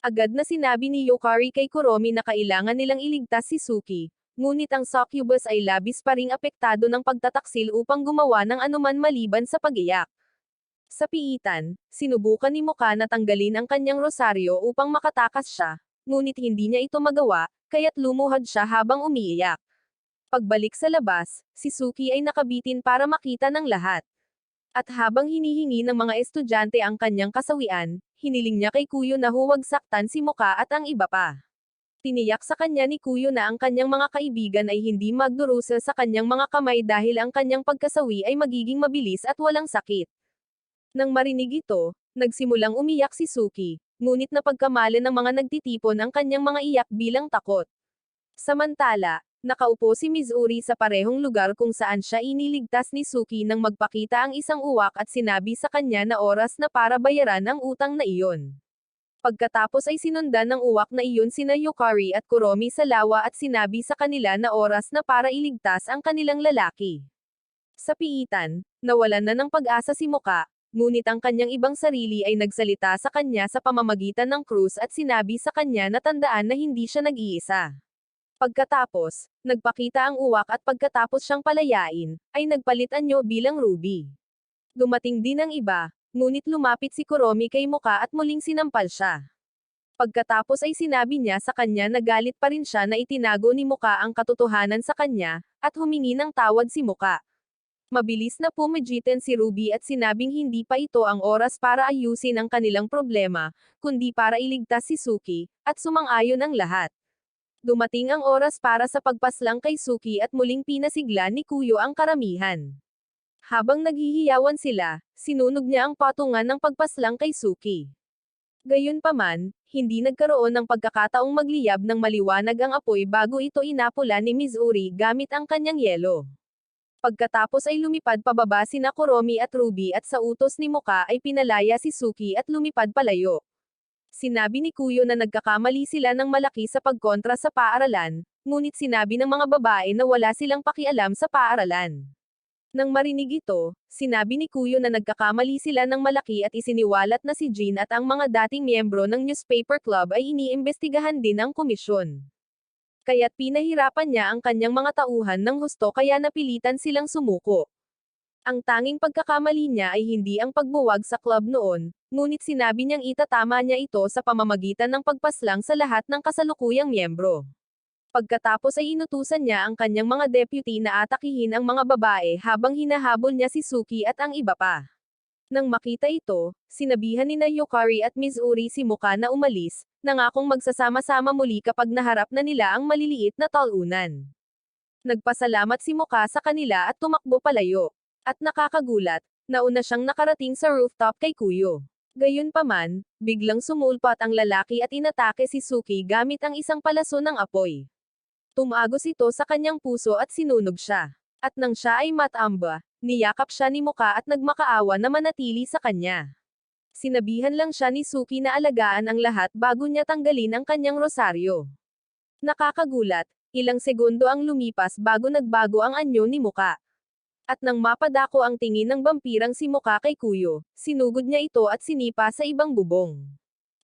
Agad na sinabi ni Yukari kay Kuromi na kailangan nilang iligtas si Suki, ngunit ang succubus ay labis pa ring apektado ng pagtataksil upang gumawa ng anuman maliban sa pag-iyak. Sa piitan, sinubukan ni Muka na tanggalin ang kanyang rosaryo upang makatakas siya, ngunit hindi niya ito magawa, kaya't lumuhad siya habang umiiyak. Pagbalik sa labas, si Suki ay nakabitin para makita ng lahat. At habang hinihingi ng mga estudyante ang kanyang kasawian, hiniling niya kay Kuyo na huwag saktan si Muka at ang iba pa. Tiniyak sa kanya ni Kuyo na ang kanyang mga kaibigan ay hindi magdurusa sa kanyang mga kamay dahil ang kanyang pagkasawi ay magiging mabilis at walang sakit. Nang marinig ito, nagsimulang umiyak si Suki, ngunit napagkamalan ng mga nagtitipon ang kanyang mga iyak bilang takot. Samantala, nakaupo si Mizuri sa parehong lugar kung saan siya iniligtas ni Suki nang magpakita ang isang uwak at sinabi sa kanya na oras na para bayaran ang utang na iyon. Pagkatapos ay sinundan ng uwak na iyon sina Yukari at Kuromi sa lawa at sinabi sa kanila na oras na para iligtas ang kanilang lalaki. Sa piitan, nawalan na ng pag-asa si Muka, ngunit ang kanyang ibang sarili ay nagsalita sa kanya sa pamamagitan ng krus at sinabi sa kanya na tandaan na hindi siya nag-iisa. Pagkatapos, nagpakita ang uwak at pagkatapos siyang palayain, ay nagpalit anyo bilang Ruby. Dumating din ang iba, ngunit lumapit si Kuromi kay Muka at muling sinampal siya. Pagkatapos ay sinabi niya sa kanya na galit pa rin siya na itinago ni Muka ang katotohanan sa kanya, at humingi ng tawad si Muka. Mabilis na pumagitan si Ruby at sinabing hindi pa ito ang oras para ayusin ang kanilang problema, kundi para iligtas si Suki, at sumang-ayon ang lahat. Dumating ang oras para sa pagpaslang kay Suki at muling pinasigla ni Kuyo ang karamihan. Habang naghihiyawan sila, sinunog niya ang patungan ng pagpaslang kay Suki. Gayunpaman, hindi nagkaroon ng pagkakataong magliyab ng maliwanag ang apoy bago ito inapula ni Mizuri gamit ang kanyang yelo. Pagkatapos ay lumipad pababa sina Kuromi at Ruby at sa utos ni Muka ay pinalaya si Suki at lumipad palayo. Sinabi ni Kuyo na nagkakamali sila ng malaki sa pagkontra sa paaralan, ngunit sinabi ng mga babae na wala silang pakialam sa paaralan. Nang marinig ito, sinabi ni Kuyo na nagkakamali sila ng malaki at isiniwalat na si Jin at ang mga dating miyembro ng newspaper club ay iniimbestigahan din ng komisyon. Kaya't pinahirapan niya ang kanyang mga tauhan ng husto kaya napilitan silang sumuko. Ang tanging pagkakamali niya ay hindi ang pagbuwag sa club noon, ngunit sinabi niyang itatama niya ito sa pamamagitan ng pagpaslang sa lahat ng kasalukuyang miyembro. Pagkatapos ay inutusan niya ang kanyang mga deputy na atakihin ang mga babae habang hinahabol niya si Suki at ang iba pa. Nang makita ito, sinabihan ni na Yukari at Mizuri si Muka na umalis, nangakong magsasama-sama muli kapag naharap na nila ang maliliit na talunan. Nagpasalamat si Muka sa kanila at tumakbo palayo. At nakakagulat, nauna siyang nakarating sa rooftop kay Kuyo. Gayunpaman, biglang sumulpat ang lalaki at inatake si Suki gamit ang isang palaso ng apoy. Tumagos ito sa kanyang puso at sinunog siya. At nang siya ay matamba, niyakap siya ni Muka at nagmakaawa na manatili sa kanya. Sinabihan lang siya ni Suki na alagaan ang lahat bago niya tanggalin ang kanyang rosaryo. Nakakagulat, ilang segundo ang lumipas bago nagbago ang anyo ni Muka. At nang mapadako ang tingin ng vampirang si Muka kay Kuyo, sinugod niya ito at sinipa sa ibang bubong.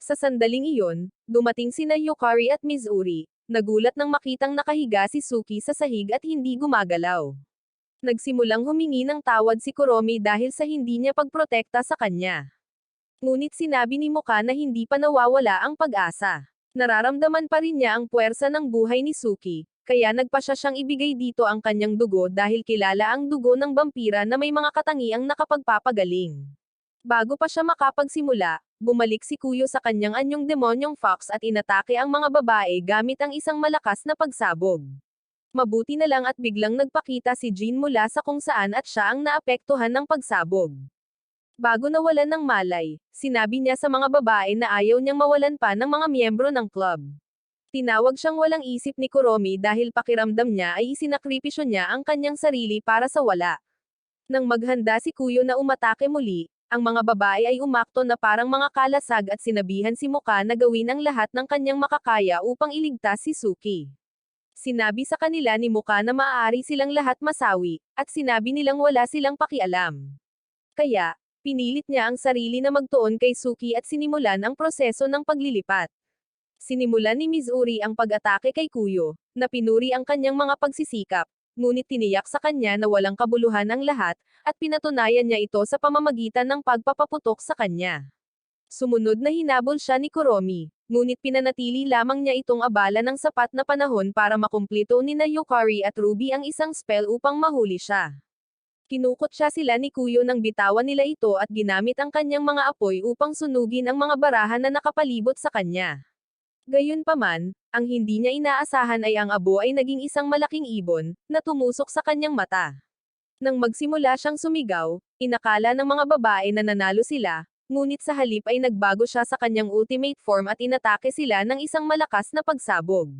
Sa sandaling iyon, dumating sina Yukari at Mizuri, nagulat nang makitang nakahiga si Suki sa sahig at hindi gumagalaw. Nagsimulang humingi ng tawad si Kuromi dahil sa hindi niya pagprotekta sa kanya. Ngunit sinabi ni Muka na hindi pa nawawala ang pag-asa. Nararamdaman pa rin niya ang puwersa ng buhay ni Suki, kaya nagpasya siyang ibigay dito ang kanyang dugo dahil kilala ang dugo ng vampira na may mga katangiang nakapagpapagaling. Bago pa siya makapagsimula, bumalik si Kuyo sa kanyang anyong demonyong fox at inatake ang mga babae gamit ang isang malakas na pagsabog. Mabuti na lang at biglang nagpakita si Jean mula sa kung saan at siya ang naapektuhan ng pagsabog. Bago nawalan ng malay, sinabi niya sa mga babae na ayaw niyang mawalan pa ng mga miyembro ng club. Tinawag siyang walang isip ni Kuromi dahil pakiramdam niya ay isinakripisyo niya ang kanyang sarili para sa wala. Nang maghanda si Kuyo na umatake muli, ang mga babae ay umakto na parang mga kalasag at sinabihan si Muka na gawin ang lahat ng kanyang makakaya upang iligtas si Suki. Sinabi sa kanila ni Muka na maaari silang lahat masawi, at sinabi nilang wala silang pakialam. Kaya, pinilit niya ang sarili na magtuon kay Suki at sinimulan ang proseso ng paglilipat. Sinimulan ni Mizuri ang pag-atake kay Kuyo, na pinuri ang kanyang mga pagsisikap, ngunit tiniyak sa kanya na walang kabuluhan ang lahat, at pinatunayan niya ito sa pamamagitan ng pagpapaputok sa kanya. Sumunod na hinabol siya ni Kuromi, ngunit pinanatili lamang niya itong abala ng sapat na panahon para makumplito ni na Yukari at Ruby ang isang spell upang mahuli siya. Kinukot siya sila ni Kuyo nang bitawan nila ito at ginamit ang kanyang mga apoy upang sunugin ang mga barahan na nakapalibot sa kanya. Gayunpaman, ang hindi niya inaasahan ay ang abo ay naging isang malaking ibon, na tumusok sa kanyang mata. Nang magsimula siyang sumigaw, inakala ng mga babae na nanalo sila, ngunit sa halip ay nagbago siya sa kanyang ultimate form at inatake sila ng isang malakas na pagsabog.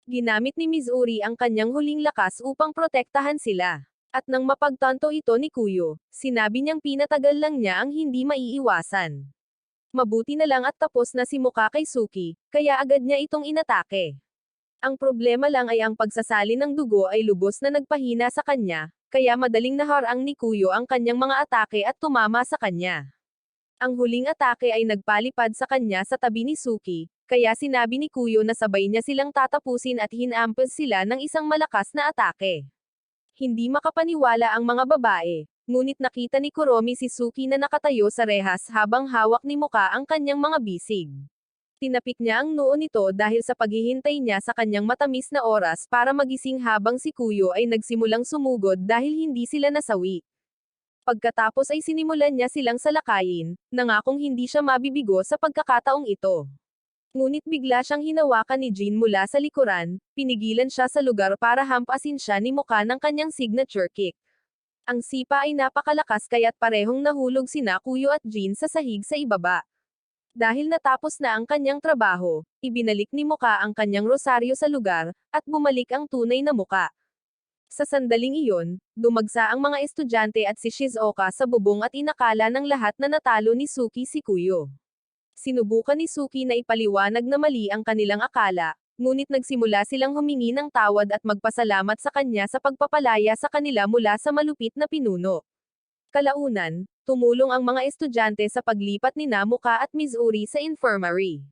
Ginamit ni Mizuri ang kanyang huling lakas upang protektahan sila. At nang mapagtanto ito ni Kuyo, sinabi niyang pinatagal lang niya ang hindi maiiwasan. Mabuti na lang at tapos na si Muka kay Suki, kaya agad niya itong inatake. Ang problema lang ay ang pagsasali ng dugo ay lubos na nagpahina sa kanya, kaya madaling naharang ni Kuyo ang kanyang mga atake at tumama sa kanya. Ang huling atake ay nagpalipad sa kanya sa tabi ni Suki, kaya sinabi ni Kuyo na sabay niya silang tatapusin at hinampas sila ng isang malakas na atake. Hindi makapaniwala ang mga babae, ngunit nakita ni Kuromi si Suki na nakatayo sa rehas habang hawak ni Muka ang kanyang mga bisig. Tinapik niya ang noo nito dahil sa paghihintay niya sa kanyang matamis na oras para magising habang si Kuyo ay nagsimulang sumugod dahil hindi sila nasawi. Pagkatapos ay sinimulan niya silang salakayin, nangakong hindi siya mabibigo sa pagkakataong ito. Ngunit bigla siyang hinawakan ni Jean mula sa likuran, pinigilan siya sa lugar para hampasin siya ni Muka ng kanyang signature kick. Ang sipa ay napakalakas kaya't parehong nahulog sina Kuyo at Jean sa sahig sa ibaba. Dahil natapos na ang kanyang trabaho, ibinalik ni Muka ang kanyang rosaryo sa lugar, at bumalik ang tunay na Muka. Sa sandaling iyon, dumagsa ang mga estudyante at si Shizuoka sa bubong at inakala ng lahat na natalo ni Suki si Kuyo. Sinubukan ni Suki na ipaliwanag na mali ang kanilang akala, ngunit nagsimula silang humingi ng tawad at magpasalamat sa kanya sa pagpapalaya sa kanila mula sa malupit na pinuno. Kalaunan, tumulong ang mga estudyante sa paglipat ni Muka at Mizuri sa infirmary.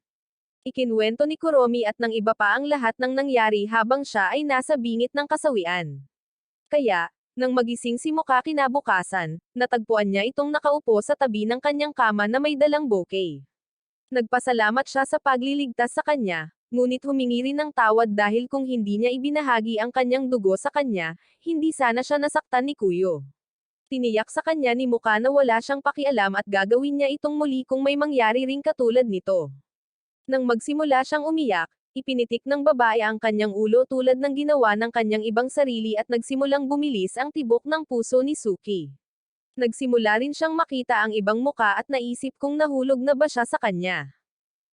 Ikinwento ni Kuromi at ng iba pa ang lahat ng nangyari habang siya ay nasa bingit ng kasawian. Kaya, nang magising si Muka kinabukasan, natagpuan niya itong nakaupo sa tabi ng kanyang kama na may dalang bouquet. Nagpasalamat siya sa pagliligtas sa kanya, ngunit humingi rin ng tawad dahil kung hindi niya ibinahagi ang kanyang dugo sa kanya, hindi sana siya nasaktan ni Kuyo. Tiniyak sa kanya ni Muka na wala siyang pakialam at gagawin niya itong muli kung may mangyari ring katulad nito. Nang magsimula siyang umiyak, ipinitik ng babae ang kanyang ulo tulad ng ginawa ng kanyang ibang sarili at nagsimulang bumilis ang tibok ng puso ni Suki. Nagsimula rin siyang makita ang ibang muka at naisip kung nahulog na ba siya sa kanya.